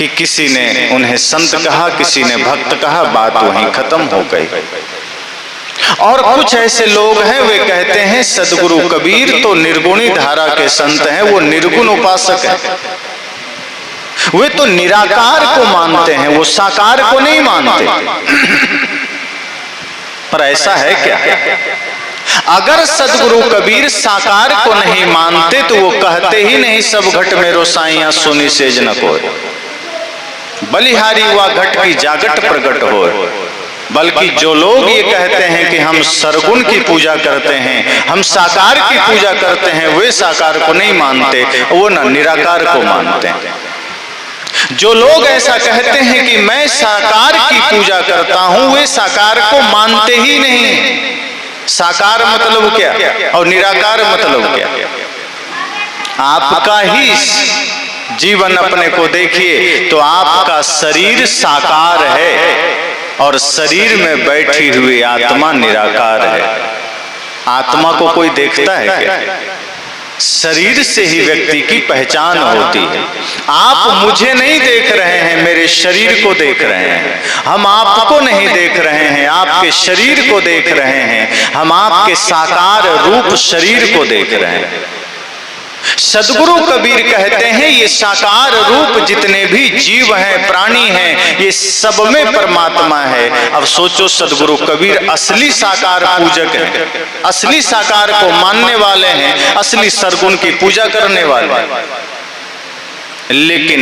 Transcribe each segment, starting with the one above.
कि किसी ने उन्हें संत कहा, किसी ने भक्त कहा, बात वहीं खत्म हो गई। और कुछ ऐसे लोग हैं वे कहते हैं सदगुरु कबीर तो निर्गुणी धारा के संत हैं, वो निर्गुण उपासक हैं, वे तो निराकार को मानते हैं, वो साकार को नहीं मानते। पर ऐसा है क्या? अगर सदगुरु कबीर साकार को नहीं मानते तो वो कहते ही नहीं सब घट में रोसाइयां सोनी सेज न कोय, बलिहारी हुआ घट की जागट प्रगट हो। बल्कि जो लोग ये कहते हैं कि हम सरगुण की पूजा करते हैं, हम साकार की पूजा करते हैं, वे साकार को नहीं मानते, वो न निराकार को मानते हैं। जो लोग ऐसा कहते हैं कि मैं साकार की पूजा करता हूं, वे साकार को मानते ही नहीं। साकार मतलब क्या और निराकार मतलब क्या? आपका ही जीवन अपने को देखिए तो आपका शरीर साकार है और शरीर में बैठी हुई आत्मा निराकार है। आत्मा को कोई देखता है क्या? शरीर से ही व्यक्ति की पहचान होती है। आप मुझे नहीं देख रहे हैं, मेरे शरीर को देख रहे हैं। हम आपको नहीं देख रहे हैं, आपके शरीर को देख रहे हैं। हम आपके साकार रूप शरीर को देख रहे हैं। सदगुरु कबीर कहते हैं ये साकार रूप जितने भी जीव हैं, प्राणी हैं, ये सब में परमात्मा है। अब सोचो, सदगुरु कबीर असली साकार पूजक हैं, असली साकार को मानने वाले हैं, असली सरगुण की पूजा करने वाले हैं। लेकिन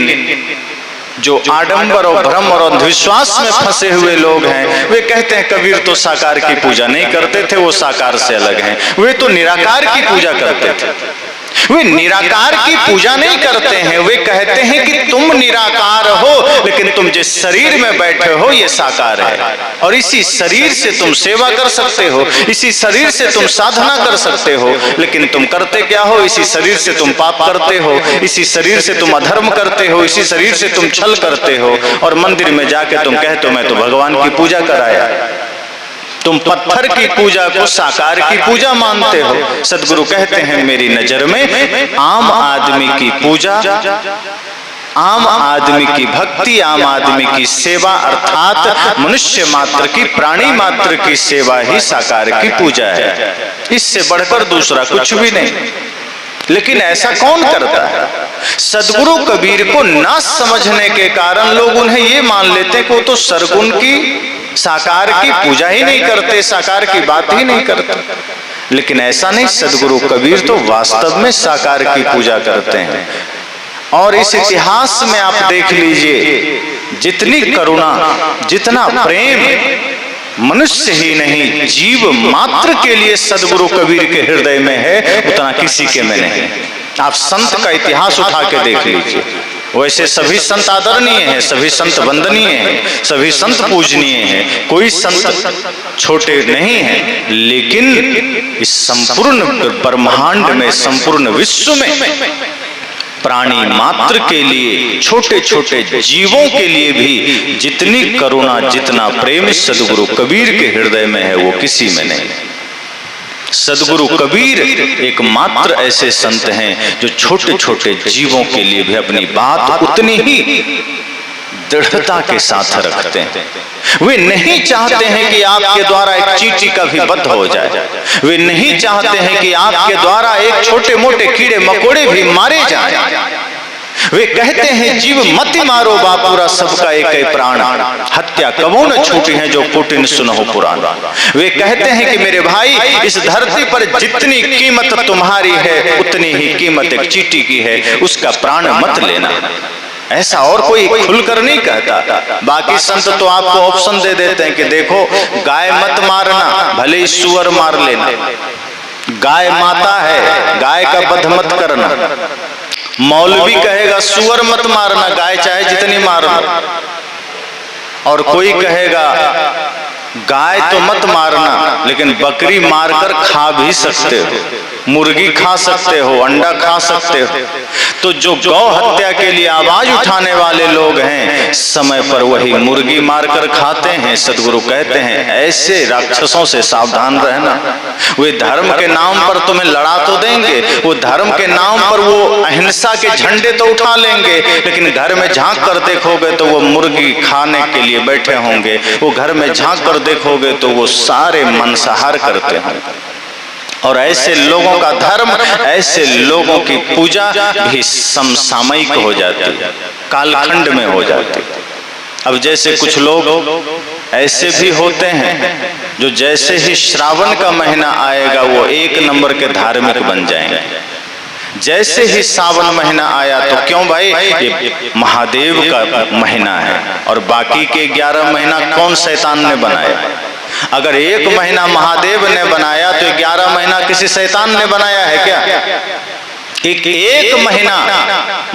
जो आडंबर और भ्रम और अंधविश्वास में फंसे हुए लोग हैं, वे कहते हैं कबीर तो साकार की पूजा नहीं करते थे, वो साकार से अलग हैं, वे तो निराकार की पूजा करते थे। वे निराकार की पूजा नहीं करते हैं, वे कहते हैं कि तुम निराकार हो, लेकिन तुम जिस शरीर में बैठे हो ये साकार है, और इसी शरीर से तुम सेवा कर सकते हो, इसी शरीर से तुम साधना कर सकते हो। लेकिन तुम करते क्या हो? इसी शरीर से तुम पाप करते हो, इसी शरीर से तुम अधर्म करते हो, इसी शरीर से तुम छल करते हो, और मंदिर में जाके तुम कहते हो मैं तो भगवान की पूजा कराया। तुम पत्थर की पूजा को साकार की पूजा मानते हो। सदगुरु कहते हैं मेरी नजर में आम आदमी की पूजा, आम आदमी की भक्ति, आम आदमी की सेवा अर्थात मनुष्य मात्र की, प्राणी मात्र की सेवा ही साकार की पूजा है। इससे बढ़कर दूसरा कुछ भी नहीं। लेकिन ऐसा कौन करता है? सदगुरु कबीर को ना समझने के कारण लोग उन्हें ये मान लेते हैं कि वो तो सरगुण की, साकार की पूजा ही नहीं करते, साकार की बात ही नहीं करते। लेकिन ऐसा नहीं, सदगुरु कबीर तो वास्तव में साकार की पूजा करते हैं। और इस इतिहास में आप देख लीजिए, जितनी करुणा, जितना प्रेम मनुष्य ही नहीं जीव मात्र के लिए सदगुरु कबीर के हृदय में है, उतना किसी के में नहीं। आप संत का इतिहास उठा के देख लीजिए। वैसे सभी संत आदरणीय हैं, सभी संत वंदनीय हैं, सभी संत पूजनीय हैं, कोई संत छोटे नहीं हैं। लेकिन इस संपूर्ण ब्रह्मांड में, संपूर्ण विश्व में प्राणी मात्र के लिए, छोटे छोटे जीवों के लिए भी जितनी करुणा, जितना प्रेम सदगुरु कबीर के हृदय में है वो किसी में नहीं। सदगुरु कबीर एकमात्र ऐसे संत हैं जो छोटे छोटे जीवों के लिए भी अपनी बात उतनी ही दृढ़ता के साथ रखते हैं। वे नहीं चाहते हैं कि आपके द्वारा एक चींटी का भी वध हो जाए, वे नहीं चाहते हैं कि आपके द्वारा एक छोटे मोटे कीड़े मकोड़े भी मारे जाएं। वे कहते हैं जीव मत मारो बापुरा, सबका एक ही प्राण, हत्या कबो न छूटी है जो कुटिन सुनो पुराण। वे कहते हैं कि मेरे भाई, इस धरती पर जितनी कीमत तुम्हारी है उतनी ही कीमत एक चींटी की है, उसका प्राण मत लेना। ऐसा और कोई खुलकर नहीं कहता। बाकी संत तो आपको ऑप्शन दे देते हैं कि देखो गाय मत मारना, भले ही सुअर मार लेना, गाय माता है, गाय का वध मत करना। मौलवी कहेगा सुअर मत मारना, गाय चाहे जितनी मारना। और कोई कहेगा गाय तो मत मारना, लेकिन बकरी मारकर खा भी सकते हो। मुर्गी खा सकते हो, अंडा खा सकते हो। तो जो गौ हत्या के लिए आवाज उठाने वाले लोग हैं, समय पर वही मुर्गी मारकर खाते हैं। सदगुरु कहते हैं ऐसे राक्षसों से सावधान रहना। वे धर्म के नाम पर तुम्हें लड़ा तो देंगे, वो धर्म के नाम पर वो अहिंसा के झंडे तो उठा लेंगे, लेकिन घर में झांक कर देखोगे तो वो मुर्गी खाने के लिए बैठे होंगे। वो घर में झांक कर देखोगे तो वो सारे मांसाहार करते होंगे। और ऐसे लोगों का धर्म, ऐसे लोगों की पूजा भी समसामयिक हो जाती, कालखंड में हो जाती। अब जैसे कुछ लोग ऐसे भी होते हैं जो जैसे ही श्रावण का महीना आएगा वो एक नंबर के धार्मिक बन जाएंगे। जैसे ही सावन महीना आया तो क्यों भाई, ये महादेव का महीना है और बाकी के 11 महीना कौन शैतान ने बनाया? अगर एक महीना महादेव ने बनाया तो 11 महीना किसी शैतान ने बनाया है क्या? एक महीना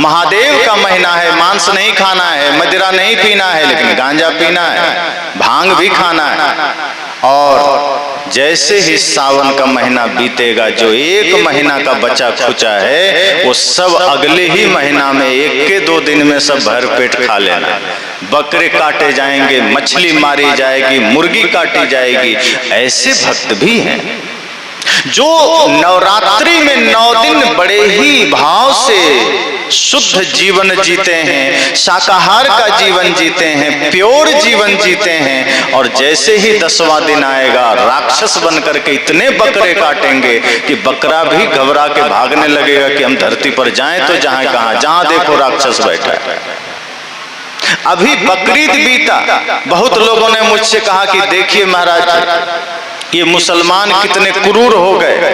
महादेव का महीना है, मांस नहीं खाना है, मदिरा नहीं पीना है, लेकिन गांजा पीना है, भांग भी खाना है। और जैसे ही सावन का महीना बीतेगा, जो एक महीना का बचा खुचा है वो सब अगले ही महीना में 1 के 2 दिन में सब भर पेट खा लेना। बकरे काटे जाएंगे, मछली मारी जाएगी, मुर्गी काटी जाएगी। ऐसे भक्त भी हैं जो नवरात्रि में 9 दिन बड़े ही भाव से शुद्ध जीवन जीते हैं, शाकाहार का जीवन जीते हैं, प्योर जीवन जीते हैं। और जैसे ही 10वां दिन आएगा राक्षस बन करके इतने बकरे काटेंगे कि बकरा भी घबरा के भागने लगेगा कि हम धरती पर जाएं तो जहां देखो राक्षस बैठा है। अभी बकरीद बीता, बहुत लोगों ने मुझसे कहा कि देखिए महाराज ये मुसलमान कितने क्रूर हो गए,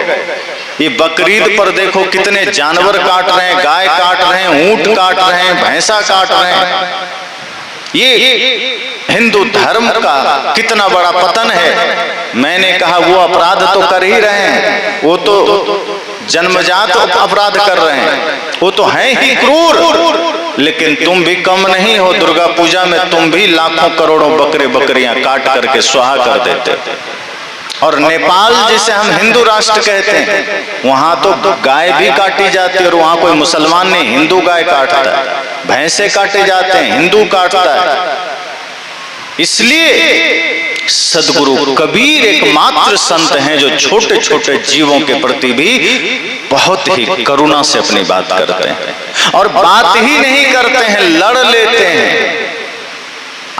ये बकरीद पर देखो कितने जानवर काट रहे हैं, गाय काट रहे हैं, ऊंट काट रहे हैं, भैंसा काट रहे हैं। ये हिंदू धर्म का कितना बड़ा पतन है। मैंने कहा वो अपराध तो कर ही रहे हैं, वो तो जन्मजात अपराध कर रहे हैं, वो तो हैं ही क्रूर, लेकिन तुम भी कम नहीं हो। दुर्गा पूजा में तुम भी लाखों करोड़ों बकरे बकरियां काट करके स्वाहा कर देते। और नेपाल जिसे हम हिंदू राष्ट्र कहते हैं, वहां तो गाय भी काटी जाती है और वहां कोई मुसलमान नहीं, हिंदू गाय काटता है, भैंसे काटे जाते हैं, हिंदू काटता है। इसलिए सदगुरु कबीर एकमात्र संत हैं जो छोटे छोटे जीवों के प्रति भी बहुत ही करुणा से अपनी बात करते हैं। और बात ही नहीं करते हैं, लड़ लेते हैं।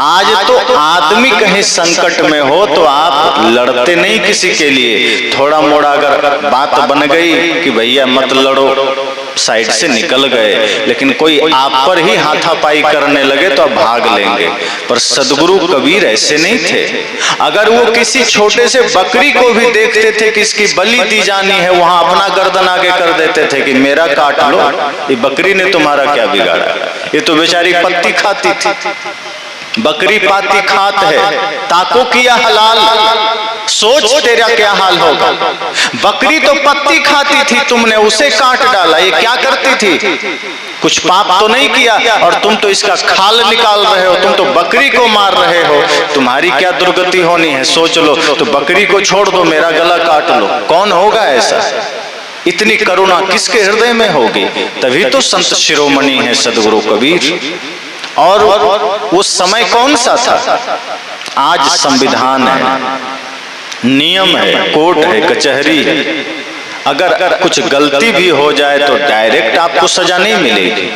आज तो आदमी कहीं संकट में हो तो आप लड़ते नहीं किसी के लिए। थोड़ा मोड़ा अगर बात बन गई कि भैया मत लड़ो, साइड से निकल गए, लेकिन कोई आप पर ही हाथापाई करने लगे तो आप भाग लेंगे। पर सदगुरु कबीर ऐसे नहीं थे। अगर वो किसी छोटे से बकरी को भी देखते थे कि इसकी बलि दी जानी है, वहां अपना गर्दन आगे कर देते थे कि मेरा काट लो, ये बकरी ने तुम्हारा क्या बिगाड़ा, ये तो बेचारी पत्ती खाती थी। बकरी पाती खात है, ताको किया हलाल, सोच तेरा क्या हाल होगा। बकरी तो पत्ती खाती थी, तुमने उसे काट डाला, ये क्या करती थी? कुछ पाप तो नहीं किया और तुम तो इसका खाल निकाल रहे हो, तुम तो बकरी को मार रहे हो, तुम्हारी क्या दुर्गति होनी है सोच लो। तो बकरी को छोड़ दो, मेरा गला काट लो। कौन होगा ऐसा? इतनी करुणा किसके हृदय में होगी? तभी तो संत शिरोमणि है सदगुरु कबीर। और वो समय कौन सा था? आज संविधान है, नियम है, कोर्ट है, कचहरी है। अगर कुछ गलती भी हो जाए तो डायरेक्ट आपको सजा नहीं मिलेगी,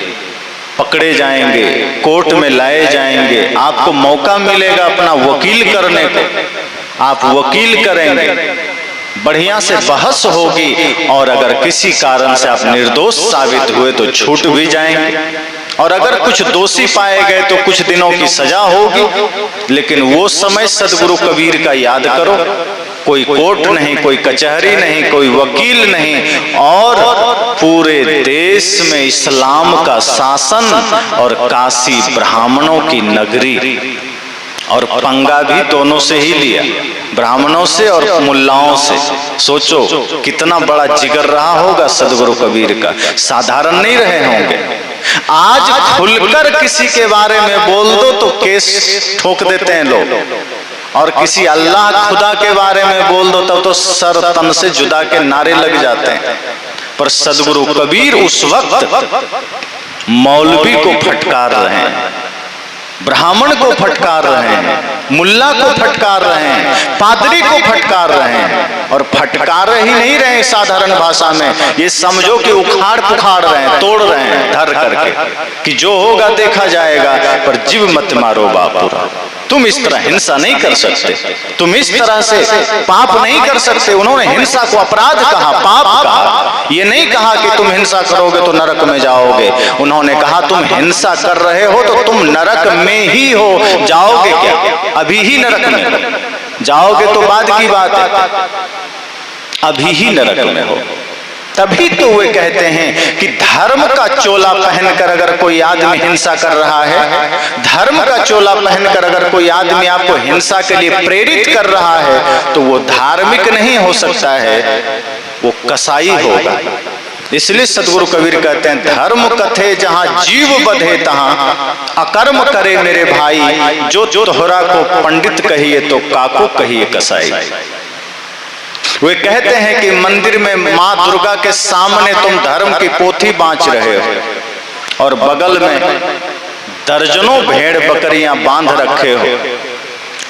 पकड़े जाएंगे, कोर्ट में लाए जाएंगे, आपको मौका मिलेगा अपना वकील करने को, आप वकील करेंगे, बढ़िया से बहस होगी और अगर किसी कारण से आप निर्दोष साबित हुए तो छूट भी जाएंगे। और अगर कुछ दोषी पाए गए तो कुछ दिनों की सजा होगी। लेकिन वो समय सदगुरु कबीर का याद करो, कोई कोर्ट नहीं, कोई कचहरी नहीं, कोई वकील नहीं, और पूरे देश में इस्लाम का शासन और काशी ब्राह्मणों की नगरी। और पंगा भी दोनों से ही लिया, ब्राह्मणों से और मुल्लाओं से। सोचो कितना बड़ा जिगर रहा होगा सदगुरु कबीर का, साधारण नहीं रहे होंगे। आज खुलकर किसी के बारे में बोल दो तो केस ठोक देते हैं लोग। और किसी अल्लाह खुदा के बारे में बोल दो तब तो सर तन से जुदा के नारे लग जाते हैं। पर सदगुरु कबीर उस वक्त मौलवी को फटकार रहे हैं, ब्राह्मण को फटकार रहे हैं, मुल्ला को फटकार रहे हैं, पादरी को फटकार रहे हैं। और फटकार ही नहीं रहे साधारण भाषा में, ये समझो कि उखाड़ पुखाड़ रहे हैं, तोड़ रहे हैं धर करके कि जो होगा देखा जाएगा, पर जीव मत मारो बापुरा। तुम इस तरह हिंसा नहीं कर सकते, तुम इस तरह से पाप नहीं कर सकते। उन्होंने हिंसा को अपराध कहा, पाप कहा। ये नहीं कहा कि तुम हिंसा करोगे तो नरक में जाओगे। उन्होंने कहा तुम हिंसा कर रहे हो तो तुम नरक में ही हो, जाओगे क्या? अभी ही नरक में जाओगे तो बाद की बात है, अभी ही नरक में हो। तभी तो वे कहते हैं कि धर्म का चोला पहनकर अगर कोई आदमी हिंसा कर रहा है, धर्म का चोला पहनकर अगर कोई आदमी आपको हिंसा के लिए प्रेरित कर रहा है तो वो धार्मिक नहीं हो सकता है, वो कसाई होगा। इसलिए सदगुरु कबीर कहते हैं धर्म कथे जहां जीव बधे तहां अकर्म करे मेरे भाई, जो तोहरा को पंडित कहिए तो काको कहिए कसाई। वे कहते हैं कि मंदिर में माँ दुर्गा के सामने तुम धर्म की पोथी बांच रहे हो और बगल में दर्जनों भेड़ बकरियां बांध रखे हो।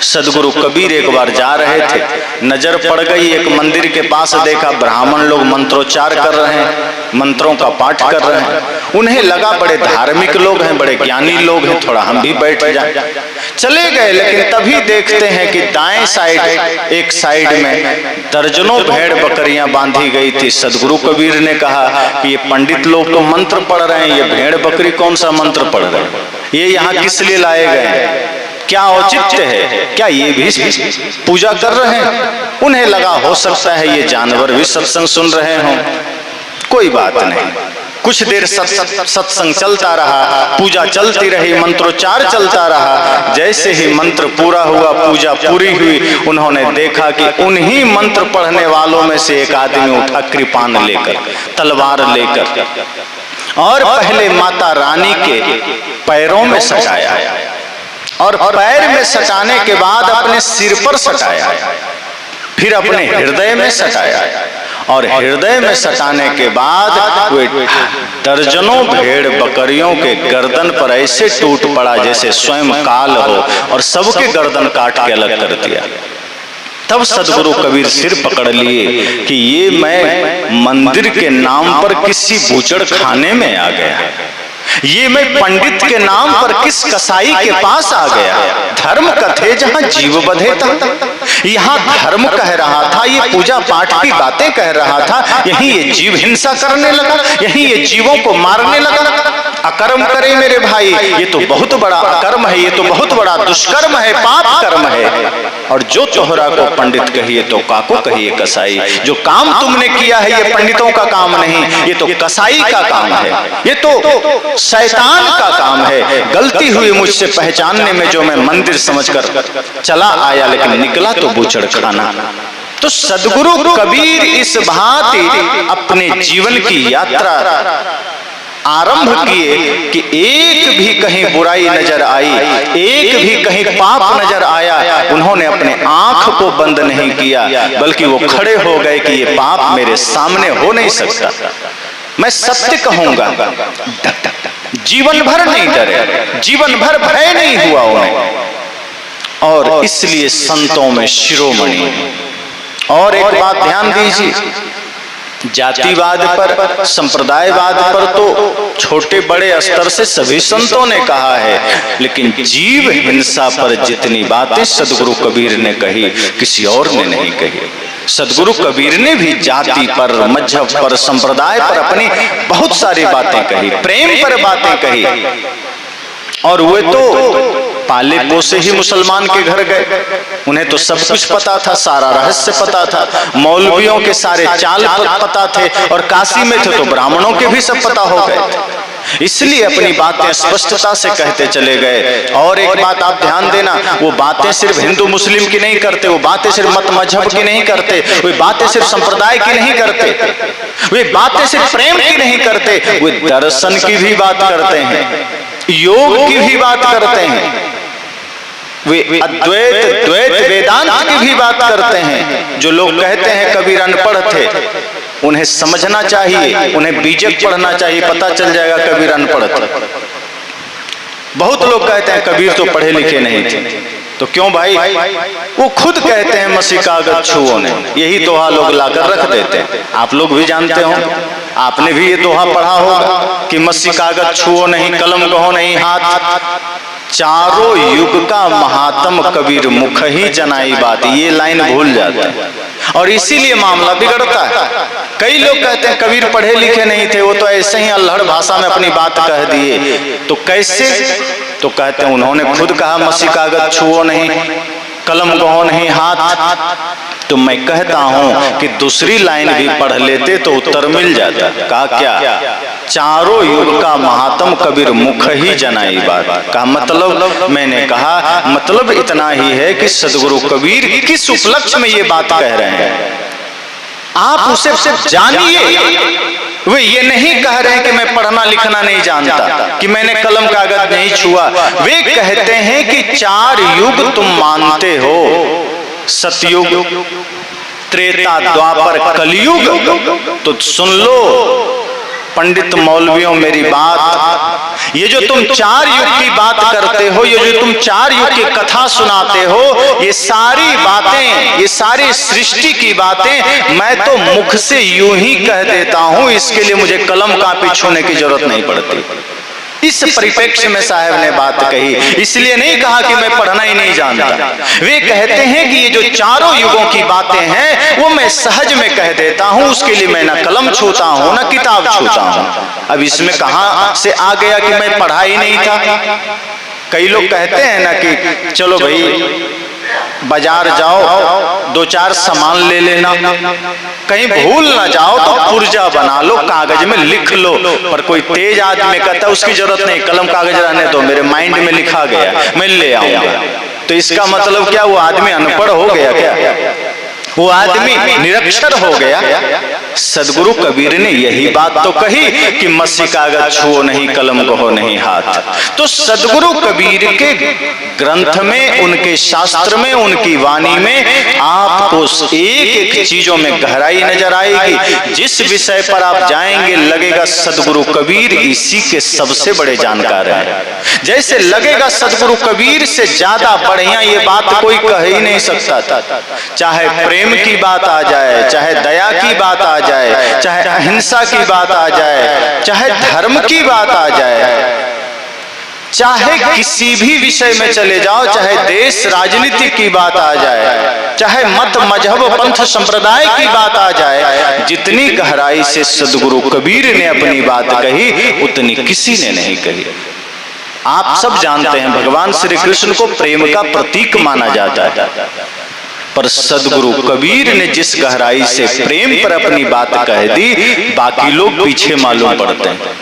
सदगुरु कबीर एक बार जा रहे थे, नजर पड़ गई एक मंदिर के पास, देखा ब्राह्मण लोग मंत्रोच्चार कर रहे हैं, मंत्रों का पाठ कर रहे हैं। उन्हें लगा बड़े धार्मिक लोग हैं, बड़े ज्ञानी लोग हैं, थोड़ा हम भी बैठ जाए। चले गए, लेकिन तभी देखते हैं कि दाएं साइड, एक साइड में दर्जनों भेड़ बकरियां बांधी गई थी। सदगुरु कबीर ने कहा कि ये पंडित लोग तो मंत्र पढ़ रहे हैं, ये भेड़ बकरी कौन सा मंत्र पढ़ रहे हैं? ये यहाँ किस लिए लाए गए हैं? क्या औचित्य है? क्या ये भी पूजा कर रहे हैं? उन्हें लगा हो सकता है ये जानवर भी सत्संग सुन रहे हों। कोई बात नहीं, कुछ देर सत्संग चलता रहा, पूजा चलती रही, मंत्रोच्चार चलता रहा। जैसे ही मंत्र पूरा हुआ, पूजा पूरी हुई, उन्होंने देखा कि उन्हीं मंत्र पढ़ने वालों में से एक आदमी उठा कृपान लेकर, तलवार लेकर, और पहले माता रानी के पैरों में सटाया और पैर में सटाने के बाद अपने सिर पर सटाया, फिर अपने हृदय में सटाया और हृदय में सटाने के बाद वे दर्जनों भेड़ बकरियों के गर्दन पर ऐसे टूट पड़ा जैसे स्वयं काल हो और सबके गर्दन काट के अलग कर दिया। तब सदगुरु कबीर सिर पकड़ लिए कि ये मैं मंदिर के नाम पर किसी बूचड़ खाने में आ गया, ये मैं पंडित के नाम पर किस कसाई के पास आ गया। धर्म कथे जहां जीव बधे तहां, यहाँ धर्म कह रहा था, ये पूजा पाठ की बातें कह रहा था, यहीं ये जीव हिंसा करने लगा, यहीं ये जीवों को मारने लगा। अकर्म करे मेरे भाई, ये तो बहुत बड़ा अकर्म है, ये तो बहुत बड़ा दुष्कर्म है, पाप कर्म है। और जो तोहरा को पंडित कहिए तो काको कहिए कसाई। जो काम तुमने किया है ये पंडितों का काम नहीं, ये तो कसाई का काम है, ये तो शैतान का काम है। गलती हुई मुझसे पहचानने में, जो मैं मंदिर समझकर चला आया लेकिन निकला तो बूचड़ खाना। तो सदगुरु कबीर इस भांति अपने जीवन की यात्रा आरंभ किए कि एक भी कहीं बुराई नजर आई, एक भी कहीं पाप नजर आया, उन्होंने अपने आंख को बंद नहीं किया, बल्कि वो खड़े हो गए कि ये पाप मेरे सामने हो नहीं सकता। मैं सत्य कहूंगा, जीवन भर नहीं डरे, जीवन भर भय नहीं हुआ उन्हें। और इसलिए संतों में शिरोमणि। और एक बात ध्यान दीजिए, जातिवाद पर, संप्रदायवाद पर तो छोटे बड़े स्तर से सभी संतों ने कहा है, लेकिन जीव हिंसा पर जितनी बातें सदगुरु कबीर ने कही किसी और ने नहीं कही। सदगुरु कबीर ने भी जाति पर, मजहब पर, संप्रदाय पर अपनी बहुत सारी बातें कही, प्रेम पर बातें कही। और वे तो पाले पोसे ही मुसलमान के घर गए, उन्हें तो सब कुछ पता था, सारा रहस्य पता था, मौलवियों के सारे चाल पता थे, और काशी में थे तो ब्राह्मणों के भी सब पता हो गए थे। इसलिए अपनी बातें स्पष्टता से कहते चले गए। और एक बात आप ध्यान देना, वो बातें सिर्फ हिंदू मुस्लिम की नहीं करते, वो बातें सिर्फ मत मजहब की नहीं करते, वे बातें सिर्फ संप्रदाय की नहीं करते, वे बातें सिर्फ प्रेम की नहीं करते, वे दर्शन की भी बात करते हैं, योग की भी बात करते हैं। वे अद्वैत द्वैत वेदांत की भी बात करते हैं। जो लोग कहते हैं कबीर अनपढ़ थे, उन्हें समझना चाहिए, उन्हें बीजक पढ़ना चाहिए, पता चल जाएगा कबीर अनपढ़ थे। बहुत लोग कहते हैं कबीर तो पढ़े लिखे नहीं थे, तो क्यों भाई? वो खुद कहते हैं मसी कागज छुओ नहीं, यही दोहा लोग लाकर रख देते हैं। आप लोग भी जानते हो, आपने भी ये दोहा पढ़ा होगा कि मसी कागज छुओ नहीं, कलम कहो नहीं हाथ, चारों युग का महात्म कबीर मुख ही जनाई बात। ये लाइन भूल जाते हैं और इसीलिए मामला बिगड़ता है। कई लोग कहते हैं कबीर पढ़े लिखे नहीं थे, वो तो ऐसे ही अल्हड़ भाषा में अपनी बात कह दिए। तो कैसे? तो कहते हैं उन्होंने खुद कहा मसी कागज छुओ नहीं, कलम कहो नहीं हाथ। तो मैं कहता हूं कि दूसरी लाइन भी पढ़ लेते तो उत्तर मिल जाता। कहा क्या? चारों युग का महात्म कबीर मुख ही जनाई बात का मतलब, मैंने कहा मतलब इतना ही है कि सदगुरु कबीर किस उपलक्ष्य में ये बात कह रहे हैं, आप उसे जानिए। वे ये नहीं कह रहे हैं कि मैं पढ़ना लिखना नहीं जानता, कि मैंने कलम कागज नहीं छुआ। वे कहते हैं कि 4 युग तुम मानते हो, सतयुग, त्रेता, द्वापर, कलयुग। तो सुन लो पंडित मौलवियों मेरी बात, ये जो तुम 4 युग की बात करते हो, ये जो तुम 4 युग की कथा सुनाते हो, ये सारी बातें, ये सारी सृष्टि की बातें मैं तो मुख से यूं ही कह देता हूं, इसके लिए मुझे कलम कापी छूने की जरूरत नहीं पड़ती। इस परिप्रेक्ष्य में साहब ने बात कही, इसलिए नहीं कहा कि मैं पढ़ना ही नहीं जानता। वे कहते हैं कि ये जो 4 युगों की बातें हैं वो मैं सहज में कह देता हूं, उसके लिए मैं ना कलम छूता हूं ना किताब छूता हूं। अब इसमें कहां से आ गया कि मैं पढ़ा ही नहीं था? कई लोग कहते हैं ना कि चलो भाई बाजार जाओ, 2-4 सामान ले लेना, कहीं भूल ना जाओ तो पुर्जा बना लो, कागज में लिख लो। पर कोई तेज आदमी कहता है उसकी जरूरत नहीं, कलम कागज रहने दो, मेरे माइंड में लिखा गया, मैं ले आऊंगा। तो इसका मतलब क्या? वो आदमी अनपढ़ हो गया क्या? वो आदमी निरक्षर हो गया? सदगुरु कबीर ने यही बात तो कही कि मसी कागज छुओ नहीं, कलम कहो नहीं हाथ। तो सदगुरु कबीर के ग्रंथ में, उनके शास्त्र में, उनकी वाणी में आपको एक एक चीजों में गहराई नजर आएगी। जिस विषय पर आप जाएंगे लगेगा सदगुरु कबीर इसी के सबसे बड़े जानकार हैं। जैसे लगेगा सदगुरु कबीर से ज्यादा बढ़िया ये बात कोई कह ही नहीं सकता था। चाहे प्रेम की बात आ जाए, चाहे दया की बात आ जाए, चाहे अहिंसा की बात आ जाए, चाहे धर्म की बात आ जाए, चाहे किसी भी विषय में चले जाओ, चाहे देश राजनीति की बात आ जाए, चाहे मत मजहब पंथ संप्रदाय की बात आ जाए, जितनी गहराई से सदगुरु कबीर ने अपनी बात कही उतनी किसी ने नहीं कही। आप सब जानते हैं भगवान श्री कृष्ण को प्रेम का प्रतीक माना जाता है, पर सदगुरु कबीर ने जिस गहराई से प्रेम पर अपनी बात कह दी, बाकी लोग पीछे मालूम पड़ते हैं।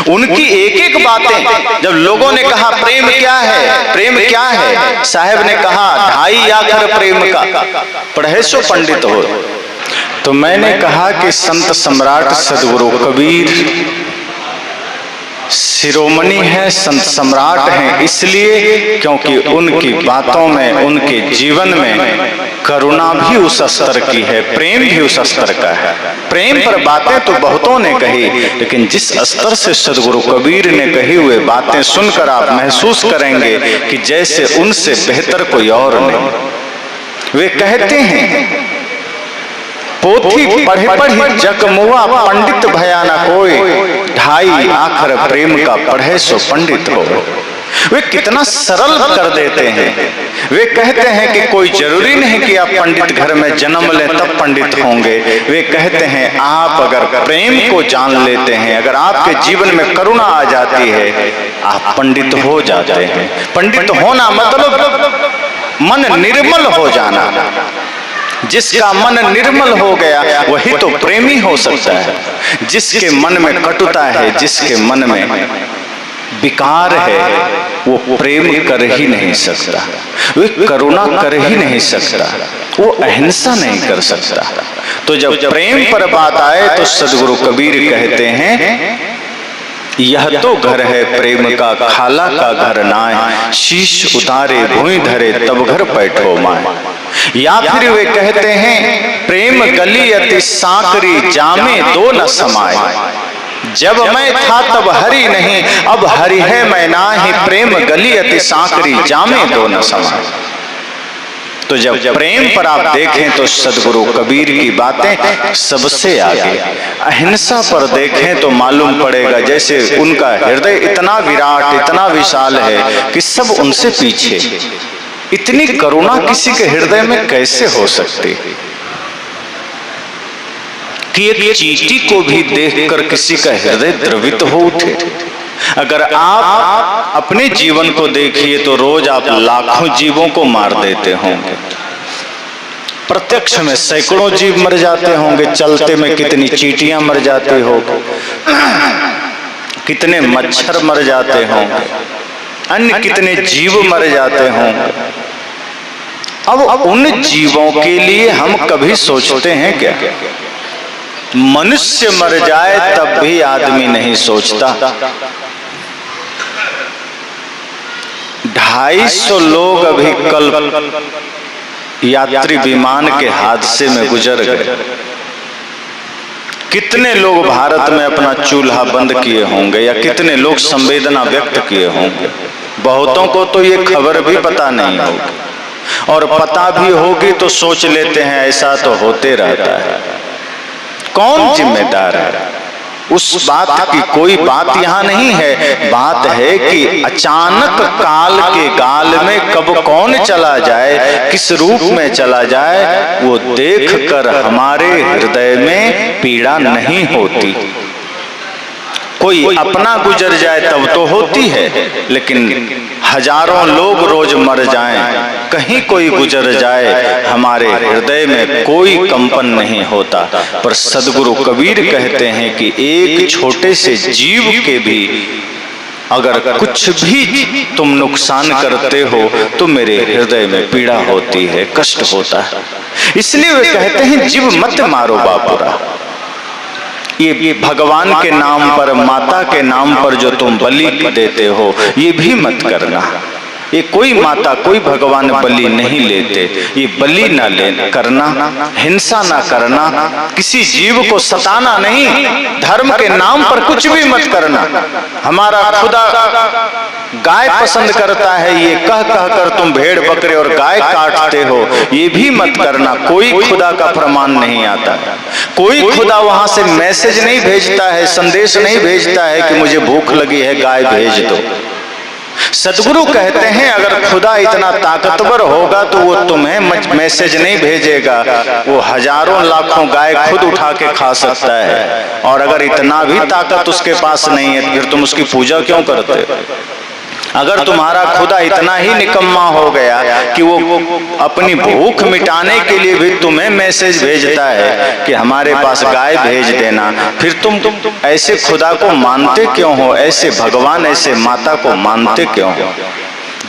उनकी एक एक बातें, जब लोगों ने कहा प्रेम क्या है, प्रेम क्या है, साहब ने कहा 2.5 आखर प्रेम का, पढ़े सो पंडित हो। तो मैंने कहा कि संत सम्राट सदगुरु कबीर शिरोमणि है, संत सम्राट हैं, इसलिए क्योंकि उनकी बातों में, उनके जीवन में करुणा भी उस स्तर की है, प्रेम भी उस स्तर का है। प्रेम पर बातें तो बहुतों ने कही, लेकिन जिस स्तर से सदगुरु कबीर ने कही हुए बातें सुनकर आप महसूस करेंगे कि जैसे उनसे बेहतर कोई और नहीं। वे कहते हैं पोथी पढ़े पढ़ी जगमुआ पंडित भया न कोई, 2.5 आखर प्रेम का पढ़े सो पंडित हो। वे कितना सरल कर देते हैं। वे कहते हैं कि कोई जरूरी नहीं कि आप पंडित घर में जन्म लें तब पंडित होंगे। वे कहते हैं आप अगर प्रेम को जान लेते हैं, अगर आपके जीवन में करुणा आ जाती है, आप पंडित हो जाते हैं। पंडित होना मतलब मन निर्मल हो जाना। जिसका मन निर्मल हो गया वही तो प्रेमी हो सकता है। जिसके मन में कटुता है, जिसके मन में विकार है, वो प्रेम कर ही नहीं सकता, वो करुणा कर ही नहीं सकता, वो अहिंसा नहीं कर सकता। तो जब प्रेम पर बात आए तो सदगुरु कबीर कहते हैं यह तो घर है प्रेम का, खाला का घर नाय, शीश उतारे भूमि धरे तब घर बैठो माए। या फिर वे कहते हैं प्रेम गली अति सांकरी, जामे दो न समाए। जब मैं था तब हरि नहीं, अब हरि है मैं नाही, प्रेम गली अति सांकरी, जामे दो न समाए। तो जब प्रेम पर आप देखें तो सदगुरु कबीर की बातें सबसे आगे। अहिंसा पर देखें तो मालूम पड़ेगा जैसे उनका हृदय इतना विराट, इतना विशाल है कि सब उनसे पीछे। इतनी करुणा किसी के हृदय में कैसे हो सकती कि एक चींटी को भी देखकर किसी का हृदय द्रवित हो उठे। अगर आप अपने जीवन को देखिए तो रोज आप लाखों जीवों को मार देते होंगे। प्रत्यक्ष में सैकड़ों जीव मर जाते होंगे, चलते में कितनी चींटियां मर जाती होंगी, कितने मच्छर मर जाते होंगे, अन्य कितने जीव मर जाते होंगे। अब उन जीवों के लिए हम कभी सोचते हैं क्या? मनुष्य मर जाए तब भी आदमी नहीं सोचता। 250 लोग अभी कल यात्री विमान के हादसे में गुजर गए। कितने लोग भारत में अपना चूल्हा बंद किए होंगे या कितने लोग संवेदना व्यक्त किए होंगे। बहुतों को तो ये खबर भी पता नहीं होगी, और पता भी होगी तो सोच लेते हैं ऐसा तो होते रहता है। कौन जिम्मेदार है? उस बात की कोई बात यहाँ नहीं है। बात है कि अचानक काल के गाल में कब कौन चला जाए, किस रूप में चला जाए, वो देखकर हमारे हृदय में पीड़ा नहीं होती। कोई अपना गुजर जाए तब तो होती है, लेकिन हजारों लोग रोज मर जाएं, कहीं कोई गुजर जाए, हमारे हृदय में कोई कंपन नहीं होता। पर सदगुरु कबीर कहते हैं कि एक छोटे से जीव के भी अगर कुछ भी तुम नुकसान करते हो तो मेरे हृदय में पीड़ा होती है, कष्ट होता है। इसलिए वे कहते हैं जीव मत मारो बापुरा। ये भगवान के नाम पर, माता के नाम पर जो तुम बलि देते हो, ये भी मत करना। ये कोई माता कोई भगवान बलि नहीं लेते। ये बलि ना ले करना, हिंसा ना करना, किसी जीव को सताना नहीं, धर्म के नाम पर कुछ भी मत करना। हमारा खुदा गाय पसंद करता है, ये कह कह कर तुम भेड़ बकरे और गाय काटते हो, ये भी मत करना। कोई खुदा का प्रमाण नहीं आता, कोई खुदा वहां से मैसेज नहीं भेजता है, संदेश नहीं भेजता है कि मुझे भूख लगी है गाय भेज दो। सदगुरु कहते हैं अगर खुदा इतना ताकतवर होगा तो वो तुम्हें मैसेज नहीं भेजेगा, वो हजारों लाखों गाय खुद उठा के खा सकता है। और अगर इतना भी ताकत उसके पास नहीं है फिर तुम उसकी पूजा क्यों करते हो? अगर तुम्हारा खुदा इतना ही निकम्मा हो गया कि वो अपनी भूख मिटाने के लिए भी तुम्हें मैसेज भेजता है कि हमारे पास गाय भेज देना, फिर तुम ऐसे खुदा को मानते क्यों हो? ऐसे भगवान, ऐसे माता को मानते क्यों हो?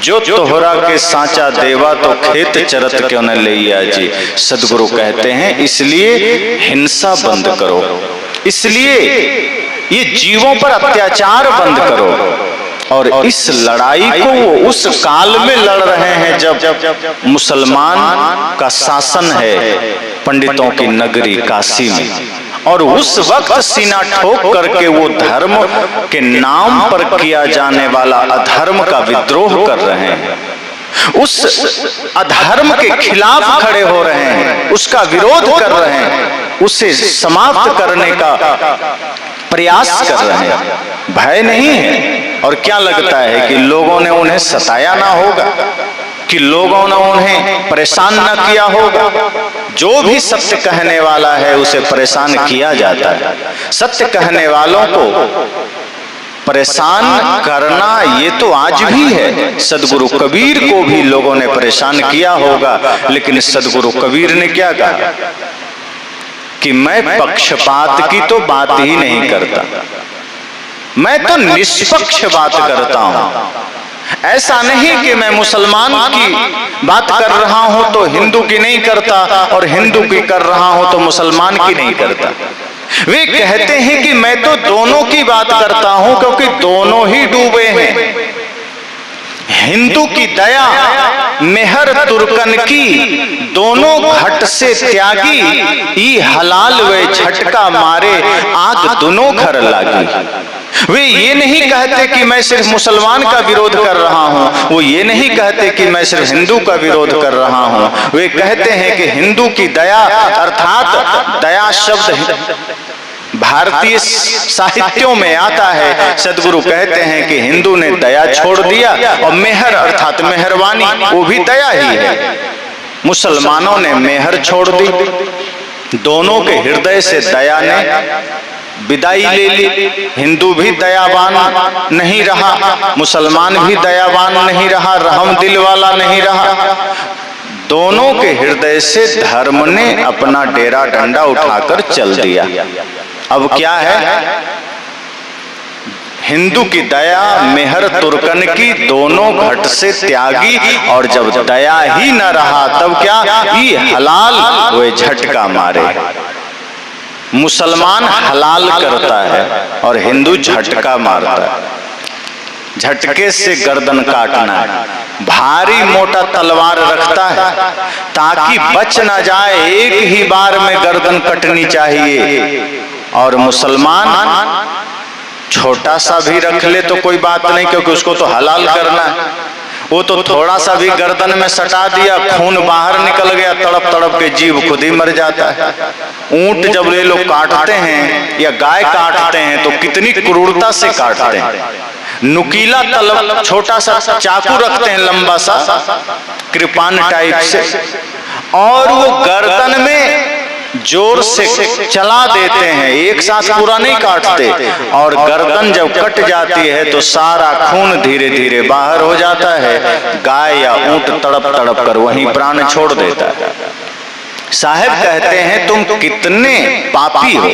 जो तोहरा के सांचा देवा तो खेत चरत क्यों न लैया जी। सदगुरु कहते हैं इसलिए हिंसा बंद करो, इसलिए ये जीवों पर अत्याचार बंद करो। और इस लड़ाई को वो उस काल में लड़ रहे हैं जब मुसलमान का शासन है पंडितों की नगरी काशी में, और उस वक्त सीना ठोक करके वो धर्म के नाम पर किया जाने वाला अधर्म का विद्रोह कर रहे हैं, उस अधर्म के खिलाफ खड़े हो रहे हैं, उसका विरोध कर रहे हैं, उसे समाप्त करने का प्रयास कर रहे हैं। भय नहीं है। और क्या लगता है कि लोगों ने उन्हें सताया ना होगा, कि लोगों ने उन्हें परेशान ना किया होगा? जो भी सत्य कहने वाला है उसे परेशान किया जाता है। सत्य कहने वालों को परेशान करना ये तो आज भी है। सदगुरु कबीर को भी लोगों ने परेशान किया होगा, लेकिन सदगुरु कबीर ने क्या कहा कि मैं पक्षपात की तो बात ही नहीं करता, मैं तो निष्पक्ष बात करता हूं। ऐसा नहीं कि मैं मुसलमान की बात कर रहा हूं तो हिंदू की नहीं करता, और हिंदू की कर रहा हूं तो मुसलमान की नहीं करता। वे कहते हैं कि मैं तो दोनों की बात करता हूं, क्योंकि दोनों ही डूबे हैं। हिंदू की दया मेहर तुर्कन की, दोनों घट से त्यागी, ई हलाल वे झटका मारे, आग दोनों घर लागी। वे ये नहीं कहते कि मैं सिर्फ मुसलमान का विरोध कर रहा हूं, वो ये नहीं कहते कि मैं सिर्फ हिंदू का विरोध कर रहा हूं। वे कहते हैं कि हिंदू की दया, अर्थात दया शब्द भारतीय साहित्यों में आता है। सदगुरु कहते हैं कि हिंदू ने दया छोड़ दिया, और मेहर अर्थात मेहरबानी वो भी दया ही है। मुसलमानों ने मेहर छोड़ दी, दोनों के हृदय से दया ने विदाई ले ली। हिंदू भी दयावान नहीं रहा, मुसलमान भी दयावान नहीं रहा, रहम दिल वाला नहीं रहा। दोनों के हृदय से धर्म ने अपना डेरा डंडा उठाकर चल दिया। अब क्या है? हिंदू की दया मेहर तुर्कन की, दोनों घट से त्यागी, और जब दया ही न रहा तब क्या? ये हलाल वे झटका मारे। मुसलमान हलाल करता है और हिंदू झटका मारता है। झटके से गर्दन काटना है, भारी मोटा तलवार रखता है ताकि बच ना जाए, एक ही बार में गर्दन कटनी चाहिए। और मुसलमान छोटा सा भी रख ले तो कोई बात नहीं, क्योंकि उसको तो हलाल करना है। वो तो थोड़ा सा भी गर्दन में सटा दिया, खून बाहर निकल गया, तड़प तड़प के जीव खुद ही मर जाता है। ऊंट जब ये लोग काटते हैं या गाय काटते हैं तो कितनी क्रूरता से काटते हैं। नुकीला तलवार, छोटा सा चाकू रखते हैं लंबा सा, कृपान टाइप से, और वो गर्दन में जोर से चला देते हैं, एक साथ पूरा नहीं काटते। और गर्दन जब कट जाती है तो सारा खून धीरे धीरे बाहर हो जाता है। गाय या ऊंट तड़प तड़प कर वहीं प्राण छोड़ देता है। साहब कहते हैं तुम कितने पापी हो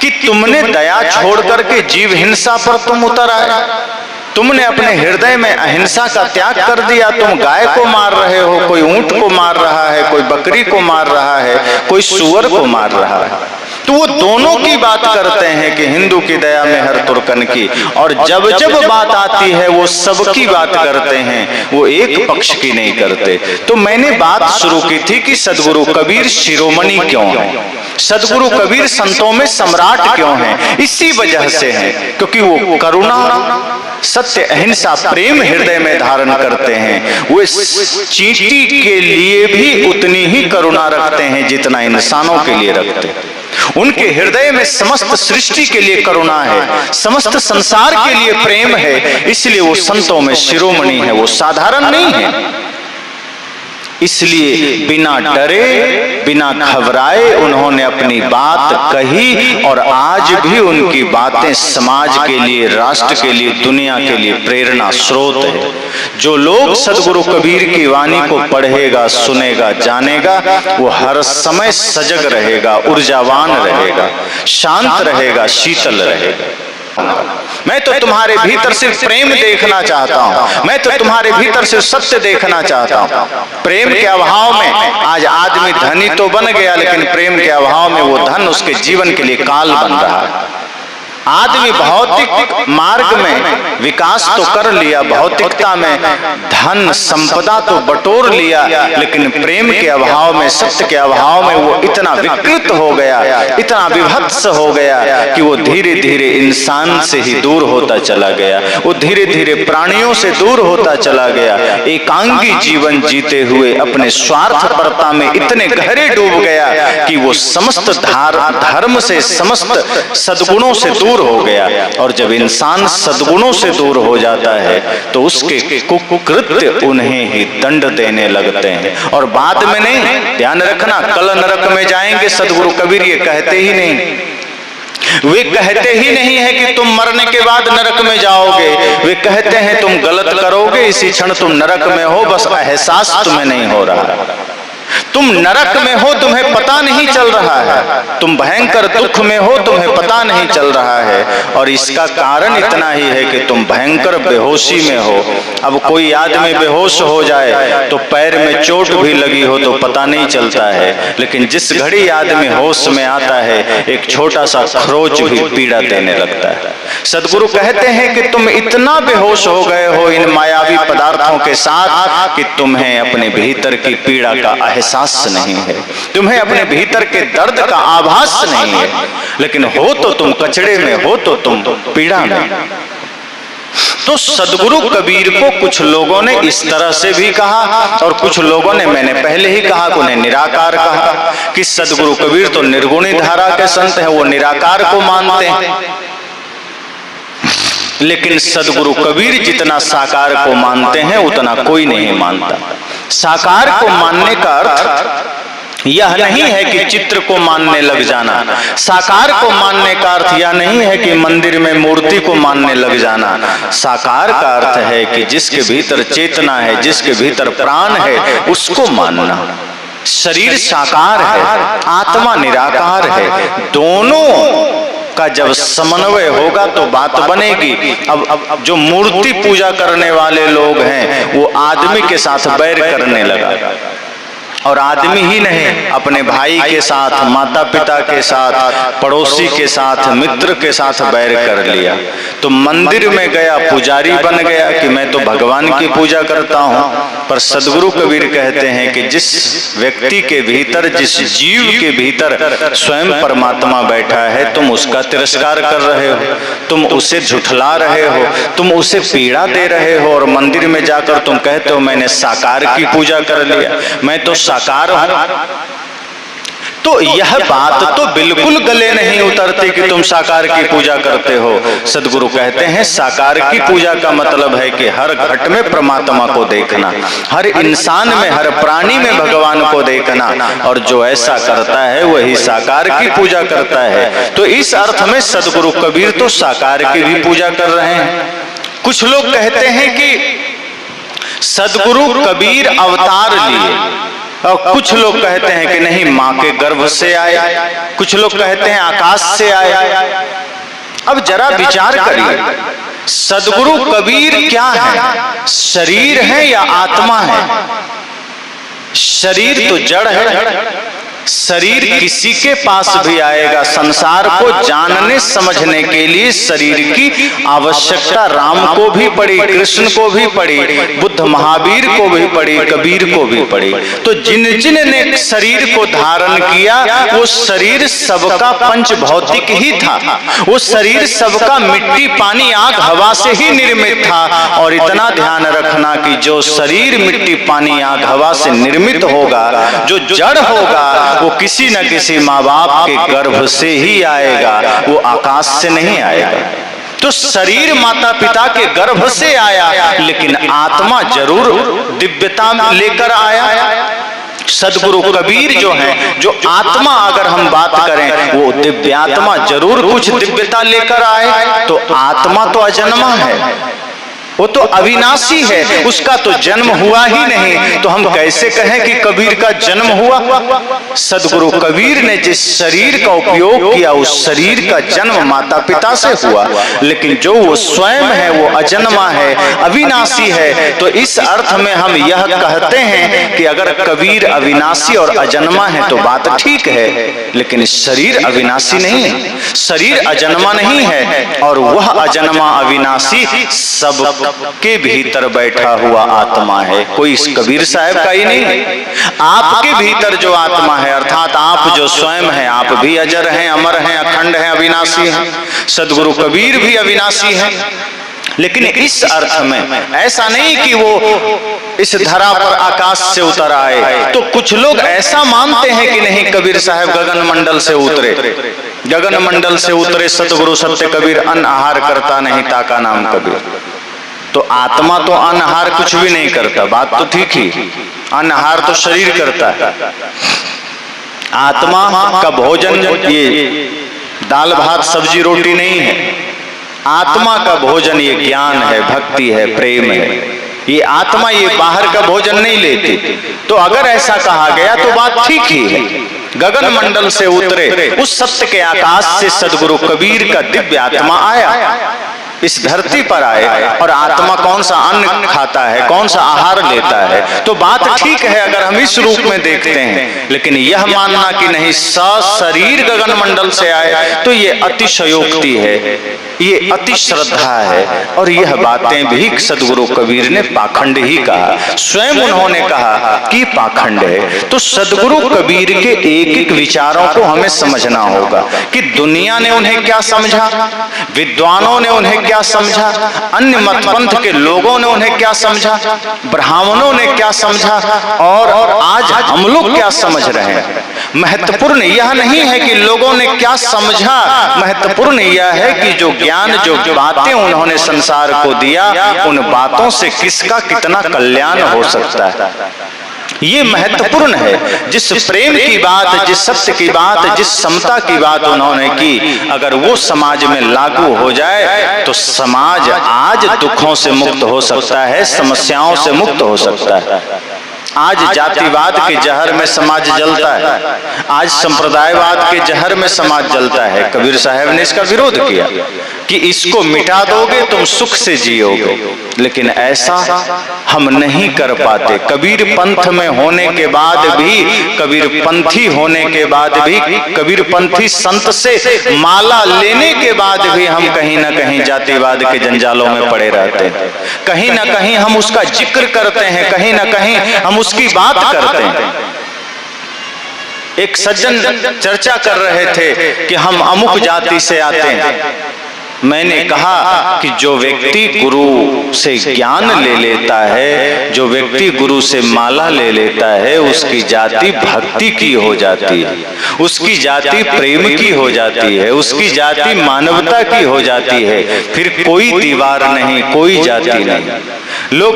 कि तुमने दया छोड़ करके जीव हिंसा पर तुम उतर आए। तुमने अपने हृदय में अहिंसा का त्याग कर दिया। तुम गाय को मार रहे हो, कोई ऊंट को मार रहा है, कोई बकरी को मार रहा है, कोई सूअर को मार रहा है। तो वो दोनों की बात करते हैं कि हिंदू की दया मेहर तुर्कन की, और जब जब बात आती है वो सबकी बात करते हैं, वो एक पक्ष की नहीं करते। तो मैंने बात शुरू की थी कि सदगुरु कबीर शिरोमणि क्यों है, सदगुरु कबीर संतों में सम्राट क्यों है? इसी वजह से है क्योंकि वो करुणा, सत्य, अहिंसा, प्रेम हृदय में धारण करते हैं। वो चींटी के लिए भी उतनी ही करुणा रखते हैं जितना इंसानों के लिए रखते हैं। उनके हृदय में समस्त सृष्टि के लिए करुणा है, समस्त संसार के लिए प्रेम है, इसलिए वो संतों में शिरोमणि है, वो साधारण नहीं है। इसलिए बिना डरे, बिना घबराए उन्होंने अपनी बात कही, और आज भी उनकी बातें समाज के लिए, राष्ट्र के लिए, दुनिया के लिए प्रेरणा स्रोत है। जो लोग सदगुरु कबीर की वाणी को पढ़ेगा, सुनेगा, जानेगा, वो हर समय सजग रहेगा, ऊर्जावान रहेगा, शांत रहेगा, शीतल रहेगा। मैं तो तुम्हारे भीतर सिर्फ प्रेम देखना चाहता हूं, मैं तो तुम्हारे भीतर सिर्फ सत्य देखना चाहता हूं। प्रेम के अभाव में आज आदमी धनी तो बन गया, लेकिन प्रेम के अभाव में वो धन उसके जीवन के लिए काल बन रहा है। आदमी भौतिक मार्ग में विकास तो कर लिया, भौतिकता में धन संपदा तो बटोर लिया, लेकिन प्रेम के अभाव में, सत्य के अभाव में वो इतना विकृत हो गया, इतना विभत्स हो गया कि वो धीरे धीरे इंसान से ही दूर होता चला गया, वो धीरे धीरे प्राणियों से दूर होता चला गया। एकांगी जीवन जीते हुए अपने स्वार्थपरता में इतने गहरे डूब गया कि वो समस्त धर्म से, समस्त सद्गुणों से दूर हो गया। और जब इंसान सद्गुणों से दूर हो जाता है तो उसके कुकृत्य उन्हें ही दंड देने लगते हैं, और बाद में नहीं। ध्यान रखना, कल नरक में जाएंगे, सदगुरु कबीर ये कहते ही नहीं। वे कहते ही नहीं है कि तुम मरने के बाद नरक में जाओगे, वे कहते हैं तुम गलत करोगे, इसी क्षण तुम नरक में हो, बस एहसास तुम्हें नहीं हो रहा। तुम नरक में हो, तुम्हें पता नहीं चल रहा है। तुम भयंकर दुख में हो, तुम्हें पता नहीं चल रहा है। और इसका कारण इतना ही है कि तुम भयंकर बेहोशी में हो। अब कोई आदमी बेहोश हो जाए तो पैर में चोट भी लगी हो तो पता नहीं चलता है, लेकिन जिस घड़ी आदमी होश में आता है एक छोटा सा खरोच भी पीड़ा देने लगता है। सदगुरु कहते हैं कि तुम इतना बेहोश हो गए हो इन मायावी पदार्थों के साथ कि तुम्हें अपने भीतर की पीड़ा का एहसास नहीं है, तुम्हें अपने भीतर के दर्द का आभास नहीं है। लेकिन हो तो तुम कचड़े में, हो तो तुम पीड़ा में। तो सदगुरु कबीर को कुछ लोगों ने इस तरह से भी कहा और कुछ लोगों ने, मैंने पहले ही कहा, उन्हें निराकार कहा कि सदगुरु कबीर तो निर्गुणी धारा के संत हैं, वो निराकार को मानते हैं। लेकिन सदगुरु कबीर जितना साकार को मानते हैं उतना कोई नहीं मानता। साकार को मानने का अर्थ यह नहीं है कि चित्र को मानने लग जाना। साकार को मानने का अर्थ यह नहीं है कि मंदिर में मूर्ति को मानने लग जाना। साकार का अर्थ है कि जिसके भीतर चेतना है, जिसके भीतर प्राण है, उसको मानना। शरीर साकार है, आत्मा निराकार है। दोनों का जब समन्वय होगा तो बात बनेगी। अब जो मूर्ति पूजा करने वाले लोग हैं वो आदमी के साथ बैर करने लगा, और आदमी ही नहीं, अपने भाई के साथ, माता पिता के साथ, पड़ोसी के साथ, मित्र के साथ बैर कर लिया। तो मंदिर में गया, पुजारी बन गया कि मैं तो भगवान की पूजा करता हूँ। पर सदगुरु कबीर कहते हैं कि जिस व्यक्ति के भीतर, जिस जीव के भीतर स्वयं परमात्मा बैठा है, तुम उसका तिरस्कार कर रहे हो, तुम उसे झुठला रहे हो, तुम उसे पीड़ा दे रहे हो, और मंदिर में जाकर तुम कहते हो मैंने साकार की पूजा कर लिया, मैं तो साकार हूं। तो यह बात तो बिल्कुल गले नहीं उतरती कि तुम साकार की पूजा करते हो। सदगुरु कहते हैं साकार की पूजा का मतलब है कि हर घट में परमात्मा को देखना, हर इंसान में, हर प्राणी में भगवान को देखना, और जो ऐसा करता है वही साकार की पूजा करता है। तो इस अर्थ में सदगुरु कबीर तो साकार की भी पूजा कर रहे हैं। कुछ लोग कहते हैं कि सदगुरु कबीर अवतार लिए, और कुछ लोग कहते हैं कि नहीं, मां के गर्भ से आए, कुछ लोग कहते हैं आकाश से आए। अब जरा विचार करिए, सदगुरु कबीर क्या है? शरीर है या आत्मा है? शरीर तो जड़ है, शरीर किसी के पास भी आएगा। संसार को जानने समझने के लिए शरीर की आवश्यकता राम को भी पड़ी, कृष्ण को भी पड़ी, बुद्ध महावीर को भी पड़ी, कबीर को भी पड़ी। तो जिन जिन ने शरीर को धारण किया वो शरीर सबका पंच भौतिक ही था, वो शरीर सबका मिट्टी पानी आग हवा से ही निर्मित था। और इतना ध्यान रखना कि जो शरीर मिट्टी पानी आग हवा से निर्मित होगा, जो जड़ होगा, वो किसी न किसी माँ बाप के गर्भ से ही आएगा, वो आकाश से नहीं आएगा। तो शरीर माता पिता के गर्भ से आया, लेकिन आत्मा जरूर दिव्यता लेकर आया। सदगुरु कबीर जो हैं, जो आत्मा अगर हम बात करें, वो दिव्यात्मा जरूर कुछ दिव्यता लेकर आए। तो आत्मा तो अजन्मा है, वो तो अविनाशी है, उसका तो जन्म हुआ ही नहीं। तो हम कैसे कहें कि कबीर का जन्म हुआ? सदगुरु कबीर ने जिस शरीर का उपयोग किया उस शरीर का जन्म माता पिता से हुआ, लेकिन जो वो स्वयं है वो अजन्मा है, अविनाशी है। तो इस अर्थ में हम यह कहते हैं कि अगर कबीर अविनाशी और अजन्मा है तो बात ठीक है, लेकिन शरीर अविनाशी नहीं है, शरीर अजन्मा नहीं है, और वह अजन्मा अविनाशी सब के भीतर बैठा हुआ आत्मा है। कोई इस कबीर साहब का ही नहीं है। आपके भीतर जो आत्मा है, अर्थात आप जो स्वयं हैं, आप भी अजर हैं, अमर हैं, अखंड हैं, अविनाशी हैं। सदगुरु कबीर भी अविनाशी है। लेकिन इस अर्थ में ऐसा नहीं कि वो इस धरा पर आकाश से उतर आए। तो कुछ लोग ऐसा मानते हैं कि नहीं, कबीर साहब गगन मंडल से उतरे, गगन मंडल से उतरे सतगुरु सत्य कबीर, अन्न आहार करता नहीं ताका नाम कबीर। तो आत्मा तो अनहार कुछ भी नहीं करता, बात तो ठीक ही, अनहार तो शरीर करता है। आत्मा का भोजन ये दाल भात सब्जी रोटी नहीं है, आत्मा का भोजन ये ज्ञान है, भक्ति है, प्रेम है। ये आत्मा ये बाहर का भोजन नहीं लेती। तो अगर ऐसा कहा गया तो बात ठीक ही है। गगन मंडल से उतरे उस सत्य के आकाश से सदगुरु कबीर का दिव्य आत्मा आया, इस धरती पर आए, और आत्मा कौन सा अन्न खाता है, कौन सा आहार लेता है, तो बात ठीक है अगर हम इस रूप में देखते हैं। लेकिन यह मानना कि नहीं सशरीर गगन मंडल से आए, तो ये अतिशयोक्ति है, ये अति श्रद्धा है, और यह बातें भी सदगुरु कबीर ने पाखंड ही कहा। स्वयं उन्होंने कहा कि पाखंड है। तो सदगुरु कबीर के एक एक विचारों को हमें समझना होगा कि दुनिया ने उन्हें क्या समझा, विद्वानों ने उन्हें क्या समझा, अन्य मत पंथ के लोगों ने उन्हें क्या समझा, ब्राह्मणों ने क्या समझा, और आज हम लोग क्या समझ रहे हैं। महत्वपूर्ण यह नहीं है कि लोगों ने क्या समझा, महत्वपूर्ण यह है कि जो ज्ञान, जो बातें उन्होंने संसार को दिया, उन बातों से किसका कितना कल्याण हो सकता है, ये महत्वपूर्ण है। जिस प्रेम की बात, जिस सत्य की बात, जिस समता की बात उन्होंने की, अगर वो समाज में लागू हो जाए तो समाज आज दुखों से मुक्त हो सकता है, समस्याओं से मुक्त हो सकता है। आज जातिवाद के जहर में समाज जलता है, आज संप्रदायवाद के जहर में समाज जलता है। कबीर साहब ने इसका विरोध किया कि इसको मिटा दोगे तुम सुख से जियोगे, लेकिन ऐसा हम नहीं कर पाते। कबीर पंथ में होने के बाद भी, कबीर पंथी होने के बाद भी, कबीर पंथी संत से माला लेने के बाद भी हम कहीं ना कहीं जातिवाद के जंजालों में पड़े रहते हैं। कहीं ना कहीं हम उसका जिक्र करते हैं, कहीं ना कहीं हम उसकी बात करते हैं। एक सज्जन चर्चा कर रहे थे कि हम अमुक जाति से आते हैं। मैंने कहा कि जो व्यक्ति गुरु से ज्ञान ले लेता है, जो व्यक्ति गुरु से माला ले लेता है, उसकी जाति भक्ति की हो जाती है, उसकी जाति प्रेम की हो जाती है, उसकी जाति मानवता की हो जाती है। फिर कोई दीवार नहीं, कोई जाति नहीं। लोग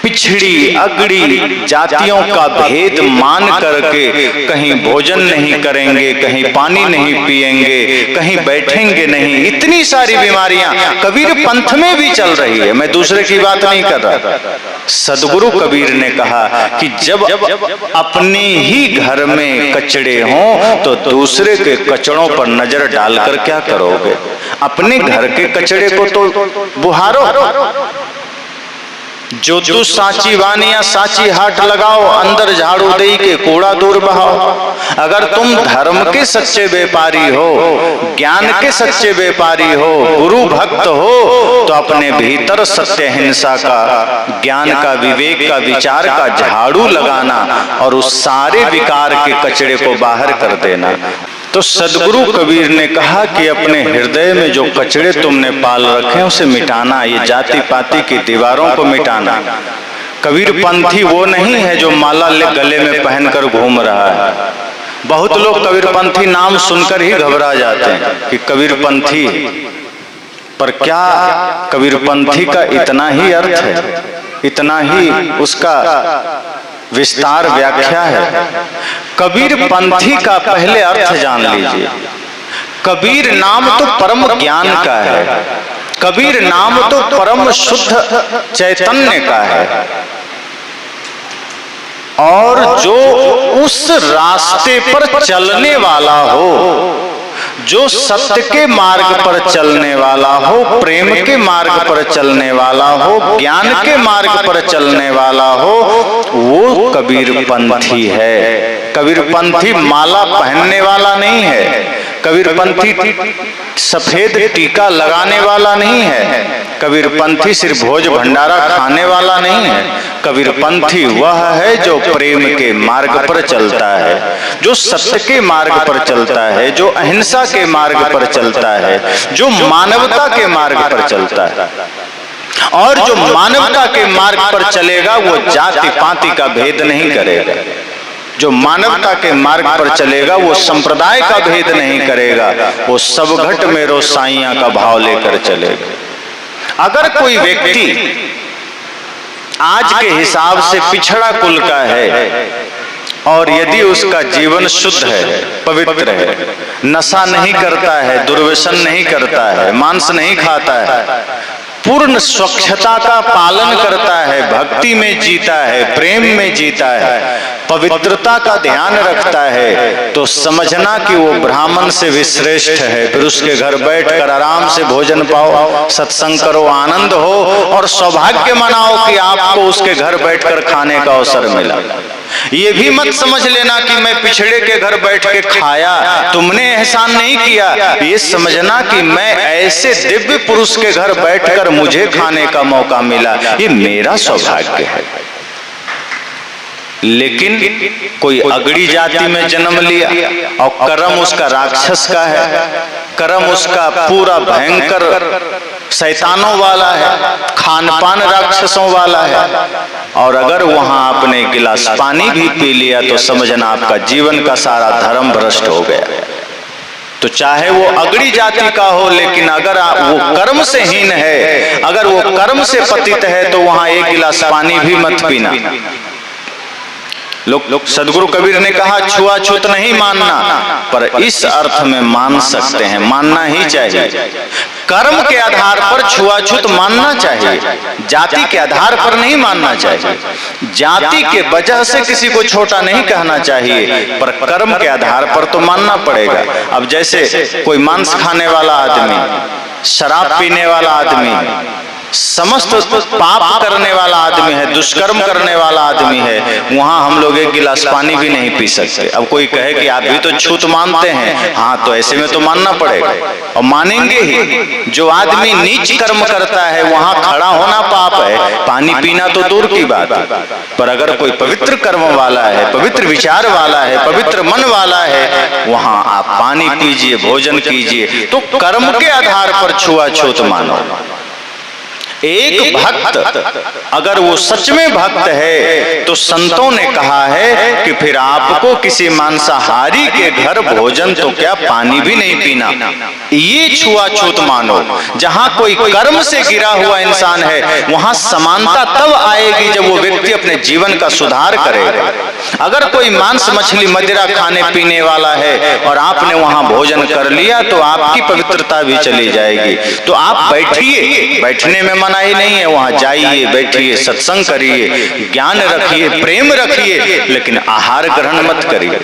पिछड़ी अगड़ी जातियों का भेद मान करके कहीं भोजन नहीं करेंगे, कहीं पानी नहीं पिएंगे, कहीं बैठेंगे नहीं। इतनी सारी बीमारियां कबीर पंथ में भी चल रही है। मैं दूसरे की बात नहीं कर रहा। सदगुरु कबीर ने कहा कि जब अपने ही घर में कचड़े हों तो दूसरे के कचड़ों पर नजर डालकर क्या करोगे। अपने घर के कचड़े को तो बुहारो। जो तू साची वानिया साची हाट लगाओ, अंदर झाड़ू दे के कूड़ा दूर बहाओ। अगर तुम धर्म के सच्चे व्यापारी हो, ज्ञान के सच्चे व्यापारी हो, गुरु भक्त हो, तो अपने भीतर सत्य हिंसा का, ज्ञान का, विवेक का, विचार का झाड़ू लगाना और उस सारे विकार के कचड़े को बाहर कर देना। तो सदगुरु कबीर ने कहा कि अपने हृदय में जो कचड़े तुमने पाल रखे हैं उसे मिटाना, ये जाति पाति की दीवारों को मिटाना। कबीर पंथी वो नहीं है जो माला गले में पहनकर घूम रहा है। बहुत लोग कबीर पंथी नाम सुनकर ही घबरा जाते हैं कि कबीर पंथी, पर क्या कबीर पंथी का इतना ही अर्थ है, इतना ही उसका विस्तार व्याख्या है। कबीर पंथी का पहले अर्थ जान लीजिए। कबीर नाम तो परम ज्ञान का है, कबीर नाम तो परम शुद्ध चैतन्य का है, और जो उस रास्ते पर चलने वाला हो, जो सत्य के मार्ग पर चलने वाला हो, प्रेम के मार्ग पर चलने वाला हो, ज्ञान के मार्ग पर चलने वाला हो, वो कबीर पंथी है। कबीर पंथी माला पहनने वाला नहीं है, कबीर पंथी सफेद टीका लगाने वाला नहीं है, कबीर पंथी सिर्फ भोज भंडारा खाने वाला नहीं है। कबीर पंथी वह है जो प्रेम के मार्ग पर चलता है, जो सत्य के मार्ग पर चलता है, जो अहिंसा के मार्ग पर चलता है, जो मानवता के मार्ग पर चलता है। और जो मानवता के मार्ग पर चलेगा वो जाति पाति का भेद नहीं करेगा। जो मानवता के मार्ग पर चलेगा वो संप्रदाय का भेद नहीं करेगा, वो सब घट मेरो साइया का भाव लेकर चलेगा। अगर कोई व्यक्ति आज के हिसाब से पिछड़ा कुल का है और यदि उसका जीवन शुद्ध है, पवित्र है, नशा नहीं करता है, दुर्व्यसन नहीं करता है, मांस नहीं खाता है, पूर्ण स्वच्छता का पालन करता है, भक्ति में जीता है, प्रेम में जीता है, पवित्रता का ध्यान रखता है, तो समझना कि वो ब्राह्मण से भी श्रेष्ठ है। फिर उसके घर बैठकर आराम से भोजन पाओ, सत्संग करो, आनंद हो और सौभाग्य मनाओ कि आपको उसके घर बैठकर खाने का अवसर मिला। ये भी मत समझ लेना कि मैं पिछड़े के घर बैठ के खाया, तुमने एहसान नहीं किया। ये समझना कि मैं ऐसे दिव्य पुरुष के घर बैठकर मुझे खाने का मौका मिला, ये मेरा सौभाग्य है। लेकिन कोई अगड़ी जाति में जन्म लिया और कर्म उसका राक्षस का है, कर्म उसका पूरा भयंकर शैतानों वाला है, खान पान राक्षसों वाला है, और अगर वहां आपने गिलास पानी भी पी लिया तो समझना आपका जीवन का सारा धर्म भ्रष्ट हो गया। तो चाहे वो अगड़ी जाति का हो, लेकिन अगर वो कर्म से हीन है, अगर वो कर्म से पतित है, तो वहां एक गिलास पानी भी मत पीना। लोग सदगुरु कबीर ने कहा छुआछूत नहीं मानना, पर इस अर्थ में मान सकते हैं, मानना ही चाहिए। कर्म के आधार पर छुआछूत मानना चाहिए, जाति के आधार पर नहीं मानना चाहिए। जाति के वजह से किसी को छोटा नहीं कहना चाहिए, पर कर्म के आधार पर तो मानना पड़ेगा। अब जैसे कोई मांस खाने वाला आदमी, शराब पीने वाला आदमी, समस्त पाप करने वाला आदमी है, दुष्कर्म करने वाला आदमी है, वहां हम लोग एक गिलास पानी भी नहीं पी सकते। अब कोई कहे कि आप भी तो छूत मानते हैं, हाँ, तो ऐसे में तो मानना पड़ेगा और मानेंगे ही। जो आदमी नीच कर्म करता है वहां खड़ा होना पाप है, पानी पीना तो दूर की बात है। पर अगर कोई पवित्र कर्म वाला है, पवित्र विचार वाला है, पवित्र मन वाला है, वहां आप पानी पीजिए, भोजन कीजिए। तो कर्म के आधार पर छुआछूत मानो। एक भक्त अगर वो सच में भक्त है तो संतों ने कहा है कि फिर आपको किसी मांसाहारी के घर भोजन तो क्या पानी भी नहीं पीना। ये छुआछूत मानो। जहां कोई कर्म से गिरा हुआ इंसान है वहां समानता तब आएगी जब वो व्यक्ति अपने जीवन का सुधार करेगा। अगर कोई मांस मछली मदिरा खाने पीने वाला है और आपने वहां भोजन कर लिया तो आपकी पवित्रता भी चली जाएगी। तो आप बैठिए, बैठने में मनाही नहीं है, वहां जाइए, बैठिए, सत्संग करिए, ज्ञान रखिए, प्रेम रखिए, लेकिन आहार ग्रहण मत करिए,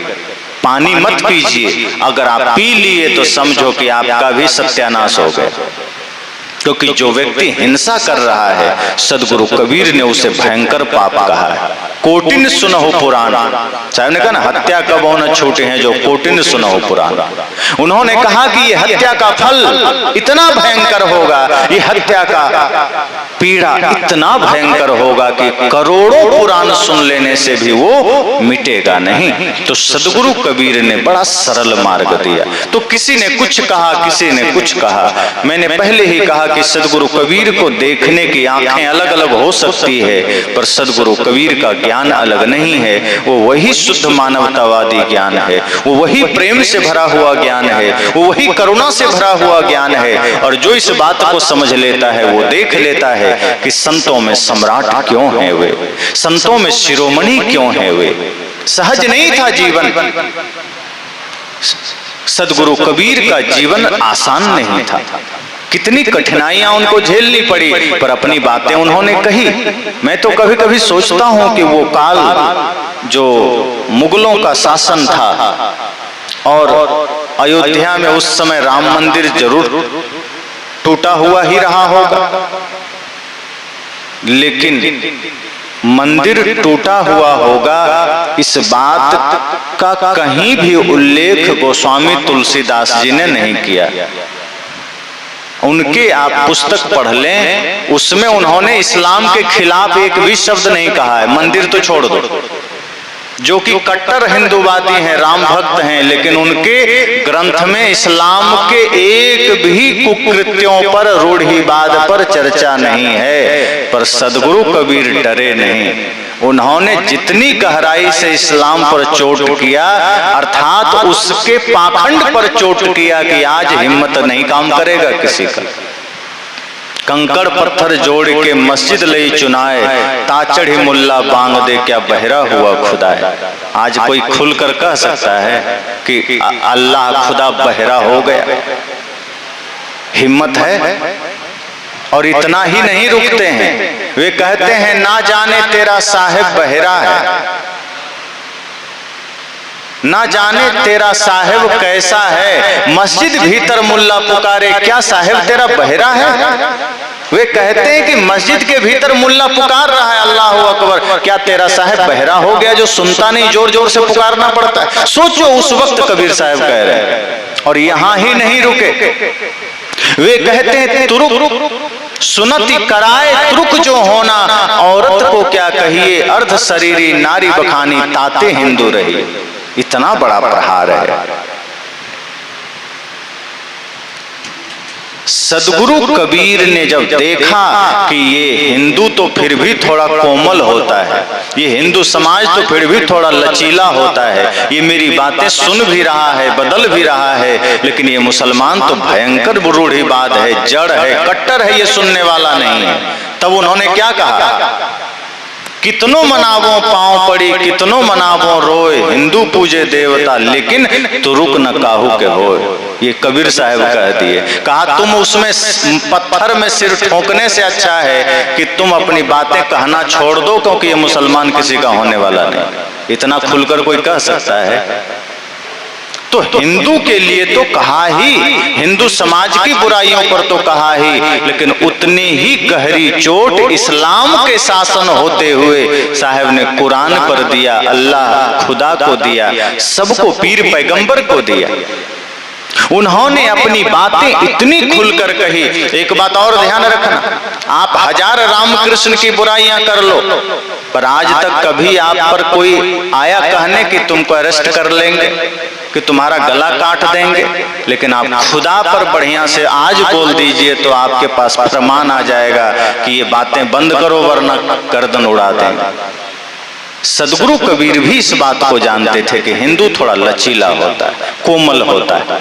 पानी मत पीजिए। अगर आप पी लिए तो समझो कि आपका भी सत्यानाश हो गया। क्योंकि जो व्यक्ति हिंसा कर रहा है सदगुरु कबीर ने उसे भयंकर पाप कहा है। कोटिन सुनहु पुराण, साहब ने कहा ना, हत्या कब न छूटे हैं जो कोटिन सुनहु पुराण। उन्होंने कहा कि ये हत्या का फल इतना भयंकर होगा, ये हत्या का पीड़ा इतना भयंकर होगा कि करोड़ों पुराण सुन लेने से भी वो मिटेगा नहीं। तो सदगुरु कबीर ने बड़ा सरल मार्ग दिया। तो किसी ने कुछ कहा, किसी ने कुछ कहा। मैंने पहले ही कहा कि सदगुरु कबीर को देखने की आंखें अलग अलग हो सकती है, पर सदगुरु कबीर का ज्ञान अलग नहीं है। वो वही शुद्ध मानवतावादी ज्ञान है, वो वही प्रेम से भरा हुआ ज्ञान है, वो वही करुणा से भरा हुआ ज्ञान है। और जो इस बात को समझ लेता है वो देख लेता है कि संतों में सम्राट क्यों है वे, संतों में शिरोमणि क्यों है वे। सहज नहीं था जीवन, सदगुरु कबीर का जीवन आसान नहीं था, कितनी कठिनाइयां उनको झेलनी पड़ी, पर अपनी बातें उन्होंने कही। मैं तो कभी कभी सोचता हूं कि वो काल जो मुगलों का शासन था और अयोध्या में उस समय राम मंदिर जरूर टूटा हुआ ही रहा होगा, लेकिन मंदिर टूटा हुआ होगा इस बात का कहीं भी उल्लेख गोस्वामी तुलसीदास जी ने नहीं किया। उनके आप पुस्तक पढ़ लें, उसमें उन्होंने इस्लाम के खिलाफ एक भी शब्द नहीं कहा है। मंदिर तो छोड़ दो, जो कि कट्टर हिंदूवादी हैं, राम भक्त हैं, लेकिन उनके ग्रंथ में इस्लाम के एक भी कुकृत्यों पर, रूढ़िवाद पर चर्चा नहीं है। पर सदगुरु कबीर डरे नहीं, उन्होंने जितनी गहराई से इस्लाम पर चोट किया, अर्थात उसके पाखंड पर चोट किया कि आज हिम्मत नहीं काम करेगा किसी का। कंकड़ पत्थर जोड़ के मस्जिद लई चुनाए, ताचढ़ी मुल्ला बांग दे क्या बहरा हुआ खुदा है। आज कोई खुलकर कह सकता है कि अल्लाह खुदा बहरा हो गया? हिम्मत है? और इतना ही नहीं रुकते हैं, वे कहते हैं ना जाने तेरा साहिब बहेरा है, ना जाने तेरा साहिब कैसा है, मस्जिद भीतर मुल्ला पुकारे क्या साहिब तेरा बहेरा है। वे कहते हैं कि मस्जिद के भीतर मुल्ला पुकार रहा है अल्लाह अकबर, क्या तेरा साहिब बहरा हो गया जो सुनता नहीं, जोर जोर से पुकारना पड़ता है। सोचो उस वक्त कबीर साहब कह रहे हैं। और यहां ही नहीं रुके, वे कहते हैं तुरुक सुनती कराए तुरुक जो होना, औरत को क्या कहिए अर्ध शरीरी नारी बखानी ताते हिंदू रही। इतना बड़ा प्रहार है। सदगुरु कबीर ने जब देखा कि ये हिंदू तो फिर भी थोड़ा कोमल होता है, ये हिंदू समाज तो फिर भी थोड़ा लचीला होता है, ये मेरी बातें सुन भी रहा है, बदल भी रहा है, लेकिन ये मुसलमान तो भयंकर रूढ़िवाद है, जड़ है, कट्टर है, ये सुनने वाला नहीं है। तब उन्होंने क्या कहा, कितनों मनावों पांव पड़ी, कितनों मनावों रोए, हिंदू पूजे देवता लेकिन तुरुक न काहू के होए। ये कबीर साहब कह दिए। कहा तुम उसमें पत्थर में सिर ठोकने से अच्छा है कि तुम अपनी बातें कहना छोड़ दो, क्योंकि ये मुसलमान किसी का होने वाला नहीं। इतना खुलकर कोई कह सकता है? तो हिंदू के लिए तो कहा ही, हिंदू समाज की बुराइयों पर तो कहा ही, लेकिन उतनी ही गहरी चोट इस्लाम के शासन होते हुए साहब ने कुरान पर दिया, अल्लाह खुदा को दिया, सबको पीर पैगंबर को दिया। उन्होंने अपनी बातें इतनी खुलकर कही। एक बात और ध्यान रखना, आप हजार रामकृष्ण की बुराइयां कर लो, पर आज तक कभी आप पर कोई आया कहने कि तुमको अरेस्ट कर लेंगे, कि तुम्हारा गला काट देंगे, लेकिन आप खुदा पर बढ़िया से आज बोल दीजिए तो आपके पास प्रमाण आ जाएगा कि ये बातें बंद करो वरना गर्दन उड़ा देंगे। सदगुरु कबीर भी इस बात को जानते थे कि हिंदू थोड़ा लचीला होता है, कोमल होता है,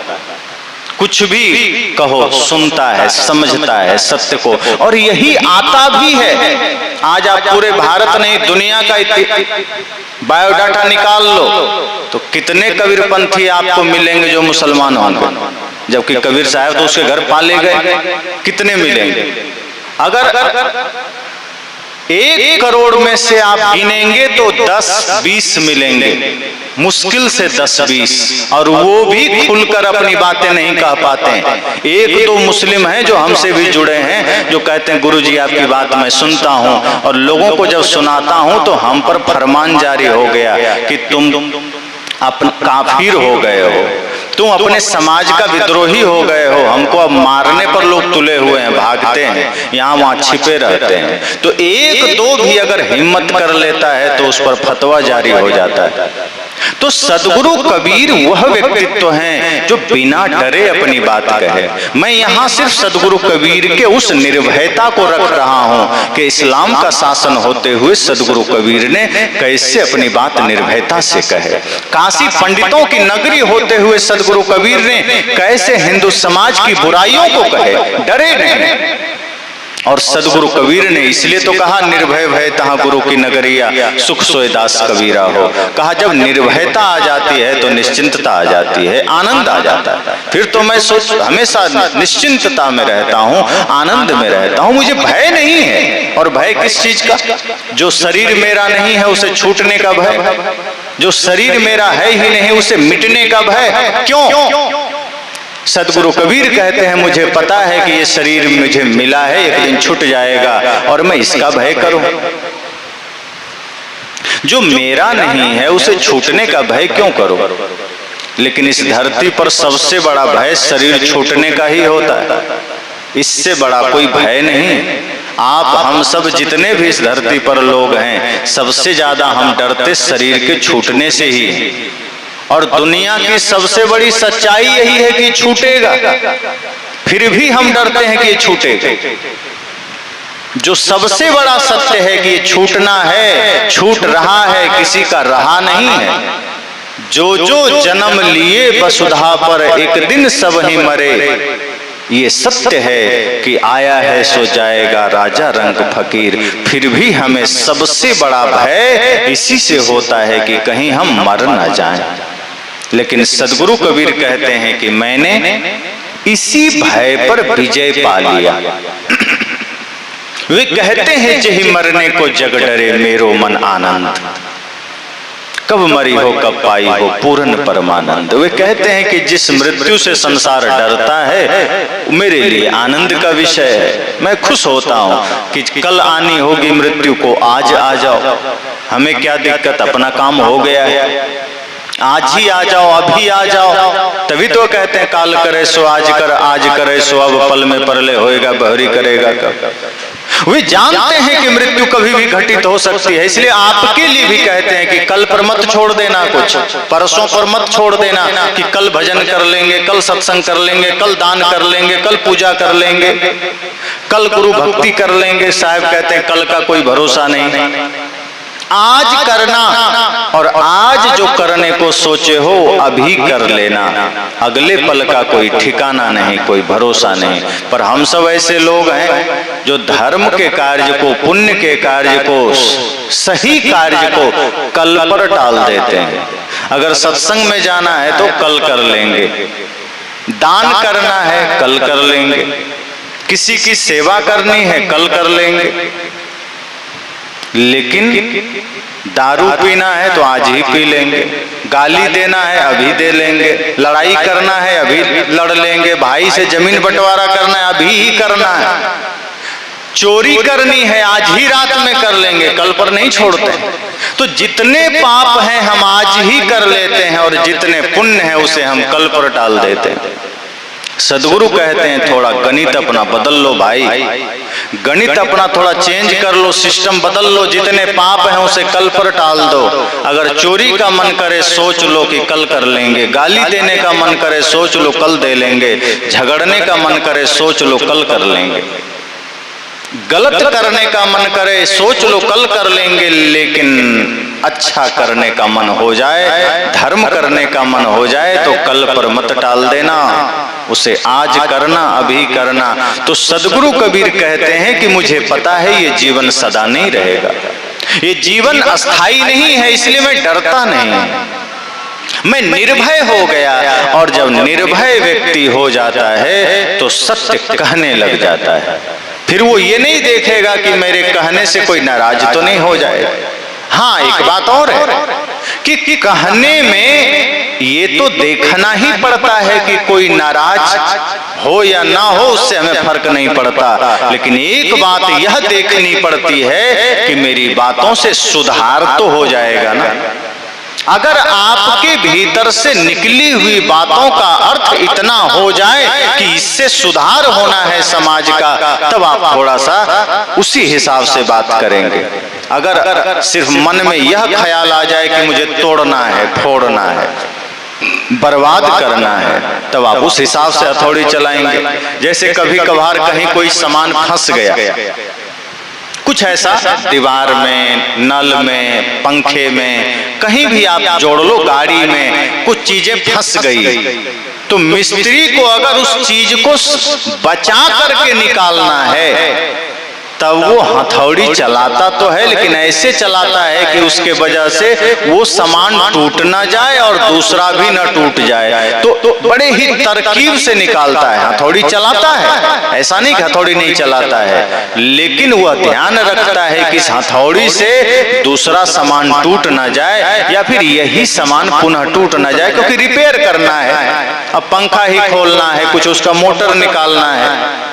कुछ भी कहो सुनता है, समझता है सत्य को, और यही आता भी है। आज आप पूरे भारत नहीं दुनिया का बायोडाटा निकाल लो तो कितने कबीरपंथी आपको मिलेंगे जो मुसलमान होंगे, जबकि कबीर साहब तो उसके घर पाले गए। कितने मिलेंगे? अगर 1 करोड़ में से आप गिनेंगे तो 10-20 मिलेंगे, मुश्किल से 10-20, और वो भी खुलकर अपनी बातें नहीं कह पाते हैं। 1-2 मुस्लिम हैं जो हमसे भी जुड़े हैं, जो कहते हैं गुरुजी आपकी बात मैं सुनता हूं और लोगों को जब सुनाता हूं तो हम पर फरमान जारी हो गया कि तुम अपन काफिर हो गए हो, तुम अपने समाज का विद्रोही हो गए हो, हमको अब मारने पर लोग तुले हुए हैं, भागते हैं, यहाँ वहाँ छिपे रहते हैं। तो 1-2 भी अगर हिम्मत कर लेता है तो उस पर फतवा जारी हो जाता है। तो सदगुरु कबीर वह व्यक्तित्व हैं जो बिना डरे अपनी बात कहे। मैं यहाँ सिर्फ सदगुरु कबीर के उस निर्भयता को रख रहा हूँ कि इस्लाम का शासन होते हुए सदगुरु कबीर ने कैसे अपनी बात निर्भयता से कहे। काशी पंडितों की नगरी होते हुए सदगुरु कबीर ने कैसे हिंदू समाज की बुराइयों को कहे, डरे नहीं। और सदगुरु कबीर ने इसलिए तो कहा निर्भय भय तहाँ गुरु की नगरिया, सुख सोए दास कबीरा हो। कहा जब निर्भयता आ जाती है तो निश्चिंतता आ जाती है, आनंद आ जाता है। फिर तो मैं हमेशा निश्चिंतता में रहता हूँ, आनंद में रहता हूँ, मुझे भय नहीं है। और भय किस चीज का? जो शरीर मेरा नहीं है उसे छूटने का भय, जो शरीर मेरा है ही नहीं उसे मिटने का भय। क्यों? सदगुरु कबीर कहते हैं मुझे पता है कि ये शरीर मुझे मिला है, एक दिन छूट जाएगा और मैं इसका भय करूं। जो मेरा नहीं है उसे छूटने का भय क्यों करूं? लेकिन इस धरती पर सबसे बड़ा भय शरीर छूटने का ही होता है, इससे बड़ा कोई भय नहीं। आप हम सब जितने भी इस धरती पर लोग हैं, सबसे ज्यादा हम डरते शरीर के छूटने से ही हैं। और दुनिया की सबसे बड़ी सच्चाई यही है कि छूटेगा, फिर भी हम डरते हैं कि ये छूटेगा। जो सबसे बड़ा सत्य है कि ये छूटना है, छूट रहा है, किसी का रहा नहीं है। जो जो जन्म लिए वसुधा पर एक दिन सब ही मरे, ये सत्य है कि आया है सो जाएगा राजा रंग फकीर। फिर भी हमें सबसे बड़ा भय इसी से होता है कि कहीं हम मर ना जाएं। लेकिन सदगुरु कबीर कहते हैं कि मैंने इसी भय पर विजय पा लिया। वे कहते हैं जेहि मरने को जग डरे मेरो मन आनंद, कब मरी हो कब पाई हो पूर्ण परमानंद। वे कहते हैं कि जिस मृत्यु से संसार डरता है मेरे लिए आनंद का विषय है। मैं खुश होता हूँ कि कल आनी होगी मृत्यु को, आज आ जाओ, हमें क्या दिक्कत, अपना काम हो गया है, आज ही आ जाओ, अभी आ जाओ। तभी तो कहते हैं काल करे सो आज कर, आज करे सो अब, पल में परले होएगा बहरी करेगा कब। वे जानते हैं कि मृत्यु कभी भी घटित हो सकती है, इसलिए आपके लिए भी कहते हैं कि कल पर मत छोड़ देना, कुछ परसों पर मत छोड़ देना कि कल भजन कर लेंगे, कल सत्संग कर लेंगे, कल दान कर लेंगे, कल पूजा कर लेंगे, कल गुरु भक्ति कर लेंगे। साहब कहते हैं कल का कोई भरोसा नहीं, आज करना, और आज जो करने को सोचे हो अभी कर लेना, अगले पल का कोई ठिकाना नहीं, कोई भरोसा नहीं। पर हम सब ऐसे लोग हैं जो धर्म के कार्य को, पुण्य के कार्य को, सही कार्य को कल पर टाल देते हैं। अगर सत्संग में जाना है तो कल कर लेंगे, दान करना है कल कर लेंगे, किसी की सेवा करनी है कल कर लेंगे, लेकिन दारू पीना है तो आज ही पी लेंगे, गाली देना है अभी दे लेंगे, लड़ाई करना है अभी लड़ लेंगे, भाई से जमीन बंटवारा करना है अभी ही करना है, चोरी करनी है आज ही रात में कर लेंगे, कल पर नहीं छोड़ते। तो जितने पाप हैं हम आज ही कर लेते हैं और जितने पुण्य हैं उसे हम कल पर टाल देते हैं। सदगुरु कहते हैं थोड़ा गणित अपना बदल लो भाई, गणित अपना थोड़ा चेंज कर लो, सिस्टम बदल लो, जितने पाप हैं उसे कल पर टाल दो। अगर चोरी का मन करे सोच लो कि कल कर लेंगे, गाली देने का मन करे सोच लो कल दे लेंगे, झगड़ने का मन करे सोच लो कल कर लेंगे, गलत करने का मन करे सोच लो कल कर लेंगे, लेकिन अच्छा करने का मन हो जाए, धर्म करने का मन हो जाए तो कल पर मत टाल देना, उसे आज करना, अभी करना। तो सदगुरु कबीर कहते हैं कि मुझे पता है ये जीवन सदा नहीं रहेगा, ये जीवन अस्थाई नहीं है, इसलिए मैं डरता नहीं, मैं निर्भय हो गया। और जब निर्भय व्यक्ति हो जाता है तो सत्य कहने लग जाता है, फिर वो ये नहीं देखेगा कि मेरे कहने से कोई नाराज तो नहीं हो जाए। हाँ, एक बात और है कि कहने में ये तो देखना ही पड़ता है कि कोई नाराज हो या ना हो, उससे हमें फर्क नहीं पड़ता, लेकिन एक बात यह देखनी पड़ती है कि मेरी बातों से सुधार तो हो जाएगा ना। अगर आपके भीतर से निकली हुई बातों का अर्थ इतना हो जाए कि इससे सुधार होना है समाज का, तब आप थोड़ा सा उसी हिसाब से बात करेंगे। अगर सिर्फ मन में यह ख्याल आ जाए कि मुझे तोड़ना है, फोड़ना है, बर्बाद करना है, तब आप उस हिसाब से हथौड़ी चलाएंगे। जैसे कभी कभार कहीं कोई सामान फंस गया, कुछ ऐसा दीवार में, नल में, पंखे में, कहीं भी आप जोड़ लो, गाड़ी में कुछ चीजें फंस गई, तो मिस्त्री को अगर उस चीज को बचा करके निकालना है तब वो हथौड़ी चलाता तो है, लेकिन ऐसे चलाता है कि उसके वजह से वो सामान टूट ना जाए और दूसरा भी ना टूट जाए। तो बड़े ही तरकीब से निकालता है, हथौड़ी चलाता है, ऐसा नहीं कि हथौड़ी नहीं चलाता है, लेकिन वह ध्यान रखता है कि इस हथौड़ी से दूसरा सामान टूट ना जाए या फिर यही सामान पुनः टूट ना जाए, क्योंकि रिपेयर करना है। अब पंखा ही खोलना है, कुछ उसका मोटर निकालना है,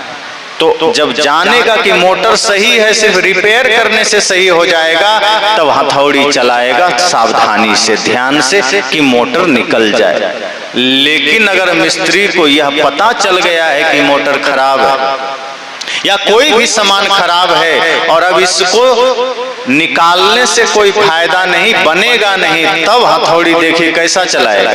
तो जब जानेगा कि मोटर सही है, सिर्फ रिपेयर करने से सही हो जाएगा, तब हथौड़ी चलाएगा सावधानी से, ध्यान से कि मोटर निकल जाए। लेकिन अगर मिस्त्री को यह पता चल गया है कि मोटर खराब है या कोई भी सामान खराब है और अब इसको निकालने से कोई फायदा नहीं, बनेगा नहीं, तब हथौड़ी देखिए कैसा चलाएगा,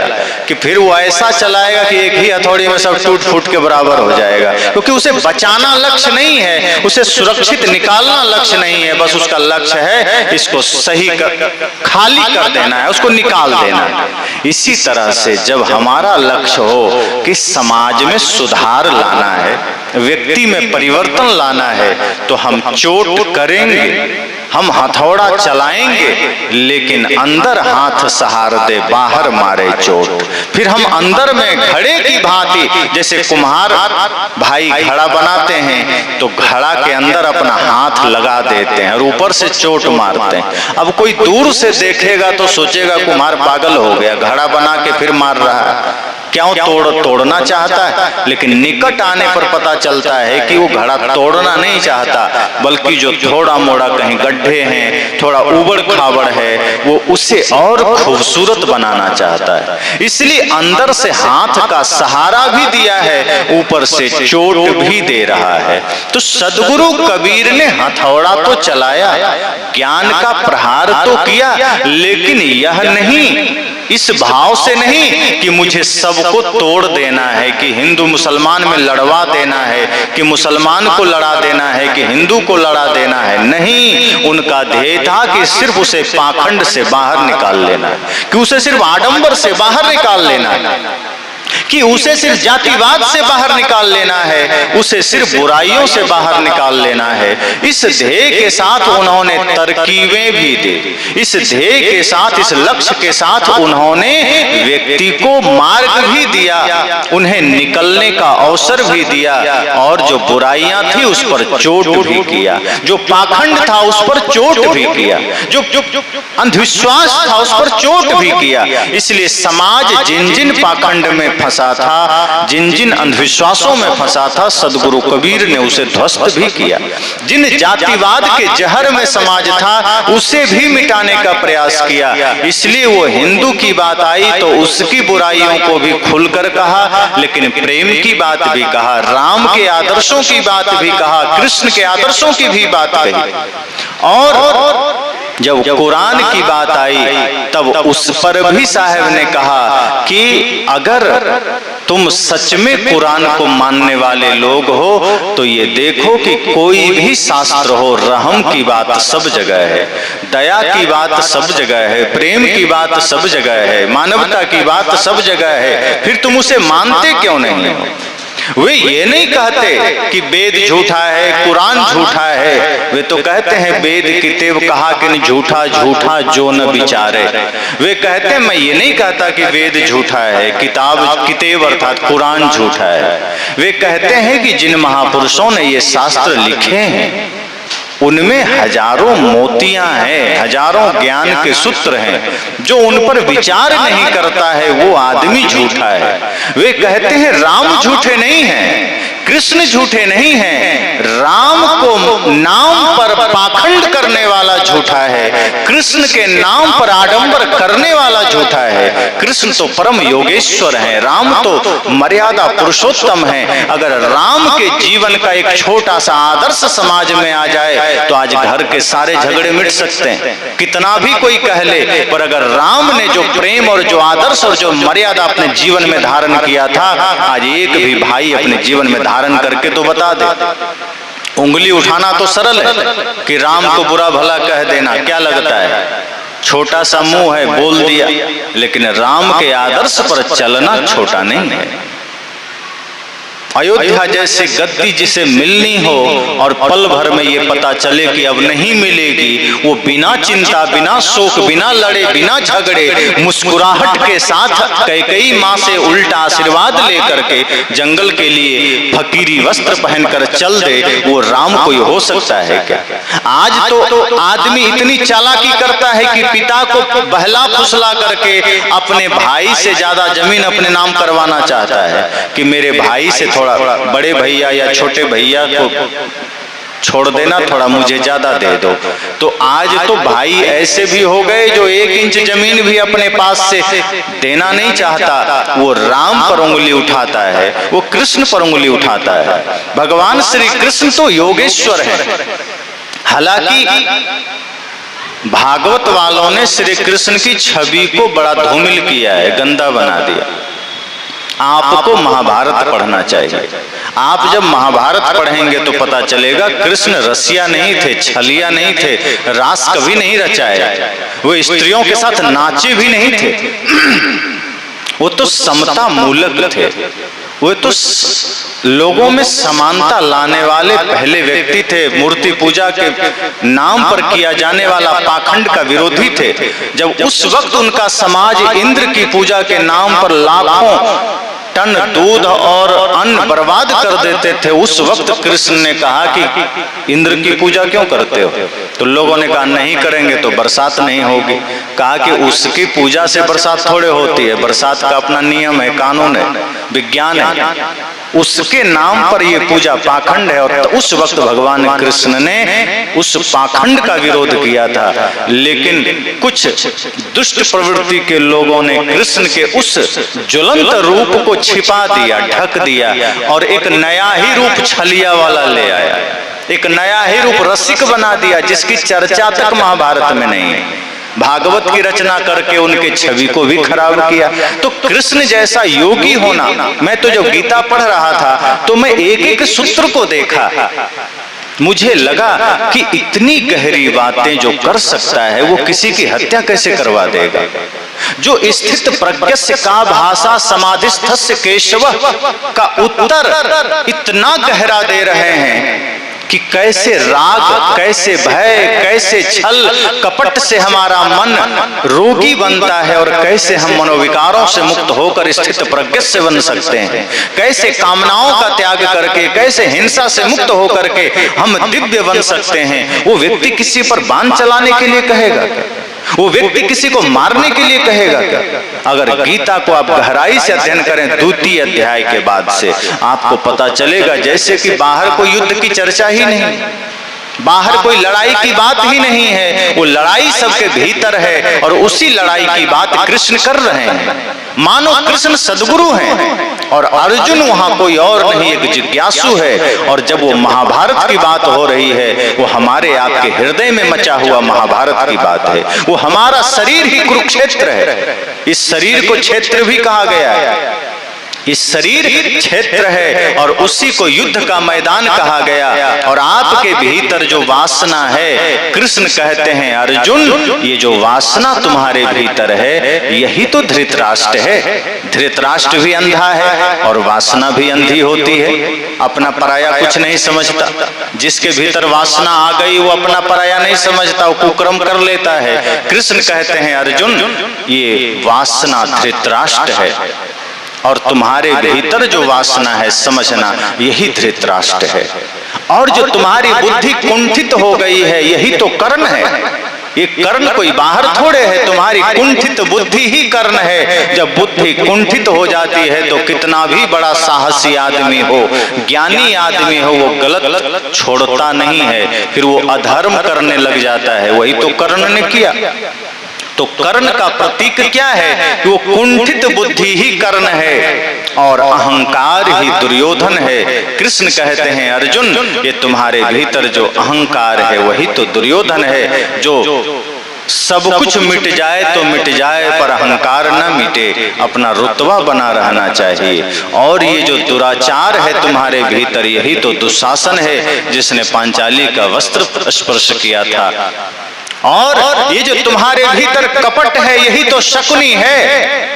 कि फिर वो ऐसा चलाएगा कि एक ही हथौड़ी में सब टूट फूट के बराबर हो जाएगा, क्योंकि उसे बचाना लक्ष्य नहीं है, उसे सुरक्षित निकालना लक्ष्य नहीं है, बस उसका लक्ष्य है इसको सही खाली कर देना है, उसको निकाल देना है। इसी तरह से जब हमारा लक्ष्य हो कि समाज में सुधार लाना है, व्यक्ति में परिवर्तन लाना है, तो हम चोट करेंगे, हम हथौड़ा चलाएंगे लेकिन अंदर हाथ सहार दे, बाहर मारे चोट। फिर हम अंदर में घड़े की भांति, जैसे कुम्हार भाई घड़ा बनाते हैं तो घड़ा के अंदर अपना हाथ लगा देते हैं और ऊपर से चोट मारते हैं। अब कोई दूर से देखेगा तो सोचेगा कुम्हार पागल हो गया, घड़ा बना के फिर मार रहा है, क्यों तोड़ना चाहता है। लेकिन निकट आने पर पता चलता है कि वो घड़ा तोड़ना नहीं चाहता, बल्कि जो थोड़ा मोड़ा कहीं गड्ढे हैं, थोड़ा उबड़ खाबड़ है, वो उसे और खूबसूरत बनाना चाहता है। इसलिए अंदर से हाथ का सहारा भी दिया है, ऊपर से चोट भी दे रहा है। तो सदगुरु कबीर ने हथौड़ा तो चलाया, ज्ञान का प्रहार तो किया, लेकिन यह नहीं, इस भाव से नहीं कि मुझे सबको तोड़ देना है, कि हिंदू मुसलमान में लड़वा देना है, कि मुसलमान को लड़ा देना है, कि हिंदू को लड़ा देना है। नहीं, उनका ध्येय था कि सिर्फ उसे पाखंड से बाहर निकाल लेना है, कि उसे सिर्फ आडंबर से बाहर निकाल लेना है, कि उसे सिर्फ जातिवाद से बाहर निकाल लेना है, उसे सिर्फ बुराइयों से बाहर निकाल लेना है। इस ध्येय के साथ उन्होंने तरकीबें भी दी, इस ध्येय के साथ, इस लक्ष्य के साथ उन्होंने व्यक्ति को मार्ग भी दिया, उन्हें निकलने का अवसर भी दिया, और जो बुराइयां थी उस पर चोट भी किया, जो पाखंड था उस पर चोट भी किया, जो अंधविश्वास था उस पर चोट भी किया। इसलिए समाज जिन जिन पाखंड में फंसा था, जिन जिन अंधविश्वासों में फंसा था, सदगुरु कबीर ने उसे ध्वस्त भी किया। जिन जातिवाद के जहर में समाज था उसे भी मिटाने का प्रयास किया। इसलिए वो हिंदू की बात आई तो उसकी बुराइयों को भी खुलकर कहा, लेकिन प्रेम की बात भी कहा, राम के आदर्शों की बात भी कहा, कृष्ण के आदर्शों की भी बात कही। और जब कुरान की बात आई तब उस पर भी साहब ने कहा कि अगर तुम सच में कुरान को मानने वाले लोग हो तो ये देखो कि कोई भी शास्त्र हो, रहम की बात सब जगह है, दया की बात सब जगह है, प्रेम की बात सब जगह है, मानवता की बात सब जगह है, फिर तुम उसे मानते क्यों नहीं हो? वे ये नहीं कहते कि वेद झूठा है, कुरान झूठा है, वे तो कहते हैं वेद किताब कहा कि झूठा झूठा जो न विचारे। वे कहते हैं, मैं ये नहीं कहता कि वेद झूठा है, किताब अर्थात कुरान झूठा है। वे कहते हैं कि जिन महापुरुषों ने ये शास्त्र लिखे हैं उनमें हजारों मोतियां हैं, हजारों ज्ञान के सूत्र हैं, जो उन पर विचार नहीं करता है वो आदमी झूठा है। वे कहते हैं राम झूठे नहीं हैं, कृष्ण झूठे नहीं हैं, राम को नाम पर पाखंड करने वाला झूठा है, कृष्ण के नाम पर आडंबर करने वाला झूठा है। कृष्ण तो परम योगेश्वर हैं, राम तो मर्यादा पुरुषोत्तम हैं। अगर राम के जीवन का एक छोटा सा आदर्श समाज में आ जाए तो आज घर के सारे झगड़े मिट सकते हैं, कितना भी कोई कह ले, पर अगर राम ने जो प्रेम और जो आदर्श और जो मर्यादा अपने जीवन में धारण किया था, आज एक भी भाई अपने जीवन में धारण करके तो बता दे। उंगली उठाना तो सरल है कि राम को बुरा भला कह देना, क्या लगता है, छोटा सा मुंह है, बोल दिया, लेकिन राम के आदर्श पर चलना छोटा नहीं है। अयोध्या जैसे गद्दी जिसे मिलनी हो और पल भर में ये पता चले कि अब नहीं मिलेगी, वो बिना चिंता, बिना शोक, बिना लड़े, बिना झगड़े, मुस्कुराहट के साथ कैकेयी माँ से उल्टा आशीर्वाद लेकर के जंगल के लिए फकीरी वस्त्र पहनकर चल दे, वो राम कोई हो सकता है क्या? आज तो आदमी इतनी चालाकी करता है कि पिता को बहला फुसला करके अपने भाई से ज्यादा जमीन अपने नाम करवाना चाहता है कि मेरे भाई से थोड़ा बड़े भैया या छोटे भैया को छोड़ देना, थोड़ा मुझे ज्यादा दे दो। तो आज तो भाई ऐसे भी हो गए जो 1 इंच जमीन भी अपने पास से देना नहीं चाहता, वो राम पर उंगली उठाता है, वो कृष्ण पर उंगली उठाता है। भगवान श्री कृष्ण तो योगेश्वर है। हालांकि भागवत वालों ने श्री कृष्ण की छवि को बड़ा धूमिल किया है, गंदा बना दिया। आपको महाभारत पढ़ना चाहिए। आप जब महाभारत पढ़ेंगे तो पता चलेगा कृष्ण रसिया नहीं थे, छलिया नहीं थे, रास कभी नहीं रचाए, वो स्त्रियों के साथ नाचे भी नहीं थे, वो तो समता मूलक थे। वे तो लोगों में समानता लाने वाले पहले व्यक्ति थे। मूर्ति पूजा के नाम पर किया जाने वाला पाखंड का विरोधी थे। जब उस वक्त उनका समाज इंद्र की पूजा के नाम पर लाखों टन दूध और अन्न बर्बाद कर देते थे, उस वक्त कृष्ण ने कहा कि इंद्र की पूजा क्यों करते हो? तो लोगों ने कहा नहीं करेंगे तो बरसात नहीं होगी। कहा कि उसकी पूजा से बरसात थोड़े होती है, बरसात का अपना नियम है, कानून है, विज्ञान है। उसके नाम पर ये पूजा पाखंड है। और उस वक्त भगवान कृष्ण ने उस पाखंड का विरोध किया था। लेकिन कुछ दुष्ट प्रवृत्ति के लोगों ने कृष्ण के उस ज्वलंत रूप को छिपा दिया, ढक दिया और एक नया ही रूप छलिया वाला ले आया, एक नया ही रूप रसिक बना दिया, जिसकी चर्चा तक महाभारत में नहीं है। भागवत की रचना करके उनके छवि को भी खराब किया। तो कृष्ण जैसा योगी होना, मैं तो जब गीता पढ़ रहा था तो मैं एक एक सूत्र को देखा, मुझे लगा कि इतनी गहरी बातें जो कर सकता है वो किसी की हत्या कैसे करवा देगा। जो स्थित प्रज्ञस्य का भाषा समाधिस्थस्य केशव का उत्तर इतना गहरा दे रहे हैं कि कैसे राग, कैसे भय, कैसे छल कपट से हमारा मन रोगी बनता है और कैसे हम मनोविकारों से मुक्त होकर स्थित प्रज्ञस्य बन सकते हैं, कैसे कामनाओं का त्याग करके, कैसे हिंसा से मुक्त होकर के हम दिव्य बन सकते हैं। वो व्यक्ति किसी पर बाण चलाने के लिए कहेगा? वो व्यक्ति किसी को मारने के लिए कहेगा क्या? अगर गीता को आप गहराई से अध्ययन करें द्वितीय अध्याय के बाद से, आपको पता चलेगा जैसे कि बाहर कोई युद्ध की चर्चा ही नहीं, बाहर कोई लड़ाई की बात ही नहीं है, वो लड़ाई सबके भीतर है और उसी लड़ाई की बात कृष्ण कर रहे हैं। मानो कृष्ण सदगुरु हैं और अर्जुन वहां कोई और नहीं, एक जिज्ञासु है। और जब वो महाभारत की बात हो रही है, वो हमारे आपके हृदय में मचा हुआ महाभारत की बात है। वो हमारा शरीर ही कुरुक्षेत्र है। इस शरीर को क्षेत्र भी कहा गया है। इस शरीर क्षेत्र है और उसी को युद्ध का मैदान कहा गया। और आपके भीतर जो वासना है, कृष्ण कहते हैं अर्जुन, ये जो वासना तुम्हारे भीतर है यही तो धृतराष्ट्र है। धृतराष्ट्र भी अंधा है और वासना भी अंधी होती है, अपना पराया कुछ नहीं समझता। जिसके भीतर वासना आ गई वो अपना पराया नहीं समझता, वो कुकर्म कर लेता है। कृष्ण कहते हैं अर्जुन, ये वासना धृतराष्ट्र है और तुम्हारे भीतर जो वासना है समझना यही धृतराष्ट्र है। और जो तुम्हारी बुद्धि कुंठित हो गई है यही तो कर्ण है। ये कर्ण कोई बाहर थोड़े है, तुम्हारी कुंठित बुद्धि ही कर्ण है। जब बुद्धि कुंठित हो जाती है तो कितना भी बड़ा साहसी आदमी हो, ज्ञानी आदमी हो, वो गलत छोड़ता नहीं है, फिर वो अधर्म करने लग जाता है। वही तो कर्ण ने किया। तो कर्ण का प्रतीक क्या है? वो कुंठित बुद्धि ही कर्ण है और अहंकार ही दुर्योधन है। कृष्ण कहते हैं अर्जुन, ये तुम्हारे भीतर जो अहंकार है वही तो दुर्योधन है। जो सब कुछ मिट जाए तो मिट जाए पर अहंकार न मिटे, अपना रुतबा बना रहना चाहिए। और ये जो दुराचार है तुम्हारे भीतर यही तो दुशासन है, जिसने पांचाली का वस्त्र स्पर्श किया था। और ये जो तुम्हारे भीतर कपट है यही तो शकुनी है।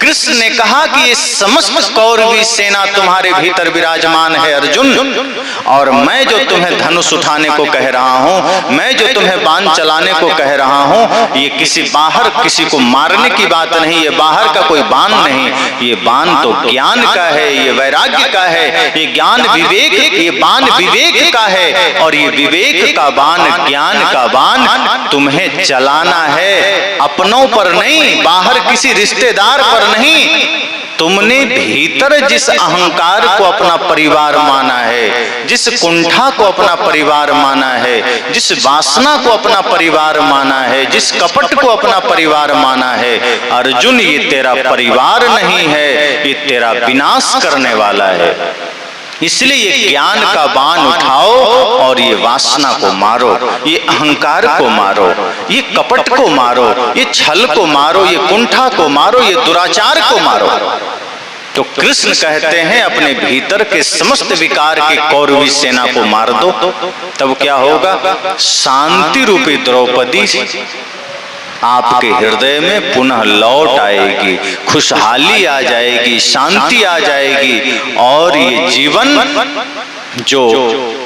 कृष्ण ने कहा कि ये समस्त कौरवी सेना तुम्हारे भीतर विराजमान है अर्जुन। और मैं जो तुम्हें धनुष उठाने को कह रहा हूँ, मैं जो तुम्हें बाण चलाने को कह रहा हूँ, ये किसी बाहर किसी को मारने की बात नहीं, ये बाहर का कोई बाण नहीं। ये बाण तो ज्ञान का है, ये वैराग्य का है, ये ज्ञान विवेक, ये बाण विवेक का है। और ये विवेक का बाण, ज्ञान का बाण तुम्हें चलाना है अपनों पर नहीं, बाहर किसी रिश्तेदार पर नहीं। तुमने भीतर जिस अहंकार को अपना परिवार माना है, जिस कुंठा को अपना परिवार माना है, जिस वासना को अपना परिवार माना है, जिस कपट को अपना परिवार माना है, अर्जुन ये तेरा परिवार नहीं है, ये तेरा विनाश करने वाला है। इसलिए ये ज्ञान का बाण उठाओ और ये वासना को मारो, ये अहंकार को मारो, ये कपट को मारो, ये छल को मारो, ये कुंठा को मारो, ये दुराचार को मारो। तो कृष्ण कहते हैं अपने भीतर के समस्त विकार की कौरवी सेना को मार दो, तब क्या होगा? शांति रूपी द्रौपदी आपके हृदय में पुनः लौट आएगी, खुशहाली आ जाएगी, शांति आ जाएगी, और ये जीवन जो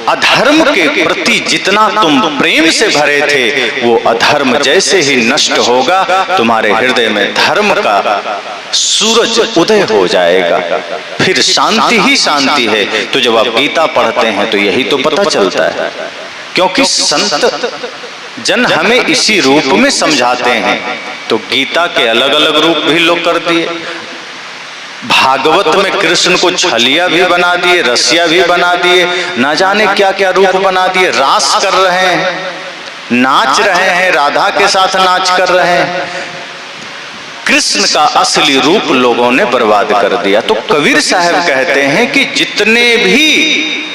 अधर्म के प्रति जितना तुम प्रेम से भरे थे, वो अधर्म जैसे ही नष्ट होगा, तुम्हारे हृदय में धर्म का सूरज उदय हो जाएगा, फिर शांति ही शांति है। तो जब आप गीता पढ़ते हैं तो यही तो पता चलता है, क्योंकि संत जन हमें इसी रूप में समझाते हैं। तो गीता के अलग अलग रूप भी लोग कर दिए, भागवत में कृष्ण को छलिया भी बना दिए, रसिया भी बना दिए, ना जाने क्या क्या रूप बना दिए, रास कर रहे हैं, नाच रहे हैं, राधा के साथ नाच कर रहे हैं। कृष्ण का असली रूप लोगों ने बर्बाद कर दिया। तो कबीर साहब कहते हैं कि जितने भी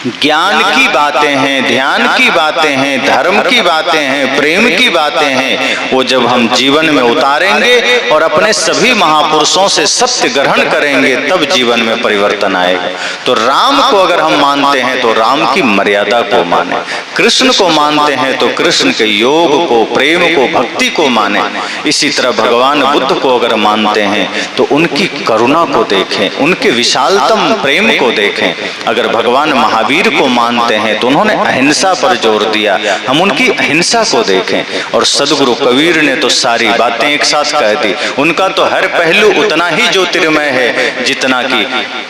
ज्ञान की बातें हैं, ध्यान की बातें हैं, धर्म की बातें हैं, प्रेम की बातें हैं, वो जब हम जीवन में उतारेंगे और अपने सभी महापुरुषों से सत्य ग्रहण करेंगे, तब जीवन में परिवर्तन आएगा। तो राम को अगर हम मानते हैं तो राम की मर्यादा को माने, कृष्ण को मानते हैं तो कृष्ण के योग को, प्रेम को, भक्ति को माने। इसी तरह भगवान बुद्ध को अगर मानते हैं तो उनकी करुणा को देखें, उनके विशालतम प्रेम को देखें। अगर भगवान महावीर को मानते हैं तो उन्होंने अहिंसा पर जोर दिया, हम उनकी अहिंसा को देखें। और सदगुरु कबीर ने तो सारी बातें एक साथ कह दी। उनका तो हर पहलू उतना ही ज्योतिर्मय है जितना कि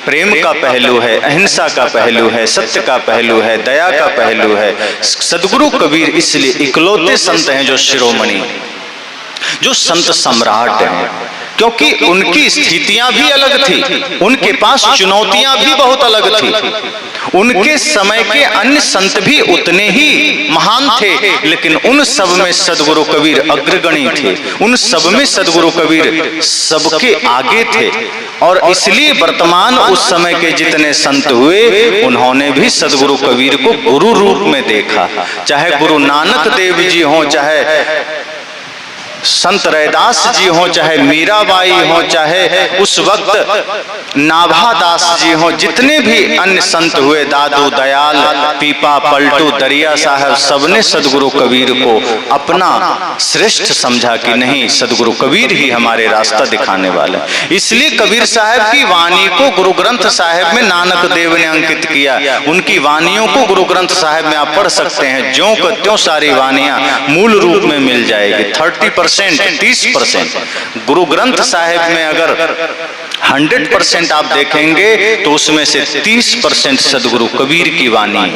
प्रेम का पहलू है, अहिंसा का पहलू है, सत्य का पहलू है, दया का पहलू है। सदगुरु कबीर इसलिए इकलौते संत हैं जो शिरोमणि, जो संत सम्राट हैं, क्योंकि उनकी स्थितियां भी अलग थी, उनके पास चुनौतियां भी बहुत अलग थी। उनके समय के अन्य संत भी उतने ही महान थे, लेकिन उन सब में सदगुरु कबीर अग्रगणी थे, उन सब में सदगुरु कबीर सबके आगे थे। और इसलिए वर्तमान उस समय के जितने संत हुए, उन्होंने भी सदगुरु कबीर को गुरु रूप में देखा। चाहे गुरु नानक देव जी हों, चाहे संत रैदास जी हो, चाहे मीराबाई हो, चाहे उस वक्त नाभादास जी हो, जितने भी अन्य संत हुए, दादू दयाल, पीपा पलटू, दरिया साहब, सबने सदगुरु कबीर को अपना श्रेष्ठ समझा कि नहीं, सदगुरु कबीर ही हमारे रास्ता दिखाने वाले। इसलिए कबीर साहब की वाणी को गुरु ग्रंथ साहिब में नानक देव ने अंकित किया। उनकी वाणियों को गुरु ग्रंथ साहिब में आप पढ़ सकते हैं, ज्यों को त्यों सारी वाणियां मूल रूप में मिल जाएगी। 30% गुरु ग्रंथ साहिब में अगर 100% आप देखेंगे तो उसमें से 30% सदगुरु कबीर की वाणी।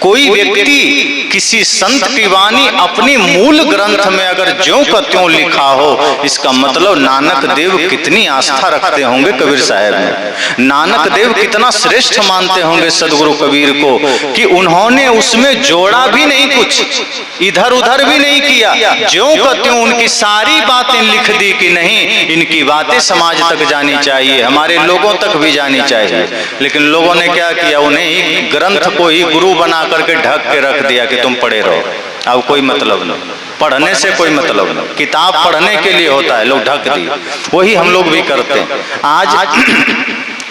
कोई व्यक्ति किसी संत की वाणी अपनी मूल ग्रंथ में अगर ज्यों का त्यों लिखा हो, इसका मतलब नानक देव कितनी आस्था रखते होंगे कबीर साहब में, नानक देव कितना श्रेष्ठ मानते होंगे सदगुरु कबीर को, कि उन्होंने उसमें जोड़ा भी नहीं, कुछ इधर उधर भी नहीं किया, ज्यों का त्यों उनकी सारी बातें लिख दी कि नहीं, इनकी बातें समाज तक जानी चाहिए, हमारे लोगों तक भी जानी चाहिए। लेकिन लोगों ने क्या किया, उन्हें ग्रंथ को ही गुरु बना करके ढक के रख दिया कि तुम पढ़े रहो, अब कोई मतलब नहीं, पढ़ने से कोई मतलब नहीं, किताब पढ़ने के लिए होता है, लोग ढक दिए। वही हम लोग भी करते हैं। आज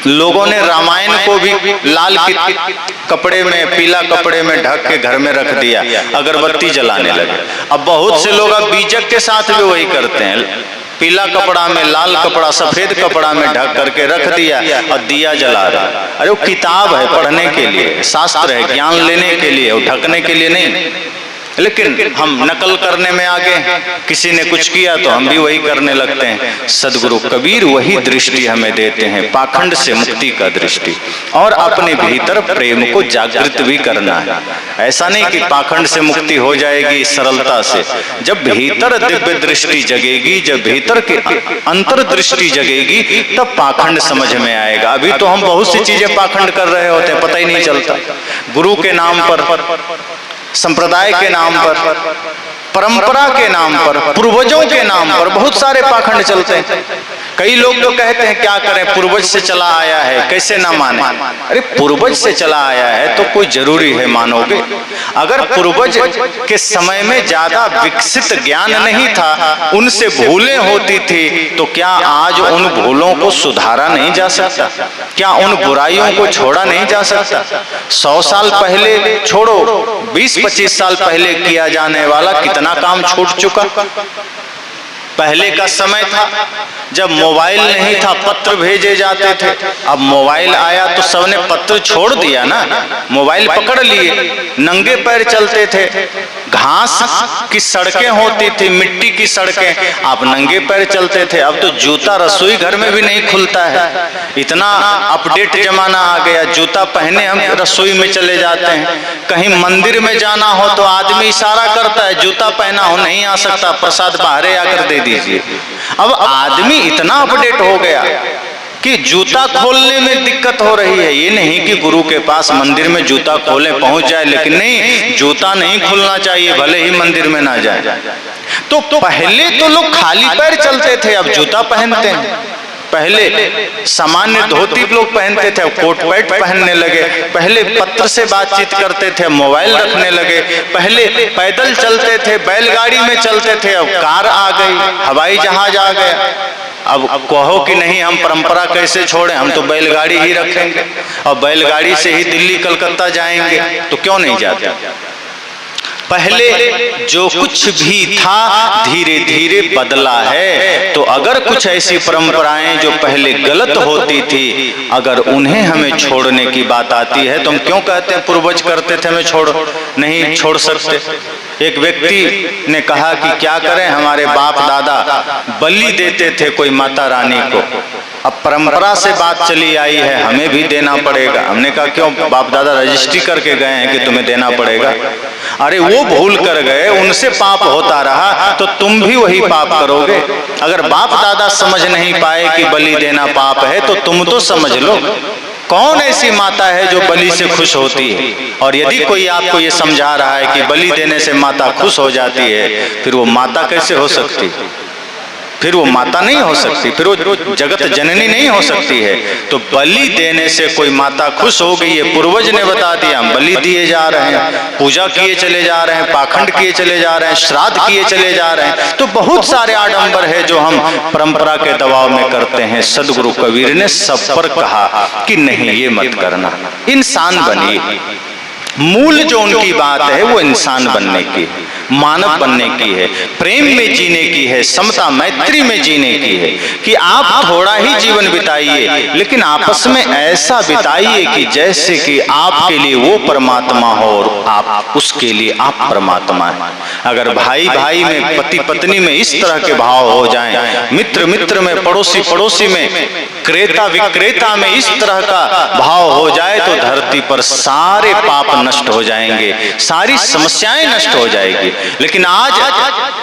लोगों ने रामायण को भी लाल कपड़े में, पीला कपड़े में ढक के घर में रख दिया, अगरबत्ती जलाने लगे। अब बहुत से लोग अब बीजक के साथ भी वही करते हैं, पीला कपड़ा में, लाल कपड़ा, सफेद कपड़ा में ढक करके रख दिया और दिया जला रहा। अरे वो किताब है पढ़ने के लिए, शास्त्र है ज्ञान लेने के लिए, वो ढकने के लिए नहीं। लेकिन हम नकल करने में आगे, किसी ने कुछ किया तो हम भी वही करने लगते हैं। सदगुरु कबीर वही दृष्टि हमें देते हैं, पाखंड से मुक्ति का दृष्टि, और अपने भीतर प्रेम को जागृत भी करना है। ऐसा नहीं कि पाखंड से मुक्ति हो जाएगी सरलता से। जब भीतर दिव्य दृष्टि जगेगी, जब भीतर की अंतर्दृष्टि जगेगी, तब पाखंड समझ में आएगा। अभी तो हम बहुत सी चीजें पाखंड कर रहे होते हैं, पता ही नहीं चलता। गुरु के नाम पर, संप्रदाय के नाम पर, परंपरा के नाम पर, पूर्वजों के नाम पर बहुत सारे पाखंड चलते हैं। कई लोग तो कहते हैं क्या करें, पूर्वज से चला आया है, कैसे ना माने। अरे पूर्वज से चला आया है तो कोई जरूरी है मानोगे? अगर पूर्वज के समय में ज्यादा विकसित ज्ञान नहीं था, उनसे भूलें होती थी, तो क्या आज उन भूलों को सुधारा नहीं जा सकता? क्या उन बुराइयों को छोड़ा नहीं जा सकता? 100 साल पहले छोड़ो, 20-25 साल पहले किया जाने वाला कितना काम छूट चुका। पहले का समय था जब मोबाइल नहीं था, पत्र भेजे जाते थे। अब मोबाइल आया तो सबने पत्र छोड़ दिया ना, मोबाइल पकड़ लिए, नंगे पैर चलते थे। घास की सड़कें होती थी, मिट्टी की सड़कें, आप नंगे पैर चलते थे। अब तो जूता रसोई घर में भी नहीं खुलता है, इतना अपडेट जमाना आ गया। जूता पहने हम रसोई में चले जाते हैं। कहीं मंदिर में जाना हो तो आदमी इशारा करता है, जूता पहना हो नहीं आ सकता, प्रसाद बाहर आकर दे दीजिए। अब आदमी इतना अपडेट हो गया कि जूता खोलने में दिक्कत हो रही है। ये नहीं कि गुरु के पास मंदिर में जूता खोले पहुंच जाए, लेकिन नहीं, जूता नहीं खुलना चाहिए भले ही मंदिर में ना जाए। तो पहले तो लोग खाली पैर चलते थे, अब जूता पहनते हैं। पहले सामान्य धोती लोग पहनते थे, अब कोट पैंट पहनने लगे। पहले पत्र से बातचीत करते थे, मोबाइल रखने लगे। पहले पैदल चलते थे, बैलगाड़ी में चलते थे, अब कार आ गई, हवाई जहाज आ गया। अब कहो कि नहीं हम परंपरा कैसे छोड़ें, हम तो बैलगाड़ी ही रखेंगे और बैलगाड़ी से ही दिल्ली कलकत्ता जाएंगे, तो क्यों नहीं जाते? पहले जो कुछ भी था धीरे धीरे बदला है। तो अगर कुछ ऐसी परंपराएं जो पहले गलत होती थी, अगर उन्हें हमें छोड़ने की बात आती है तो हम क्यों कहते हैं पूर्वज करते थे हमें छोड़ो? नहीं छोड़ सकते। एक व्यक्ति ने कहा कि क्या करें, हमारे बाप दादा बलि देते थे कोई माता रानी को, अब परंपरा से बात चली आई है हमें भी देना पड़ेगा। हमने कहा क्यों? बाप दादा रजिस्ट्री करके गए हैं कि तुम्हें देना पड़ेगा। अरे वो भूल कर गए, उनसे पाप होता रहा तो तुम भी वही पाप करोगे। अगर बाप दादा समझ नहीं पाए कि बलि देना पाप है तो तुम तो समझ लो। कौन ऐसी माता है जो बलि से खुश होती है? और यदि कोई आपको ये समझा रहा है कि बलि देने से माता खुश हो जाती है, फिर वो माता कैसे हो सकती? फिर वो माता नहीं हो सकती, फिर वो जगत जननी नहीं हो सकती है। तो बलि देने से कोई माता खुश हो गई, ये पूर्वज ने बता दिया। हम बलि दिए जा रहे हैं, पूजा किए चले जा रहे हैं, पाखंड किए चले जा रहे हैं, श्राद्ध किए चले जा रहे हैं। तो बहुत सारे आडंबर है जो हम परंपरा के दबाव में करते हैं। सदगुरु कबीर ने सब पर कहा कि नहीं ये मत करना, इंसान बनिए। मूल जो उनकी बात है वो इंसान बनने की, मानव बनने की है, प्रेम में जीने की है, समता मैत्री में जीने की है कि आप थोड़ा ही जीवन बिताइए, लेकिन आपस में ऐसा बिताइए कि जैसे कि आपके लिए वो परमात्मा हो और आप उसके लिए आप परमात्मा हैं। अगर भाई भाई में, पति पत्नी में इस तरह के भाव हो जाएं, मित्र मित्र में, पड़ोसी पड़ोसी में, क्रेता विक्रेता में इस तरह का भाव हो जाए तो धरती पर सारे पाप नष्ट हो जाएंगे, सारी समस्याएं नष्ट हो जाएगी। लेकिन आज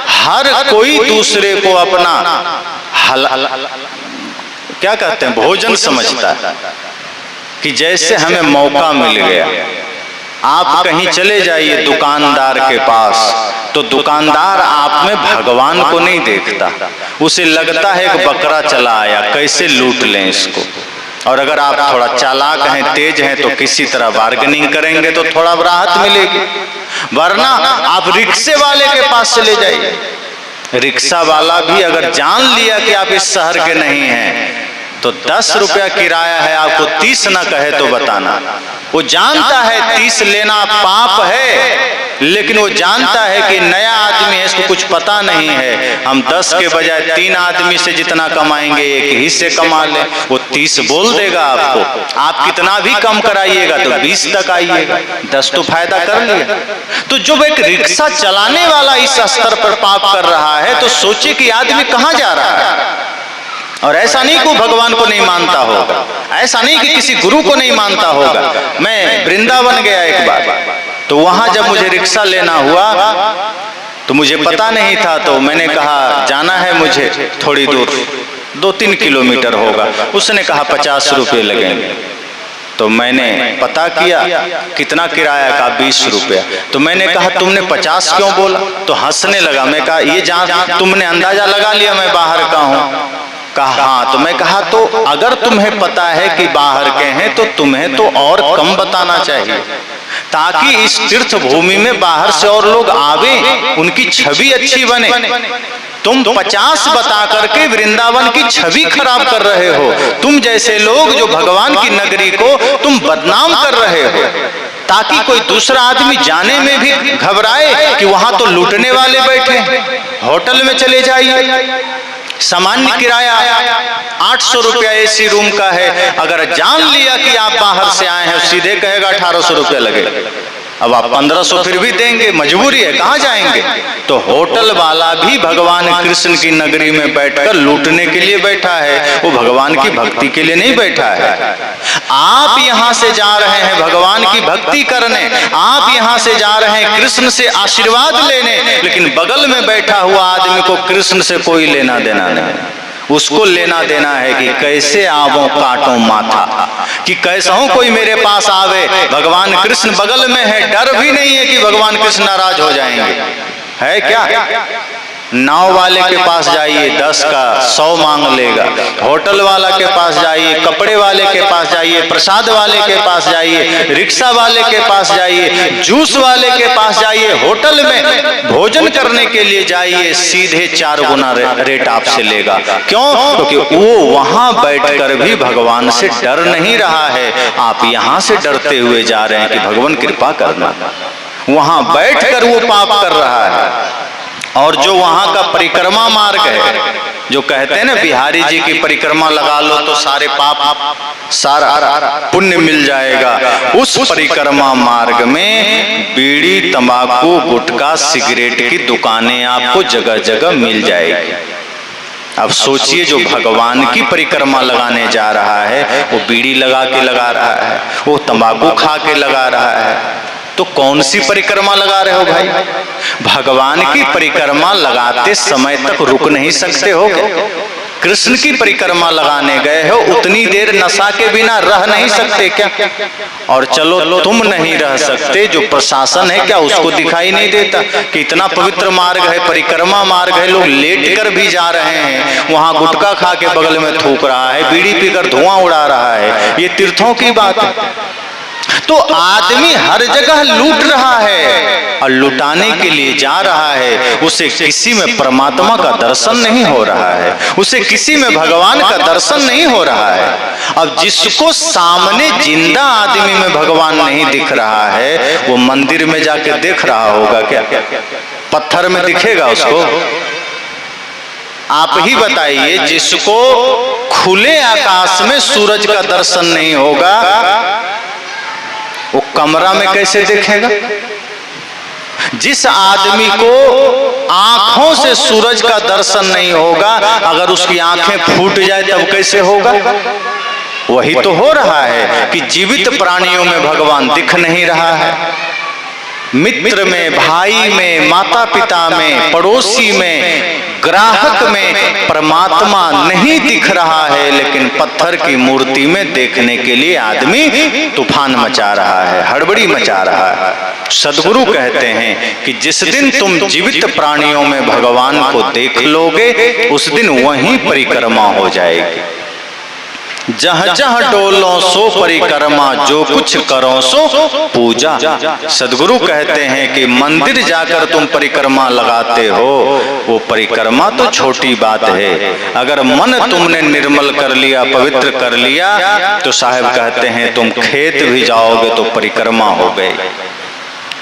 हर कोई दूसरे को अपना क्या कहते हैं भोजन समझता है कि जैसे हमें मौका मिल गया। आप कहीं चले जाइए दुकानदार के पास तो दुकानदार आप में भगवान को नहीं देखता, उसे लगता है एक बकरा चला आया, कैसे लूट लें इसको। और अगर आप थोड़ा चालाक हैं, तेज हैं, तो किसी तरह बार्गेनिंग करेंगे तो थोड़ा राहत मिलेगी। वरना आप रिक्शे वाले के पास चले जाइए, रिक्शा वाला भी अगर जान लिया कि आप इस शहर के नहीं हैं तो 10 रुपया किराया है, आपको 30 ना कहे तो बताना। वो जानता है 30 लेना पाप है, लेकिन वो जानता है कि नया आदमी है, इसको कुछ पता नहीं है, हम 10 के बजाय 3 आदमी से जितना कमाएंगे एक ही से कमा ले। वो 30 बोल देगा आपको, आप कितना भी कम कराइएगा तो 20 तक आइएगा, 10 तो फायदा कर लिया। तो जब एक रिक्शा चलाने वाला इस स्तर पर पाप कर रहा है तो सोचिए कि आदमी कहाँ जा रहा है। और ऐसा नहीं कि भगवान को नहीं मानता होगा, ऐसा नहीं कि किसी गुरु को नहीं मानता होगा। मैं वृंदावन गया एक बार, तो वहां जब मुझे रिक्शा लेना हुआ तो मुझे पता नहीं था, तो मैंने कहा जाना है मुझे थोड़ी दूर, 2-3 किलोमीटर होगा। उसने कहा 50 रुपये लगेंगे। तो मैंने पता किया कितना किराया का, 20 रुपया। तो मैंने कहा तुमने 50 क्यों बोला? तो हंसने लगा। मैं कहा ये जान तुमने अंदाजा लगा लिया मैं बाहर का हूँ। कहा हाँ। तो मैं कहा तो अगर तुम्हें पता है कि बाहर के हैं तो तुम्हें तो और कम बताना चाहिए, ताकि इस तीर्थ भूमि में बाहर से और लोग आवे, उनकी छवि अच्छी बने। तुम 50 बता करके वृंदावन की छवि खराब कर रहे हो। तुम जैसे लोग जो भगवान की नगरी को तुम बदनाम कर रहे हो, ताकि कोई दूसरा आदमी जाने में भी घबराए कि वहां तो लूटने वाले बैठे। होटल में चले जाइए, सामान्य किराया 800 रुपया एसी रूम का है। अगर जान लिया कि आप बाहर से आए हैं, सीधे कहेगा 1800 रुपया लगेगा। अब आप 1500 फिर भी देंगे, मजबूरी है, कहाँ जाएंगे। तो होटल वाला भी भगवान कृष्ण की नगरी में बैठकर लूटने के लिए बैठा है, वो भगवान की भक्ति के लिए नहीं बैठा है। आप यहाँ से जा रहे हैं भगवान की भक्ति करने, आप यहाँ से जा रहे हैं कृष्ण से आशीर्वाद लेने, लेकिन बगल में बैठा हुआ आदमी को कृष्ण से कोई लेना देना नहीं। उसको लेना देना है कि कैसे आवो काटो माथा, कि कैसा हूं कोई मेरे पास आवे। भगवान कृष्ण बगल में है, डर भी नहीं है कि भगवान कृष्ण नाराज हो जाएंगे, है क्या। नाव वाले के पास जाइए 10 का 100 मांग लेगा, होटल वाला के पास जाइए, कपड़े वाले के पास जाइए, प्रसाद वाले के पास जाइए, रिक्शा वाले के पास जाइए, जूस वाले के पास जाइए, होटल में भोजन करने के लिए जाइए, सीधे 4 गुना रेट आपसे लेगा। क्यों? क्योंकि वो वहां बैठकर भी भगवान से डर नहीं रहा है। आप यहाँ से डरते हुए जा रहे हैं कि भगवान कृपा करना, वहां बैठकर वो पाप कर रहा है। और जो वहां का परिक्रमा मार्ग है, जो कहते हैं ना बिहारी जी की परिक्रमा लगा लो तो सारे पाप सारा पुण्य मिल जाएगा, उस परिक्रमा मार्ग में बीड़ी, तंबाकू, गुटखा, सिगरेट की दुकानें आपको जगह जगह मिल जाएगी। अब सोचिए, जो भगवान की परिक्रमा लगाने जा रहा है वो बीड़ी लगा के लगा रहा है, वो तंबाकू खा के लगा रहा है, तो कौन सी परिक्रमा लगा रहे हो भाई। भगवान की परिक्रमा लगाते समय तक रुक नहीं सकते हो क्या? कृष्ण की परिक्रमा लगाने गए हो, उतनी देर नशा के बिना रह नहीं सकते क्या? और चलो तुम नहीं रह सकते, जो प्रशासन है क्या उसको दिखाई नहीं देता कि इतना पवित्र मार्ग है, परिक्रमा मार्ग है, लोग लेट कर भी जा रहे हैं, वहां गुटखा खा के बगल में थूक रहा है, बीड़ी पीकर धुआं उड़ा रहा है, ये तीर्थों की बात है। तो आदमी हर जगह लूट रहा है और लुटाने के लिए जा रहा है, उसे किसी में परमात्मा का दर्शन नहीं हो रहा है, उसे किसी में भगवान का दर्शन नहीं हो रहा है। अब जिसको सामने जिंदा आदमी में भगवान नहीं दिख रहा है, वो मंदिर में जाके देख रहा होगा क्या? पत्थर में दिखेगा उसको? आप ही बताइए, जिसको खुले आकाश में सूरज का दर्शन नहीं होगा, वो कमरा में कैसे देखेगा? जिस आदमी को आंखों से सूरज का दर्शन नहीं होगा, अगर उसकी आंखें फूट जाए तब कैसे होगा? वही तो हो रहा है कि जीवित प्राणियों में भगवान दिख नहीं रहा है, मित्र में, भाई में, माता पिता में, पड़ोसी में, ग्राहक में परमात्मा नहीं दिख रहा है, लेकिन पत्थर की मूर्ति में देखने के लिए आदमी तूफान मचा रहा है, हड़बड़ी मचा रहा है। सदगुरु कहते हैं कि जिस दिन तुम जीवित प्राणियों में भगवान को देख लोगे, उस दिन वहीं परिक्रमा हो जाएगी। जहाँ जहाँ डोलो सो परिक्रमा, जो कुछ करो सो पूजा। सदगुरु कहते हैं कि मंदिर जाकर तुम परिक्रमा लगाते हो, वो परिक्रमा तो छोटी बात है, अगर मन तुमने निर्मल कर लिया, पवित्र कर लिया, तो साहब कहते हैं तुम खेत भी जाओगे तो परिक्रमा हो गई,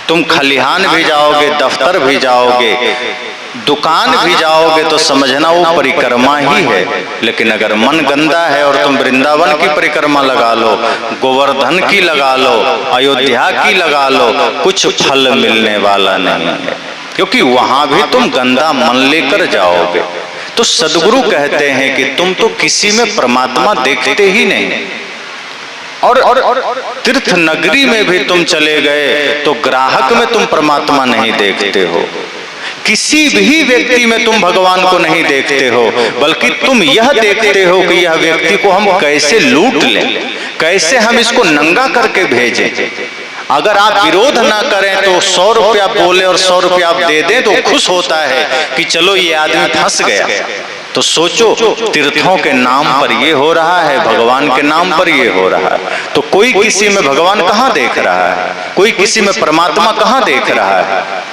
तुम खलिहान भी जाओगे, दफ्तर भी जाओगे, दुकान भी जाओगे तो समझना वो परिक्रमा ही है। लेकिन अगर मन गंदा है और तुम वृंदावन की परिक्रमा लगा लो, गोवर्धन की लगा लो, अयोध्या की लगा लो, कुछ फल मिलने वाला नहीं है, क्योंकि वहां भी तुम गंदा मन लेकर जाओगे। तो सदगुरु कहते हैं कि तुम तो किसी में परमात्मा देखते ही नहीं, और तीर्थ नगरी में भी तुम चले गए तो ग्राहक में तुम परमात्मा नहीं देखते हो, किसी भी व्यक्ति में तुम भगवान को नहीं देखते हो, बल्कि तुम यह देखते हो कि यह व्यक्ति को हम कैसे लूट लें, कैसे हम इसको नंगा करके भेजें। अगर आप विरोध ना करें तो 100 रुपया बोले और 100 रुपया आप दे दें तो खुश होता है कि चलो ये आदमी फंस गया। तो सोचो, तीर्थों के नाम पर ये हो रहा है, भगवान के नाम पर ये हो रहा है, तो कोई किसी में भगवान कहाँ देख रहा है, कोई किसी में परमात्मा कहाँ देख रहा है।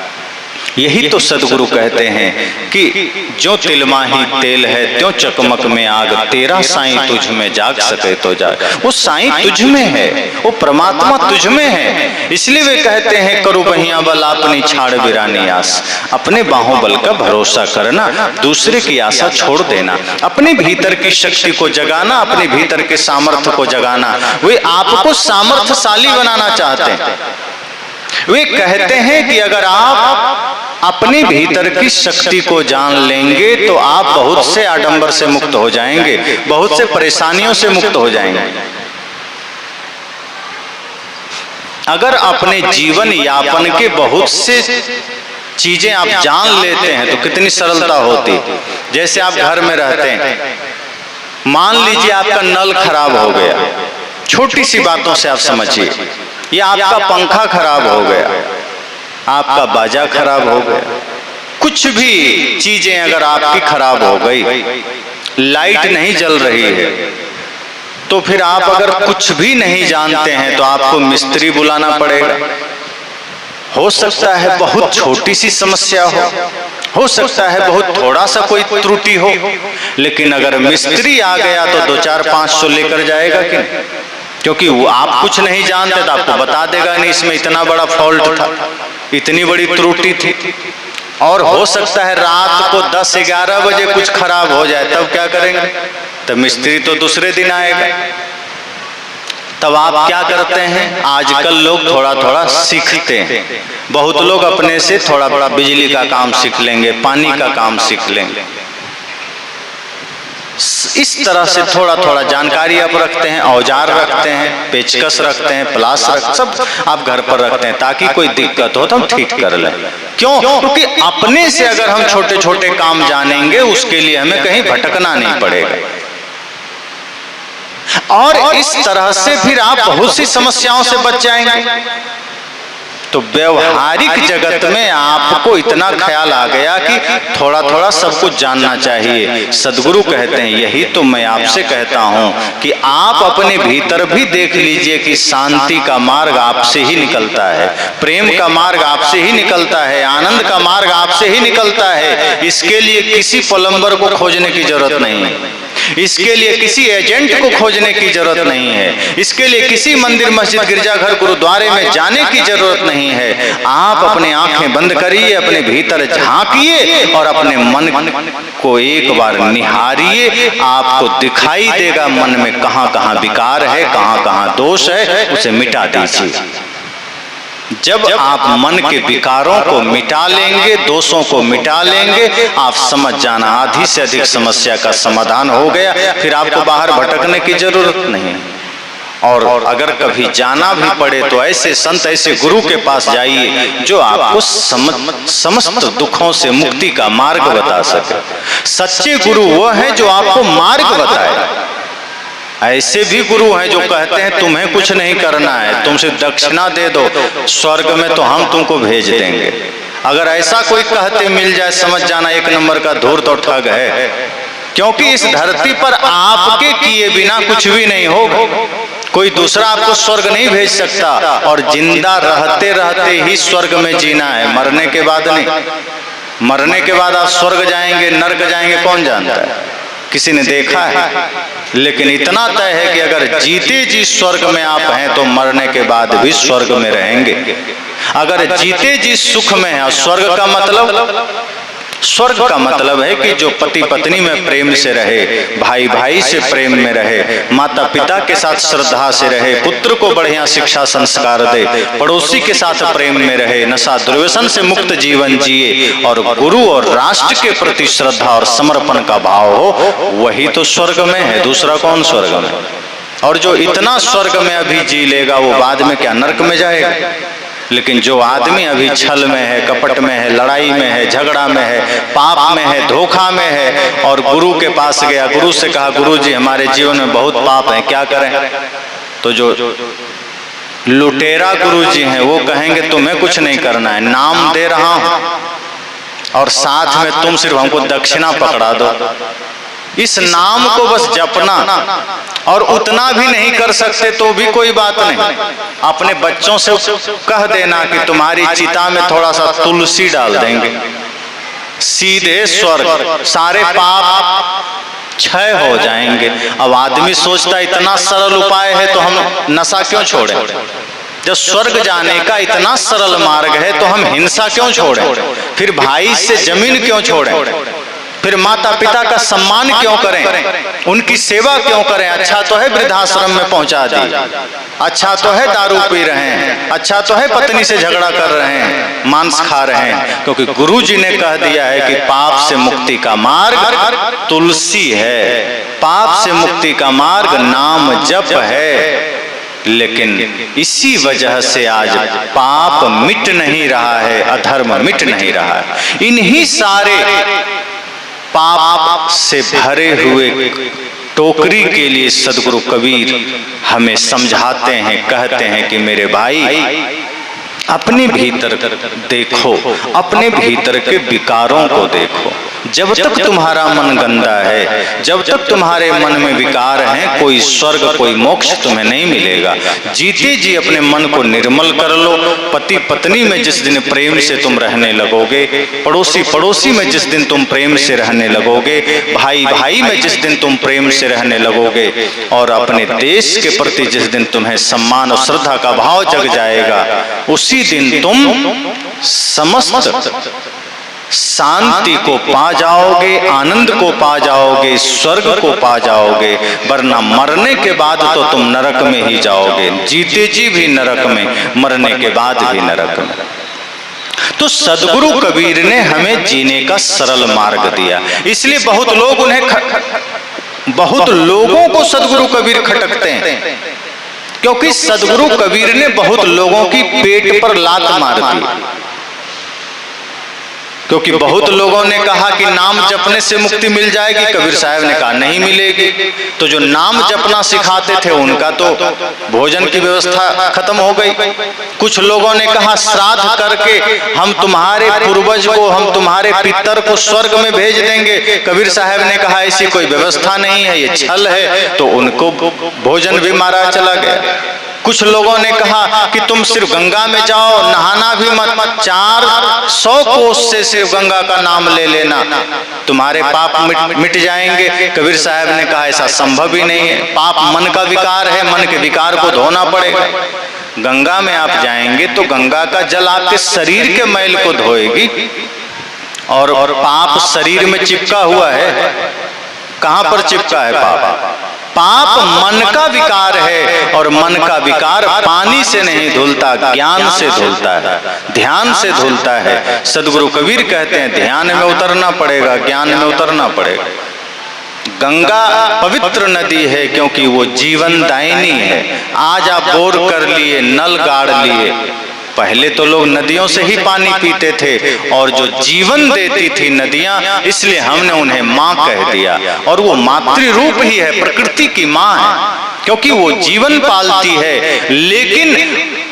यही तो सदगुरु कहते हैं कि जो तिलमाही तेल है त्यों चकमक में आग, तेरा साईं तुझ में जाग सके तो जाग। वो साईं तुझ में है, वो परमात्मा तुझ में है। इसलिए वे कहते हैं करो बहिया बल अपनी छाड़ बिरानी आस। अपने बाहों बल का भरोसा करना, दूसरे की आशा छोड़ देना, अपने भीतर की शक्ति को जगाना, अपने भीतर के सामर्थ्य को जगाना। वे आपको सामर्थ्यशाली बनाना चाहते हैं। वे कहते हैं कि अगर आप अपने भीतर की शक्ति को जान लेंगे तो आप बहुत से आडंबर से मुक्त हो जाएंगे, बहुत से परेशानियों से मुक्त हो जाएंगे। अगर अपने जीवन यापन के बहुत से चीजें आप जान लेते हैं तो कितनी सरलता होती। जैसे आप घर में रहते हैं, मान लीजिए आपका नल खराब हो गया, छोटी सी बातों से आप समझिए, या आपका पंखा खराब हो गया, आपका बाजा खराब हो गया, कुछ भी चीजें अगर आपकी खराब हो गई, लाइट नहीं जल रही है, तो फिर आप अगर कुछ भी नहीं जानते हैं तो आपको मिस्त्री बुलाना पड़ेगा। हो सकता है बहुत छोटी सी समस्या हो सकता है बहुत थोड़ा सा कोई त्रुटि हो, लेकिन अगर मिस्त्री आ गया तो 2-4-500 लेकर जाएगा कि नहीं, क्योंकि वो आप कुछ नहीं जानते तो आपको बता देगा नहीं इसमें इतना बड़ा फॉल्ट था, इतनी बड़ी त्रुटि थी। और हो सकता है रात को 10-11 बजे कुछ खराब हो जाए, तब क्या करेंगे, तो मिस्त्री तो दूसरे दिन आएगा। तब आप क्या करते हैं, आजकल लोग थोड़ा थोड़ा सीखते हैं। बहुत लोग अपने से थोड़ा बड़ा बिजली का काम सीख लेंगे, पानी का काम सीख लेंगे। इस तरह से थोड़ा थोड़ा जानकारी आप रखते हैं, औजार रखते हैं, पेचकस रखते हैं, प्लास सब आप घर पर रखते हैं, ताकि कोई दिक्कत हो तो हम ठीक कर लें। क्यों? क्योंकि अपने से अगर हम छोटे छोटे काम जानेंगे उसके लिए हमें कहीं भटकना नहीं पड़ेगा, और इस तरह से फिर आप बहुत सी समस्याओं से बच जाएंगे। तो व्यवहारिक जगत में आपको इतना ख्याल आ गया कि थोड़ा थोड़ा सब कुछ जानना चाहिए। सदगुरु कहते हैं यही तो मैं आपसे कहता हूं कि आप अपने भीतर भी देख लीजिए कि शांति का मार्ग आपसे ही निकलता है, प्रेम का मार्ग आपसे ही निकलता है, आनंद का मार्ग आपसे ही निकलता है। इसके लिए किसी प्लम्बर को खोजने की जरूरत नहीं है, इसके लिए किसी एजेंट को खोजने की जरूरत नहीं है, इसके लिए किसी मंदिर मस्जिद गिरजाघर गुरुद्वारे में जाने की जरूरत नहीं है। आप अपने आंखें बंद करिए, अपने भीतर झांकिए और अपने मन को एक बार निहारिए। आपको दिखाई देगा मन में कहां कहां विकार है, कहां कहां दोष है, उसे मिटा दीजिए। जब आप मन के विकारों को मिटा लेंगे, दोषों को मिटा लेंगे, आप समझ जाना आधी से अधिक समस्या का समाधान हो गया। फिर आपको बाहर भटकने की जरूरत नहीं। और अगर कभी जाना भी पड़े तो ऐसे संत, ऐसे गुरु के पास जाइए जो आपको समस्त दुखों से मुक्ति का मार्ग बता सके। सच्चे गुरु वो हैं जो आपको मार्ग बताए। ऐसे भी गुरु हैं जो कहते हैं तुम्हें कुछ नहीं करना है, तुम सिर्फ दक्षिणा दे दो, स्वर्ग में तो हम तुमको भेज देंगे। अगर ऐसा कोई कहते मिल जाए, समझ जाना एक नंबर का धूर्त और ठग है, क्योंकि इस धरती पर आपके किए बिना कुछ भी नहीं होगा। कोई दूसरा आपको स्वर्ग नहीं भेज सकता, और जिंदा रहते रहते ही स्वर्ग में जीना है, मरने के बाद नहीं। मरने के बाद आप स्वर्ग जाएंगे नर्क जाएंगे कौन जानता है, किसी ने देखा है। लेकिन इतना तय है कि अगर जीते जी स्वर्ग में आप हैं तो मरने के बाद भी स्वर्ग में रहेंगे। अगर जीते जी सुख में है, स्वर्ग का मतलब है कि जो पति पत्नी में प्रेम से रहे, भाई भाई से प्रेम में रहे, माता पिता के साथ श्रद्धा से रहे, पुत्र को बढ़िया शिक्षा संस्कार दे, पड़ोसी के साथ प्रेम में रहे, नशा दुर्व्यसन से मुक्त जीवन जिए, और गुरु और राष्ट्र के प्रति श्रद्धा और समर्पण का भाव हो, वही तो स्वर्ग में है। दूसरा कौन स्वर्ग में? और जो इतना स्वर्ग में अभी जी लेगा वो बाद में क्या नरक में जाएगा? लेकिन जो आदमी अभी छल में है, कपट में है, लड़ाई में है, झगड़ा में है, पाप में है, धोखा में है, और गुरु के पास गया, गुरु से कहा गुरु जी हमारे जीवन में बहुत पाप है, क्या करें? तो जो लुटेरा गुरु जी हैं वो कहेंगे तुम्हें कुछ नहीं करना है, नाम दे रहा हूं और साथ में तुम सिर्फ हमको दक्षिणा पकड़ा दो। इस नाम को बस जपना, और उतना भी नहीं कर सकते तो भी कोई बात नहीं, अपने बच्चों से कह देना कि तुम्हारी चिता में थोड़ा सा तुलसी डाल देंगे, सीधे स्वर्ग, सारे पाप क्षय हो जाएंगे। अब आदमी सोचता इतना सरल उपाय है तो हम नशा क्यों छोड़ें? जब स्वर्ग जाने का इतना सरल मार्ग है तो हम हिंसा क्यों छोड़ें? फिर भाई से जमीन क्यों छोड़ें? फिर माता पिता का सम्मान क्यों करें? उनकी सेवा क्यों करें? अच्छा तो है वृद्धाश्रम में पहुंचा दी, अच्छा तो है दारू पी रहे हैं, अच्छा तो है पत्नी से झगड़ा कर रहे हैं, मांस खा रहे हैं, क्योंकि गुरु जी ने कह दिया है कि पाप से मुक्ति का मार्ग तुलसी है, पाप से मुक्ति का मार्ग नाम जप है। लेकिन इसी वजह से आज पाप मिट नहीं रहा है, अधर्म मिट नहीं रहा है। इन्हीं सारे पाप से भरे हुए टोकरी के लिए सदगुरु कबीर हमें समझाते हैं, कहते हैं कि मेरे भाई अपने भीतर देखो, अपने भीतर के विकारों को देखो। जब तक तुम्हारा मन गंदा है, जब तक तुम्हारे मन में विकार हैं, कोई स्वर्ग कोई मोक्ष तुम्हें नहीं मिलेगा। जीते जी अपने मन को निर्मल कर लो। पति पत्नी में जिस दिन प्रेम से तुम रहने लगोगे, पड़ोसी पड़ोसी में जिस दिन तुम प्रेम से रहने लगोगे, भाई भाई में जिस दिन तुम प्रेम से रहने लगोगे, और अपने देश के प्रति जिस दिन तुम्हें सम्मान और श्रद्धा का भाव जग जाएगा, उसी दिन तुम समस्त शांति को पा जाओगे, आनंद को पा जाओगे, स्वर्ग को पा जाओगे। वरना मरने के बाद तो तुम नरक में ही जाओगे, जीते जी भी नरक में, मरने के बाद भी नरक में। तो सदगुरु कबीर ने हमें जीने का सरल मार्ग दिया। इसलिए बहुत लोगों को सदगुरु कबीर खटकते हैं, क्योंकि सदगुरु कबीर ने बहुत लोगों की पेट पर लात मार दी। क्योंकि बहुत लोगों ने कहा कि नाम जपने से मुक्ति मिल जाएगी, कबीर साहब ने कहा नहीं मिलेगी। तो जो नाम जपना सिखाते थे उनका तो भोजन की व्यवस्था खत्म हो गई। कुछ लोगों ने कहा श्राद्ध करके हम तुम्हारे पूर्वज को, हम तुम्हारे पितर को स्वर्ग में भेज देंगे। कबीर साहब ने कहा ऐसी कोई व्यवस्था नहीं है, ये छल है, तो उनको भोजन भी मारा चला गया। कुछ लोगों ने कहा कि तुम सिर्फ गंगा में जाओ, नहाना भी मत, 400 कोस से सिर्फ गंगा का नाम ले लेना, तुम्हारे पाप मिट जाएंगे। कबीर साहब ने कहा ऐसा संभव ही नहीं है, पाप मन का विकार है, मन के विकार को धोना पड़ेगा। गंगा में आप जाएंगे तो गंगा का जल आपके शरीर के मैल को धोएगी, और पाप शरीर में चिपका हुआ है। कहां पर चिपका है पाप? पाप मन का विकार है, और मन का विकार पानी से नहीं धुलता, ज्ञान से धुलता है, ध्यान से धुलता है। सदगुरु कबीर कहते हैं ध्यान में उतरना पड़ेगा, ज्ञान में उतरना पड़ेगा। गंगा पवित्र नदी है क्योंकि वो जीवन दायिनी है। आज आप बोर कर लिए, नल गाड़ लिए, पहले तो लोग नदियों से ही पानी पीते थे, और जो जीवन देती थी नदियां, इसलिए हमने उन्हें माँ कह दिया। और वो मातृ रूप ही है, प्रकृति की माँ है, क्योंकि वो जीवन पालती है। लेकिन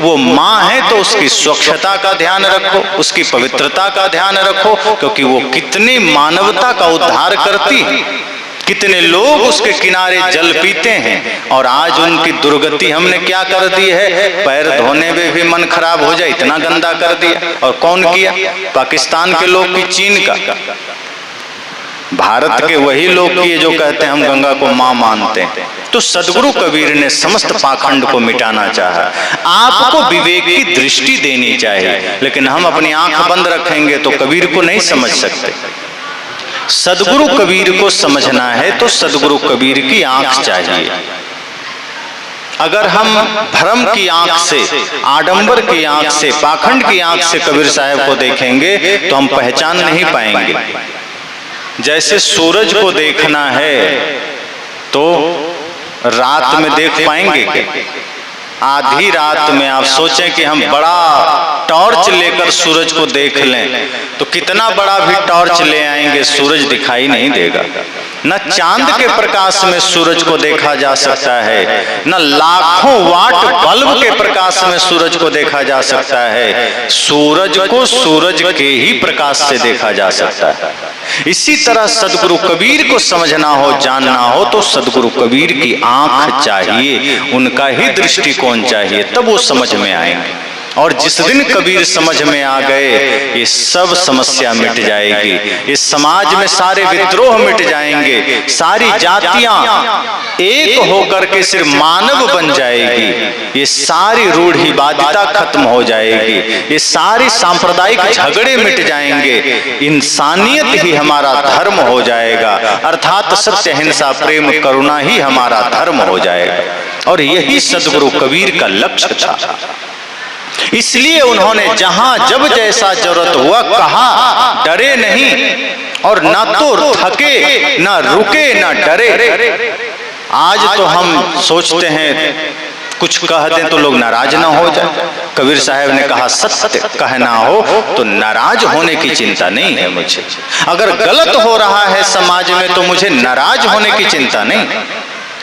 वो माँ है तो उसकी स्वच्छता का ध्यान रखो, उसकी पवित्रता का ध्यान रखो, क्योंकि वो कितनी मानवता का उद्धार करती है। कितने लोग उसके किनारे जल पीते हैं, और आज उनकी दुर्गति हमने क्या कर दी है, पैर धोने में भी मन खराब हो जाए, इतना गंदा कर दिया। और कौन किया? पाकिस्तान के लोग की, चीन का। भारत के वही लोग किए जो कहते हैं हम गंगा को मां मानते हैं। तो सदगुरु कबीर ने समस्त पाखंड को मिटाना चाहा। आपको विवेक की दृष्टि देनी चाहिए, लेकिन हम अपनी आंख बंद रखेंगे तो कबीर को नहीं समझ सकते। सदगुरु कबीर को समझना है तो सदगुरु कबीर की आंख चाहिए। अगर हम भ्रम की आंख से, आडंबर की आंख से, पाखंड की आंख से कबीर साहब को देखेंगे तो हम पहचान नहीं पाएंगे। जैसे सूरज को देखना है तो रात में देख पाएंगे क्या? आधी रात में आप सोचें कि हम बड़ा टॉर्च लेकर सूरज को देख लें, तो कितना बड़ा भी टॉर्च ले आएंगे सूरज दिखाई नहीं देगा। न चांद के प्रकाश में सूरज को देखा जा सकता है, न लाखों वाट बल्ब के प्रकाश में सूरज को देखा जा सकता है। सूरज को सूरज के ही प्रकाश से देखा जा सकता है। इसी तरह सदगुरु कबीर को समझना हो, जानना हो, तो सदगुरु कबीर की आंख चाहिए, उनका ही दृष्टिकोण चाहिए, तब वो समझ में आएंगे। और जिस दिन कबीर समझ में आ गए, ये सब समस्या मिट जाएगी, इस समाज में सारे विद्रोह मिट जाएंगे, सारी जातियां एक होकर के सिर्फ मानव बन जाएगी, ये सारी रूढ़िवादिता खत्म हो जाएगी, ये सारी सांप्रदायिक झगड़े मिट जाएंगे, इंसानियत ही हमारा धर्म हो जाएगा, अर्थात सत्य, हिंसा, प्रेम, करुणा ही हमारा धर्म हो जाएगा। और यही सदगुरु कबीर का लक्ष्य था। इसलिए उन्होंने जहां जब जैसा जरूरत हुआ कहा, डरे नहीं, और न तो थके, न रुके, न डरे। आज तो हम सोचते हैं कुछ कह दें तो लोग नाराज ना हो जाए। कबीर साहब ने कहा सत्य कहना हो तो नाराज होने की चिंता नहीं है मुझे। अगर गलत हो रहा है समाज में तो मुझे नाराज होने की चिंता नहीं,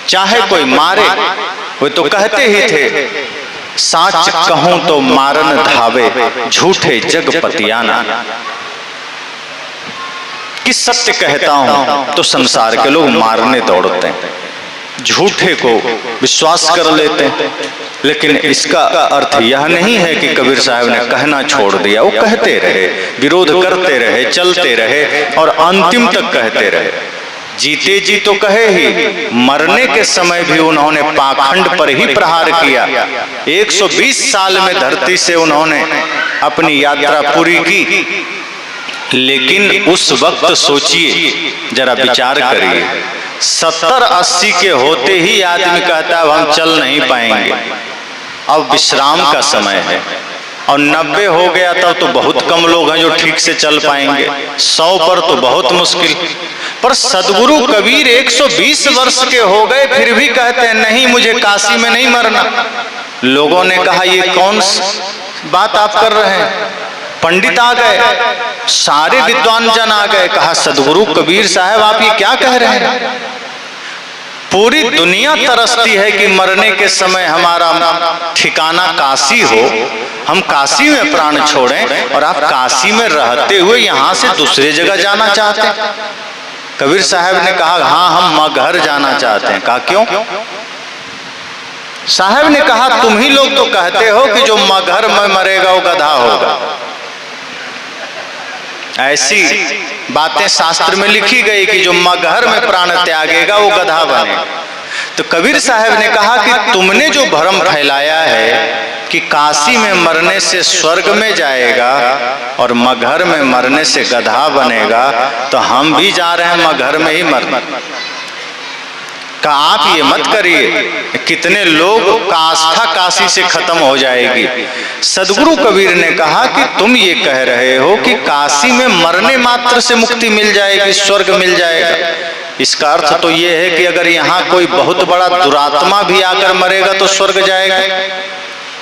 चाहे कोई मारे। वो तो कहते ही थे, साच कहूं तो मारन धावे, झूठे जग पतियाना। कि सत्य कहता हूं तो संसार के लोग मारने दौड़ते हैं, झूठे को विश्वास कर लेते हैं। लेकिन इसका अर्थ यह नहीं है कि कबीर साहब ने कहना छोड़ दिया। वो कहते रहे, विरोध करते रहे, चलते रहे और अंतिम तक कहते रहे। जीते जी तो कहे ही, मरने के समय भी उन्होंने पाखंड पर ही प्रहार किया। 120 साल में धरती से उन्होंने अपनी यात्रा पूरी की। लेकिन उस वक्त सोचिए, जरा विचार करिए, 70-80 के होते ही आदमी कहता है हम चल नहीं पाएंगे, अब विश्राम का समय है। और 90 हो गया तब तो बहुत कम लोग हैं जो ठीक से चल पाएंगे, 100 पर तो बहुत मुश्किल। पर सदगुरु कबीर 120 वर्ष के हो गए, फिर भी कहते हैं नहीं, मुझे काशी में नहीं मरना। लोगों ने कहा ये कौन बात आप कर रहे हैं? पंडित आ गए, सारे विद्वान जन आ गए, कहा सदगुरु कबीर साहब आप ये क्या कह रहे हैं? पूरी दुनिया तरसती है कि मरने के समय हमारा ठिकाना काशी हो, हम काशी में प्राण छोड़ें, और आप काशी में रहते हुए यहां से दूसरे जगह जाना चाहते हैं। कबीर साहब ने कहा हाँ, हम मगहर जाना चाहते हैं। कहा क्यों? साहब ने कहा तुम ही लोग तो कहते हो कि जो मगहर में मरेगा वो गधा होगा। ऐसी बातें शास्त्र में लिखी गई कि जो मगहर में प्राण त्यागेगा वो गधा बनेगा। तो कबीर साहब ने कहा कि तुमने जो भ्रम फैलाया है कि काशी में मरने से स्वर्ग में जाएगा और मगहर में मरने से गधा बनेगा, तो हम भी जा रहे हैं मगहर में ही मरने। का आप ये मत करिए, कितने लोग का आस्था काशी से खत्म हो जाएगी। सदगुरु कबीर ने कहा कि तुम ये कह रहे हो कि काशी में मरने मात्र से मुक्ति मिल जाएगी, स्वर्ग मिल जाएगा। इसका अर्थ तो ये है कि अगर यहाँ कोई बहुत बड़ा दुरात्मा भी आकर मरेगा तो स्वर्ग जाएगा,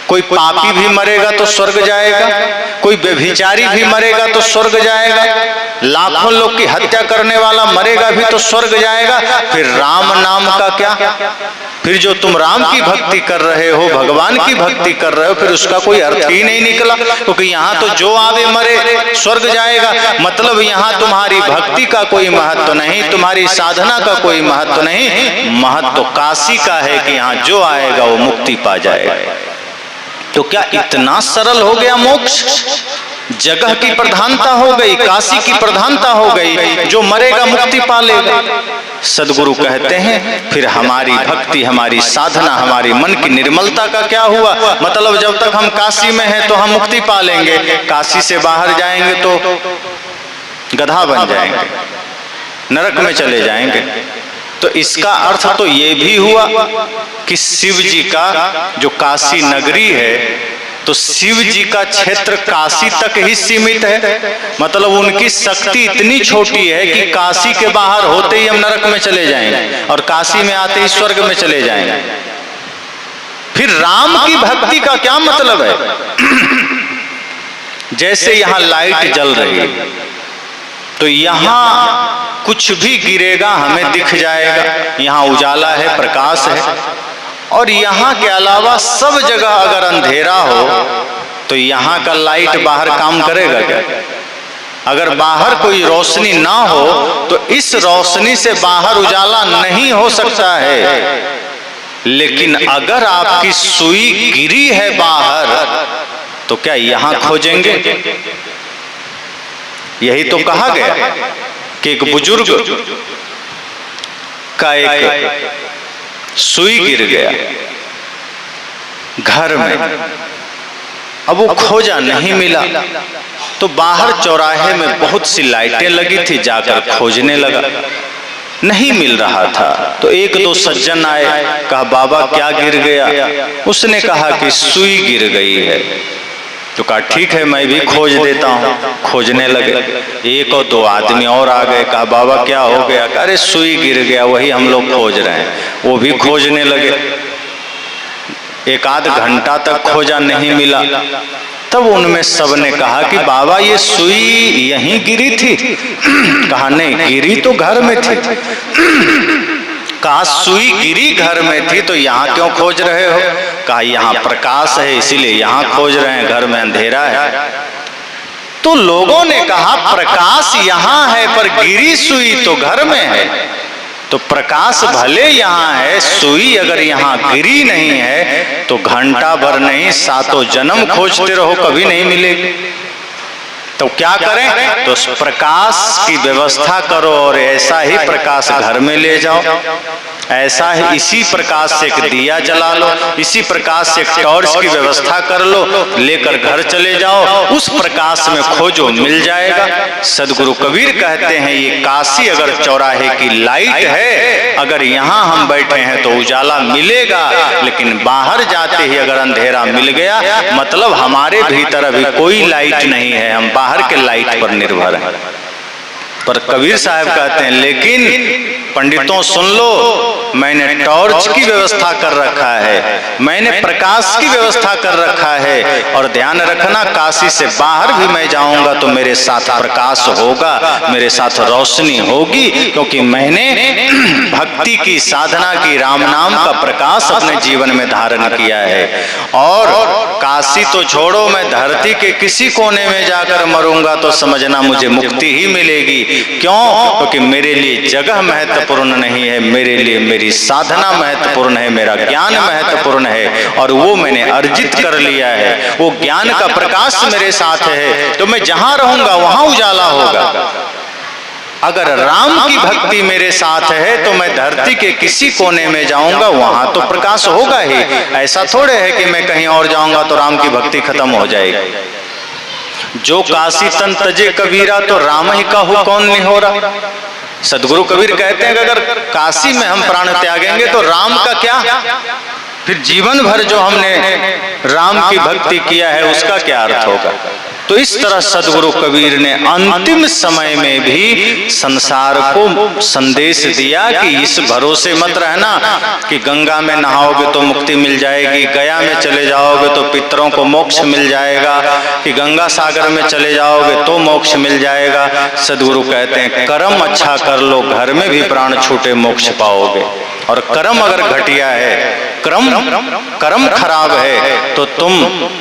कोई पापी भी मरेगा तो स्वर्ग जाएगा, कोई व्यभिचारी भी मरेगा तो स्वर्ग जाएगा, लाखों लोग की हत्या करने वाला मरेगा भी तो स्वर्ग जाएगा। फिर राम नाम का क्या? फिर जो तुम राम की भक्ति कर रहे हो, भगवान की भक्ति कर रहे हो, फिर उसका कोई अर्थ ही नहीं निकला। क्योंकि यहाँ तो जो आवे मरे स्वर्ग जाएगा, मतलब यहाँ तुम्हारी भक्ति का कोई महत्व नहीं, तुम्हारी साधना का कोई महत्व नहीं, महत्व काशी का है कि यहाँ जो आएगा वो मुक्ति पा जाएगा। तो क्या इतना सरल हो गया मोक्ष? जगह की प्रधानता हो गई, काशी की प्रधानता हो गई, जो मरेगा मुक्ति पा लेगा। सदगुरु कहते हैं फिर हमारी भक्ति, हमारी साधना, हमारी मन की निर्मलता का क्या हुआ? मतलब जब तक हम काशी में हैं तो हम मुक्ति पा लेंगे, काशी से बाहर जाएंगे तो गधा बन जाएंगे, नरक में चले जाएंगे। तो इसका अर्थ तो ये भी हुआ कि शिव जी का जो काशी नगरी है, तो शिव जी का क्षेत्र काशी तक ही सीमित है। मतलब उनकी शक्ति इतनी छोटी है कि काशी के बाहर होते ही हम नरक में चले जाएंगे और काशी में आते ही स्वर्ग में चले जाएंगे। फिर राम की भक्ति का क्या मतलब है? जैसे यहाँ लाइट जल रही है तो यहाँ कुछ भी गिरेगा हमें दिख जाएगा, यहाँ उजाला है, प्रकाश है। और यहाँ के अलावा सब जगह अगर अंधेरा हो तो यहाँ का लाइट बाहर काम करेगा क्या? अगर बाहर कोई रोशनी ना हो तो इस रोशनी से बाहर उजाला नहीं हो सकता है। लेकिन अगर आपकी सुई गिरी है बाहर तो क्या यहाँ खोजेंगे? यही तो कहा गया कि एक बुजुर्ग का एक सुई गिर गया घर में, अब वो खोजा नहीं मिला तो बाहर चौराहे में बहुत सी लाइटें लगी थी, जाकर खोजने लगा, नहीं मिल रहा था। तो एक दो सज्जन आए, कहा बाबा क्या गिर गया? उसने कहा कि सुई गिर गई है। तो कहा ठीक है मैं भी खोज देता हूँ। खोजने लगे, एक और दो आदमी और आ गए, कहा बाबा क्या हो गया? अरे सुई गिर गया, वही हम लोग खोज रहे हैं। वो भी खोजने लगे, एक आध घंटा तक खोजा नहीं मिला। तब उनमें सबने कहा कि बाबा ये सुई यहीं गिरी थी? कहा नहीं, गिरी तो घर में थी। कहा सुई गिरी घर में थी तो यहाँ क्यों खोज रहे हो? कहा यहाँ प्रकाश है इसीलिए यहाँ खोज रहे हैं, घर में अंधेरा है। तो लोगों ने कहा प्रकाश यहाँ है पर गिरी सुई तो घर में है। तो प्रकाश भले यहाँ है, सुई अगर यहाँ गिरी नहीं है तो घंटा भर नहीं सातों जन्म खोजते रहो कभी नहीं मिलेगी। तो क्या करें? तो प्रकाश की व्यवस्था करो और ऐसा ही प्रकाश घर में ले जाओ, ऐसा ही इसी प्रकाश से एक दिया जला लो, इसी प्रकाश से एक टॉर्च की व्यवस्था कर लो, लेकर घर चले जाओ, उस प्रकाश में खोजो मिल जाएगा। सदगुरु कबीर कहते हैं ये काशी अगर चौराहे की लाइट है, अगर यहाँ हम बैठे हैं तो उजाला मिलेगा, लेकिन बाहर जाते ही अगर अंधेरा मिल गया मतलब हमारे भीतर अभी कोई लाइट नहीं है, हम बाहर के लाइट पर निर्भर हैं। पर कबीर साहब कहते हैं लेकिन पंडितों सुन लो, मैंने टॉर्च की व्यवस्था कर रखा है, मैंने प्रकाश की व्यवस्था कर रखा है, और ध्यान रखना काशी से बाहर भी मैं जाऊंगा तो मेरे साथ प्रकाश होगा, मेरे साथ रोशनी होगी, क्योंकि मैंने भक्ति की साधना की, राम नाम का प्रकाश अपने जीवन में धारण किया है। और काशी तो छोड़ो, मैं धरती के किसी कोने में जाकर मरूंगा तो समझना मुझे मुक्ति ही मिलेगी। क्यों? क्योंकि मेरे लिए जगह महत्वपूर्ण नहीं है, मेरे लिए मेरी साधना महत्वपूर्ण है, मेरा ज्ञान महत्वपूर्ण है, और वो मैंने अर्जित कर लिया है। वो ज्ञान का प्रकाश मेरे साथ है तो मैं जहां रहूंगा वहां उजाला होगा। अगर राम की भक्ति मेरे साथ है तो मैं धरती के किसी कोने में जाऊंगा वहां तो प्रकाश होगा ही। ऐसा थोड़े है कि मैं कहीं और जाऊंगा तो राम की भक्ति खत्म हो जाएगी। जो काशी तन तजे कबीरा तो राम ही कहूँ कौन नहीं हो रहा। सदगुरु कबीर कहते हैं कि अगर काशी में हम प्राण त्यागेंगे तो राम का क्या, फिर जीवन भर जो हमने राम की भक्ति किया है उसका क्या अर्थ होगा। तो इस तरह सदगुरु कबीर ने अंतिम समय में भी संसार को संदेश दिया कि इस भरोसे मत रहना कि गंगा में नहाओगे तो मुक्ति मिल जाएगी, गया में चले जाओगे तो पितरों को मोक्ष मिल जाएगा, कि गंगा सागर में चले जाओगे तो मोक्ष मिल जाएगा। सदगुरु कहते हैं कर्म अच्छा कर लो, घर में भी प्राण छूटे मोक्ष पाओगे। और कर्म अगर घटिया है, कर्म खराब है तो तुम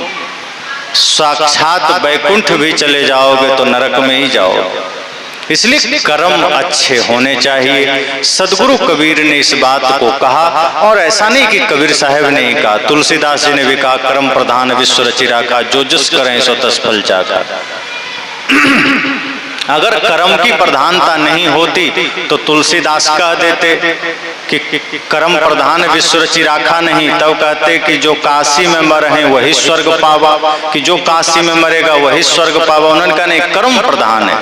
साक्षात वैकुंठ भी चले जाओगे तो नरक में ही जाओगे। इसलिए कर्म अच्छे होने चाहिए। सदगुरु कबीर ने इस बात को कहा, और ऐसा नहीं कि कबीर साहब ने ही कहा, तुलसीदास जी ने भी कहा कर्म प्रधान विश्व रचि राखा, जो जस करें सो तस फल चाखा। अगर कर्म की प्रधानता नहीं होती तो तुलसीदास कह देते कि कर्म प्रधान विश्व रचि राखा नहीं, तब कहते कि जो काशी में मरे वही स्वर्ग पावा, कि जो काशी में मरेगा वही स्वर्ग पावा। उन्होंने कहा नहीं, कर्म प्रधान है,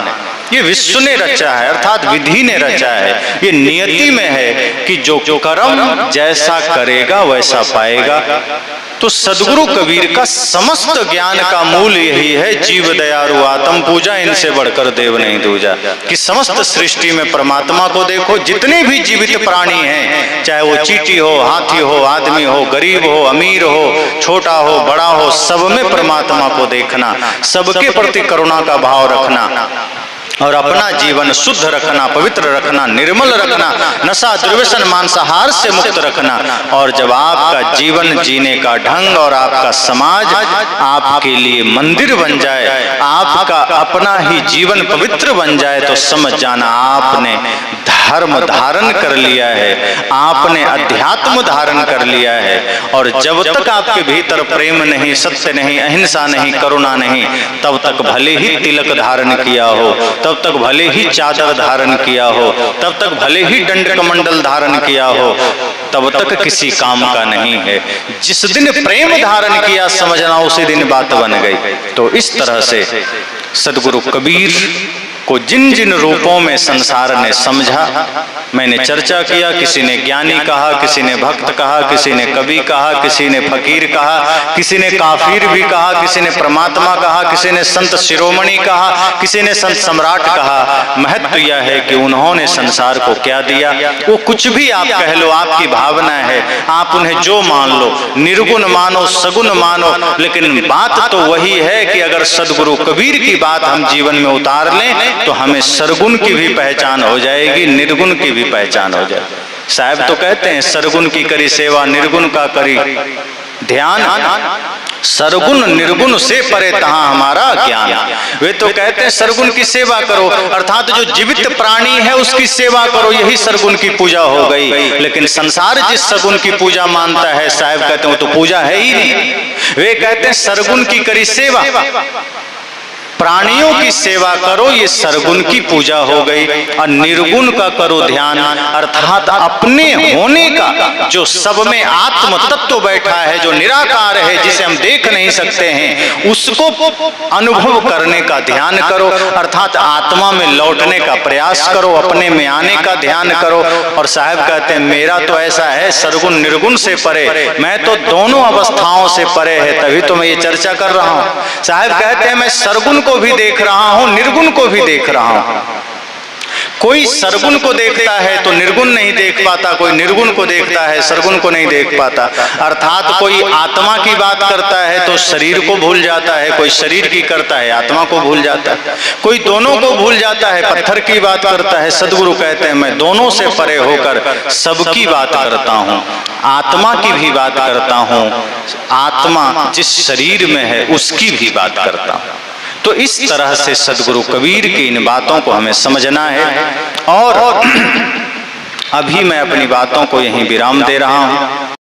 ये विश्व ने रचा है, अर्थात विधि ने रचा है, ये नियति में है कि जो कर्म जैसा करेगा वैसा पाएगा। तो सदगुरु कबीर का समस्त ज्ञान का मूल यही है, जीव दयालु आत्म पूजा, इनसे बढ़कर देव नहीं दूजा। कि समस्त सृष्टि में परमात्मा को देखो, जितने भी जीवित प्राणी हैं, चाहे वो चींटी हो, हाथी हो, आदमी हो, गरीब हो, अमीर हो, छोटा हो, बड़ा हो, सब में परमात्मा को देखना, सबके प्रति करुणा का भाव रखना। और अपना जीवन शुद्ध रखना, पवित्र रखना, निर्मल रखना, नशा दुर्व्यसन मांसाहार से मुक्त रखना। और जब आपका जीवन जीने का ढंग और आपका समाज आपके लिए मंदिर बन जाए, आपका अपना ही जीवन पवित्र बन जाए, तो समझ जाना आपने धर्म धारण कर लिया है, आपने अध्यात्म धारण कर लिया है। और जब तक आपके भीतर प्रेम नहीं, सत्य नहीं, अहिंसा नहीं, करुणा नहीं, तब तक भले ही तिलक धारण किया हो, तब तक भले ही चादर धारण किया हो, तब तक भले ही दंड कमंडल धारण किया हो, तब तक किसी काम का नहीं है। जिस दिन प्रेम धारण किया, समझना उसी दिन बात बन गई। तो इस तरह से सदगुरु कबीर को जिन जिन रूपों में संसार ने समझा, मैंने चर्चा किया। किसी ने ज्ञानी कहा, किसी ने भक्त कहा, किसी ने कवि कहा, किसी ने फकीर कहा, किसी ने काफिर भी कहा, किसी ने परमात्मा कहा, किसी ने संत शिरोमणि कहा, किसी ने संत सम्राट कहा। महत्व यह है कि उन्होंने संसार को क्या दिया। वो कुछ भी आप कह लो, आपकी भावना है, आप उन्हें जो मान लो, निर्गुण मानो, सगुण मानो, लेकिन बात तो वही है कि अगर सदगुरु कबीर की बात हम जीवन में उतार लें तो हमें सरगुण की भी पहचान हो जाएगी, निर्गुण की भी पहचान हो जाएगी। साहब तो कहते हैं सरगुण की करी सेवा, निर्गुण का करी ध्यान, सरगुण निर्गुण से परे तहां हमारा ज्ञान। वे तो कहते हैं सरगुण की सेवा करो, अर्थात जो जीवित प्राणी है उसकी सेवा करो, यही सरगुण की पूजा हो गई। लेकिन संसार जिस सरगुण की पूजा मानता है, साहब कहते हैं वो तो पूजा है ही नहीं। वे कहते हैं सरगुण की करी सेवा, प्राणियों की सेवा करो, ये सरगुण की पूजा हो गई। और निर्गुण का करो ध्यान, अर्थात अपने होने का, जो सब में आत्म तत्व बैठा है, जो निराकार है, जिसे हम देख नहीं सकते हैं, उसको अनुभव करने का ध्यान करो, अर्थात आत्मा में लौटने का प्रयास करो, अपने में आने का ध्यान करो। और साहब कहते हैं मेरा तो ऐसा है, सरगुण निर्गुण से परे, मैं तो दोनों अवस्थाओं से परे है, तभी तो मैं ये चर्चा कर रहा हूं। साहब कहते हैं मैं सरगुण को भी देख रहा हूं, निर्गुण को भी देख रहा हूं। कोई सरगुण को देखता है तो निर्गुण नहीं देख पाता, कोई निर्गुण को देखता है सरगुण को नहीं देख पाता। अर्थात कोई आत्मा की बात करता है तो शरीर को भूल जाता है, कोई शरीर की करता है आत्मा को भूल जाता है, कोई दोनों को भूल जाता है, पत्थर की बात करता है। सदगुरु कहते हैं मैं दोनों से परे होकर सबकी बात करता हूं, आत्मा की भी बात करता हूं, आत्मा जिस शरीर में है उसकी भी बात करता हूं। तो इस तरह से सदगुरु कबीर की इन बातों को हमें समझना है। और अभी मैं अपनी बातों को यहीं विराम दे रहा हूं।